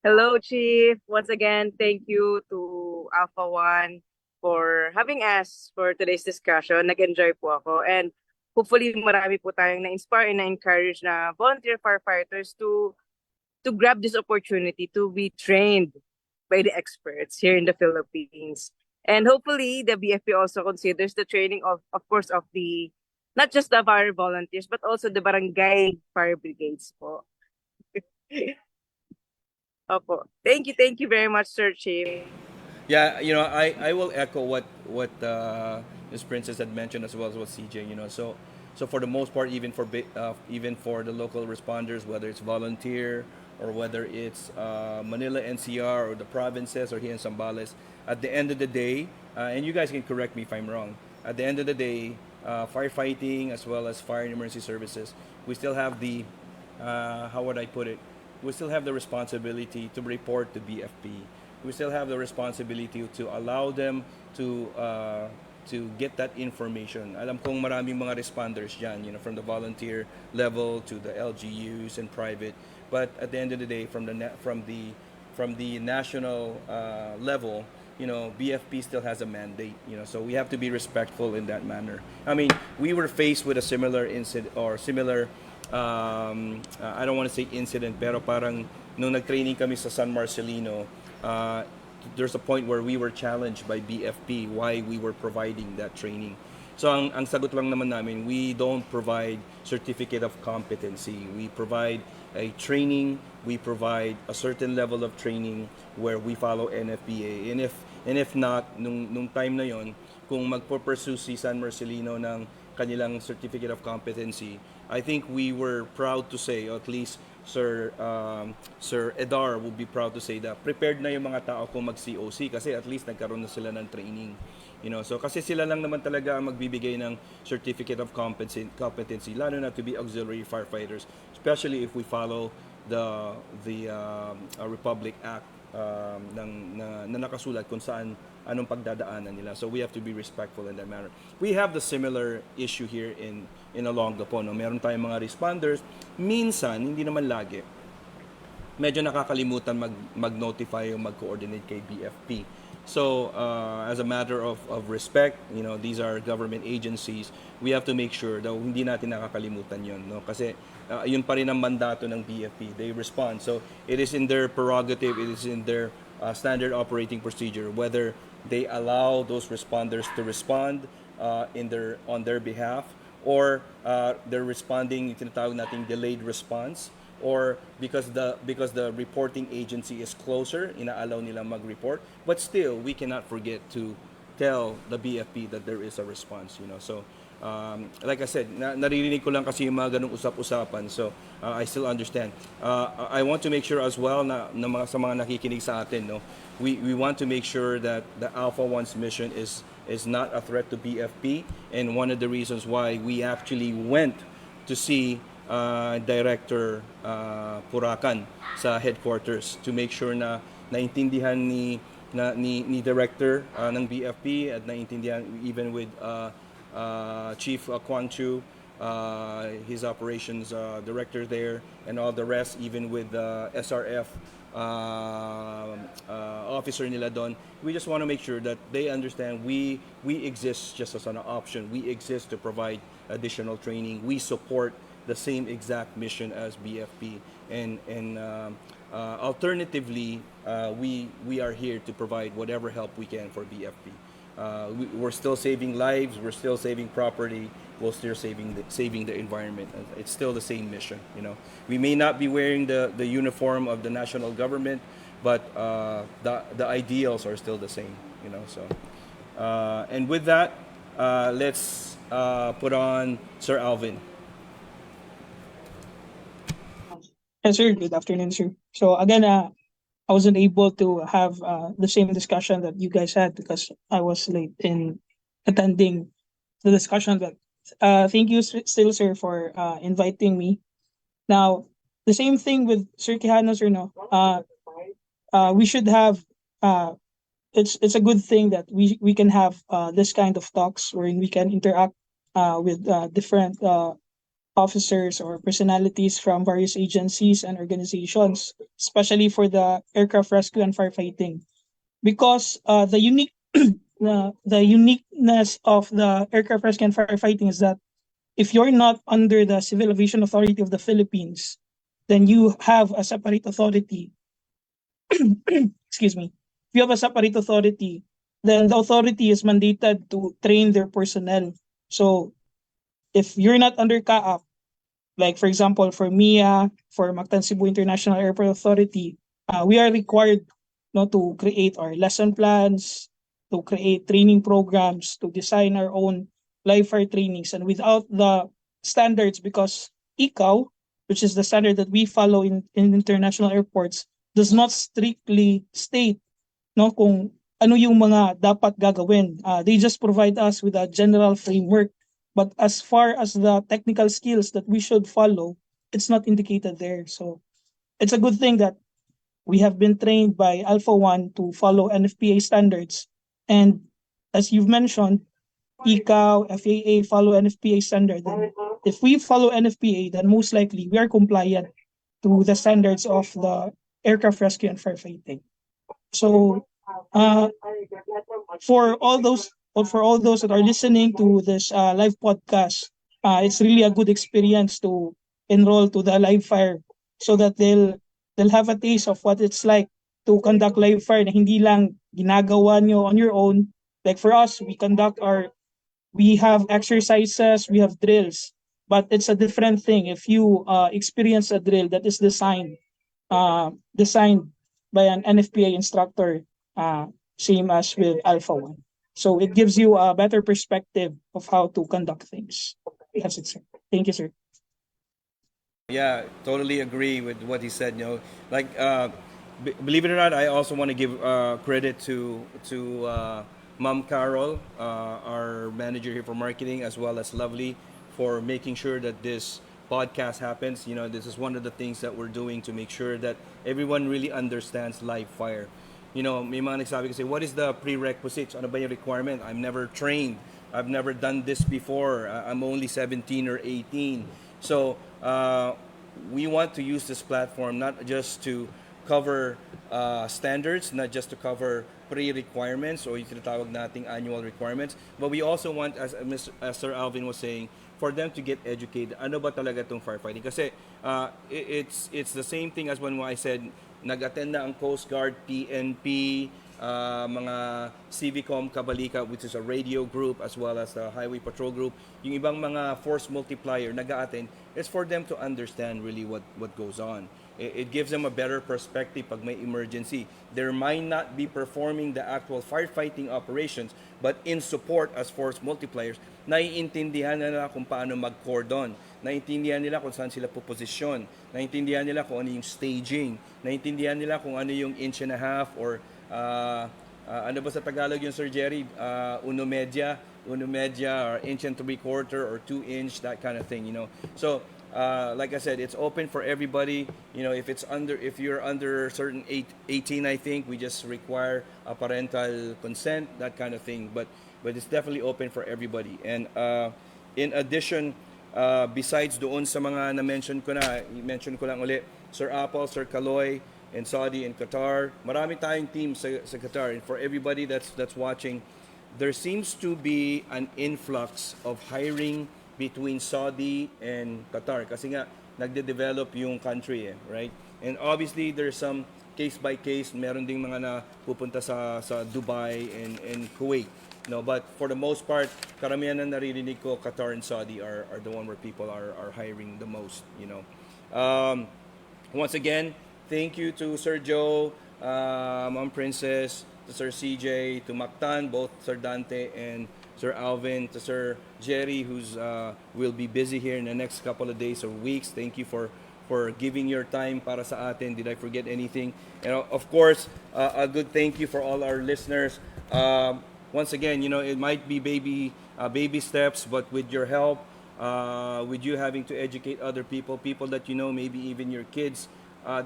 Hello, Chief. Once again, thank you to Alpha One for having us for today's discussion. Nag-enjoy po ako. And hopefully, marami po tayong na-inspire and na-encourage na volunteer firefighters to grab this opportunity to be trained by the experts here in the Philippines. And hopefully, the BFP also considers the training of course, of the, not just the fire volunteers, but also the barangay fire brigades po. Opo. Thank you very much, Sir Chief. Yeah, I will echo what Ms. Princess had mentioned, as well as what CJ. So for the most part, even for the local responders, whether it's volunteer or whether it's Manila NCR or the provinces or here in Zambales, at the end of the day, and you guys can correct me if I'm wrong, at the end of the day, firefighting as well as fire and emergency services, we still have the, how would I put it? We still have the responsibility to report to BFP. We still have the responsibility to allow them to get that information. Alam kong maraming mga responders dyan, from the volunteer level to the LGUs and private. But at the end of the day, from the national level, BFP still has a mandate. So we have to be respectful in that manner. I mean, we were faced with a similar incident or similar. I don't want to say incident, pero parang nung nag-training kami sa San Marcelino, there's a point where we were challenged by BFP why we were providing that training. So ang sagot lang naman namin, we don't provide certificate of competency. We provide a training, we provide a certain level of training where we follow NFPA. And if not, nung time na yon, kung magpo-pursue si San Marcelino ng kanilang certificate of competency, I think we were proud to say, or at least Sir Edar will be proud to say that prepared na yung mga tao kung mag-COC kasi at least nagkaroon na sila ng training. So kasi sila lang naman talaga ang magbibigay ng certificate of competency, lalo na to be auxiliary firefighters, especially if we follow the Republic Act na nakasulat kung saan anong pagdadaanan nila. So we have to be respectful in that manner. We have the similar issue here in Olongapo. Meron tayong mga responders. Minsan, hindi naman lagi, medyo nakakalimutan mag-notify o mag-coordinate kay BFP. So as a matter of respect, these are government agencies. We have to make sure that hindi natin nakakalimutan yun. Kasi yun pa rin ang mandato ng BFP. They respond. So it is in their prerogative, it is in their standard operating procedure, whether they allow those responders to respond on their behalf, or they're responding, tinatawag nating delayed response, or because the reporting agency is closer, inaalaw nila mag-report. But still, we cannot forget to tell the BFP that there is a response. So like I said, naririnig ko lang kasi yung mga ganung usap-usapan. So I still understand. I want to make sure as well na sa mga nakikinig sa atin, we want to make sure that the Alpha 1's mission is not a threat to BFP. And one of the reasons why we actually went to see Director Purakan sa headquarters to make sure na naintindihan ni Director ng BFP at naintindihan even with Chief Kwang Chu, his operations director there, and all the rest, even with SRF officer nila doon. We just want to make sure that they understand we exist just as an option. We exist to provide additional training. We support the same exact mission as BFP, and alternatively, we are here to provide whatever help we can for BFP. We're still saving lives, we're still saving property, we're still saving the environment. It's still the same mission. We may not be wearing the uniform of the national government, but the ideals are still the same. So and with that, let's put on Sir Alvin. Yes, sir. Good afternoon, sir. So again, I wasn't able to have the same discussion that you guys had because I was late in attending the discussion. But thank you still, sir, for inviting me. Now, the same thing with Sir Quijano, sir. We should have. It's a good thing that we can have this kind of talks where we can interact with different officers or personalities from various agencies and organizations, especially for the aircraft rescue and firefighting, because the uniqueness of the aircraft rescue and firefighting is that if you're not under the Civil Aviation Authority of the Philippines, then you have a separate authority. Excuse me. If you have a separate authority, then the authority is mandated to train their personnel. So if you're not under CAAP, like for example, for MIA, for Mactan-Cebu International Airport Authority, we are required to create our lesson plans, to create training programs, to design our own live fire trainings. And without the standards, because ICAO, which is the standard that we follow in international airports, does not strictly state kung ano yung mga dapat gagawin. They just provide us with a general framework. But as far as the technical skills that we should follow, it's not indicated there. So it's a good thing that we have been trained by Alpha One to follow NFPA standards. And as you've mentioned, ICAO, FAA follow NFPA standard. And if we follow NFPA, then most likely we are compliant to the standards of the aircraft rescue and firefighting. So uh, for all those that are listening to this live podcast, it's really a good experience to enroll to the live fire so that they'll have a taste of what it's like to conduct live fire na hindi lang ginagawa nyo on your own. Like for us, we have exercises, we have drills, but it's a different thing if you experience a drill that is designed by an NFPA instructor, same as with Alpha One. So it gives you a better perspective of how to conduct things. That's it, sir. Thank you, sir. Yeah, totally agree with what he said. Like believe it or not, I also want to give credit to Mom Carol, our manager here for marketing, as well as Lovely, for making sure that this podcast happens. This is one of the things that we're doing to make sure that everyone really understands live fire. May mga nagsabi kasi, what is the prerequisites? Ano ba yung requirement? I'm never trained. I've never done this before. I'm only 17 or 18. So we want to use this platform not just to cover standards, not just to cover pre-requirements or yung tinatawag nating annual requirements, but we also want, as Sir Alvin was saying, for them to get educated. Ano ba talaga itong firefighting? Kasi it's the same thing as when I said, nag-attend na ang Coast Guard, PNP, mga Civicom Kabalika, which is a radio group, as well as the Highway Patrol group. Yung ibang mga force multiplier nag-attend, it's for them to understand really what goes on. It gives them a better perspective pag may emergency. They might not be performing the actual firefighting operations, but in support as force multipliers, naiintindihan nila kung paano mag-cordon, naiintindihan nila kung saan sila puposisyon, naiintindihan nila kung ano yung staging, naiintindihan nila kung ano yung inch and a half or ano ba sa Tagalog yung Sir Jerry? Uno media or inch and 3/4 or 2 inch, that kind of thing. So like I said, it's open for everybody. If you're under certain 18, I think we just require a parental consent, that kind of thing. But it's definitely open for everybody. And in addition, besides doon sa mga na-mention ko na, i-mention ko lang ulit, Sir Apple, Sir Kaloy, in Saudi and Qatar. Marami tayong team sa Qatar. And for everybody that's watching, there seems to be an influx of hiring between Saudi and Qatar. Kasi nga, nagde-develop yung country, right? And obviously, there's some case by case. Meron ding mga na pupunta sa Dubai and Kuwait. But for the most part, karamihan na naririnig ko, Qatar and Saudi are the one where people are hiring the most. Once again, thank you to Sir Joe, Ma'am Princess, to Sir CJ, to Mactan, both Sir Dante and Sir Alvin, to Sir Jerry, who's will be busy here in the next couple of days or weeks. Thank you for giving your time para sa atin. Did I forget anything? And of course, a good thank you for all our listeners. Once again, it might be baby steps, but with your help, with you having to educate other people that maybe even your kids,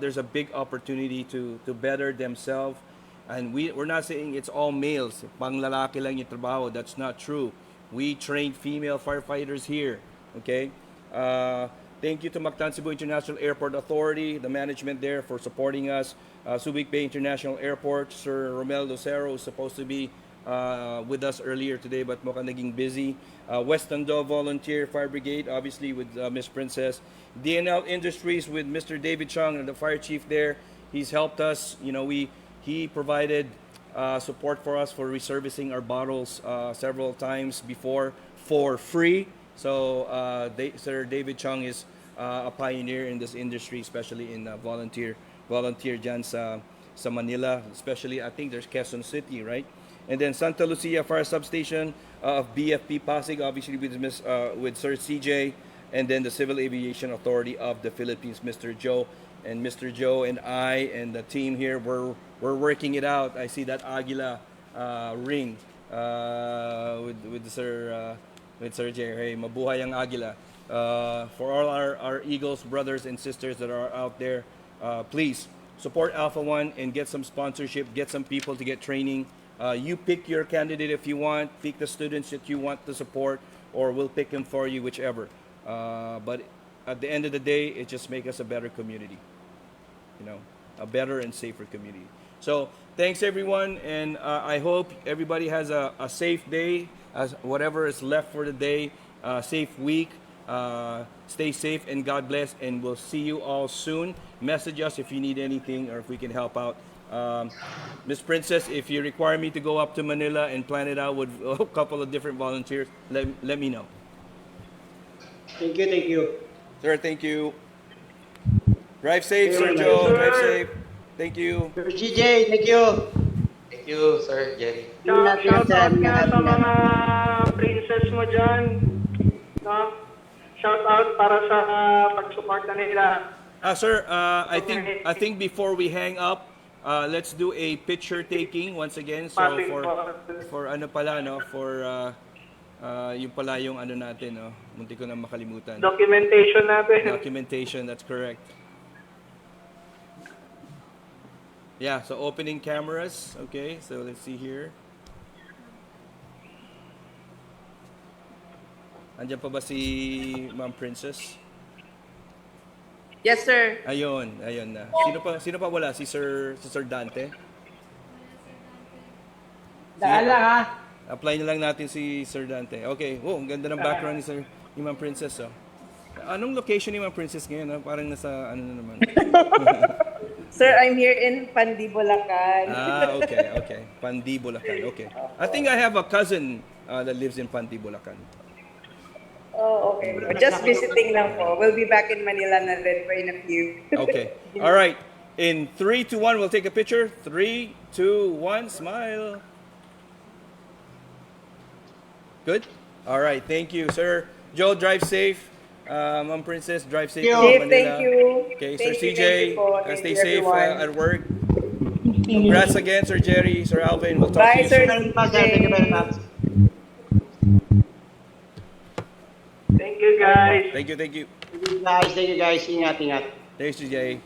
there's a big opportunity to better themselves. And we're not saying it's all males. Pang lalaki lang yung trabaho. That's not true. We train female firefighters here. Okay? Thank you to Mactan-Cebu International Airport Authority, the management there, for supporting us. Subic Bay International Airport, Sir Romel Lucero is supposed to be with us earlier today, but mukhang naging busy. West Tondo Volunteer Fire Brigade, obviously with Miss Princess. D&L Industries with Mr. David Chung and the fire chief there. He's helped us. He provided support for us for reservicing our bottles several times before for free. So Sir David Chung is a pioneer in this industry, especially in volunteer dyan sa Manila, especially I think there's Quezon City, right? And then Santa Lucia Fire Substation of BFP Pasig, obviously with Sir CJ, and then the Civil Aviation Authority of the Philippines, Mr. Joe. And Mr. Joe and I and the team here, we're working it out. I see that Aguila ring with Sir Jerry. Hey, mabuhay ang Agila. For all our Eagles brothers and sisters that are out there, please support Alpha One and get some sponsorship, get some people to get training. You pick your candidate if you want, pick the students that you want to support, or we'll pick them for you, whichever. But at the end of the day, it just makes us a better community, a better and safer community. So thanks everyone, and I hope everybody has a safe day, whatever is left for the day, safe week. Stay safe and God bless, and we'll see you all soon. Message us if you need anything or if we can help out. Miss Princess, if you require me to go up to Manila and plan it out with a couple of different volunteers, let me know. Thank you. Sir, thank you. Drive safe, Sir Joe. Drive safe. Thank you. Sir GJ, thank you. Thank you, Sir Jerry. Shout out nga sa mga princess mo dyan. No? Shout out para sa pag-support na nila. Sir, I think before we hang up, let's do a picture taking once again. So for ano pala, no, for yung pala yung ano natin, no, munti ko na makalimutan. Documentation natin. Documentation, that's correct. Yeah, so opening cameras. Okay, so let's see here. Andiyan pa ba si Ma'am Princess? Yes, sir. Ayun na. Sino pa wala? Si Sir Dante? Daala ha. Apply na lang natin si Sir Dante. Okay. Oh, ang ganda ng background ni Ma'am Princess, oh. Anong location ni Ma'am Princess ngayon? Oh? Parang nasa ano na naman. Sir, I'm here in Pandi, Bulacan. Okay. Pandi, Bulacan. Okay. I think I have a cousin that lives in Pandi, Bulacan. Oh, okay. Just visiting lang po. We'll be back in Manila na rin for in a few. Okay. All right. In 3, 2, 1, we'll take a picture. 3, 2, 1, smile. Good? All right. Thank you, sir. Joe, drive safe. Ma'am Princess, drive safe. Dave, thank you. Okay, Thank Sir you, CJ, stay you, safe everyone. at work. Congrats again, Sir Jerry, Sir Alvin. We'll talk Bye, to you Sir soon. Thank you very much. Thank you, guys. Thank you. Thank you guys. Ingat. Thanks, CJ.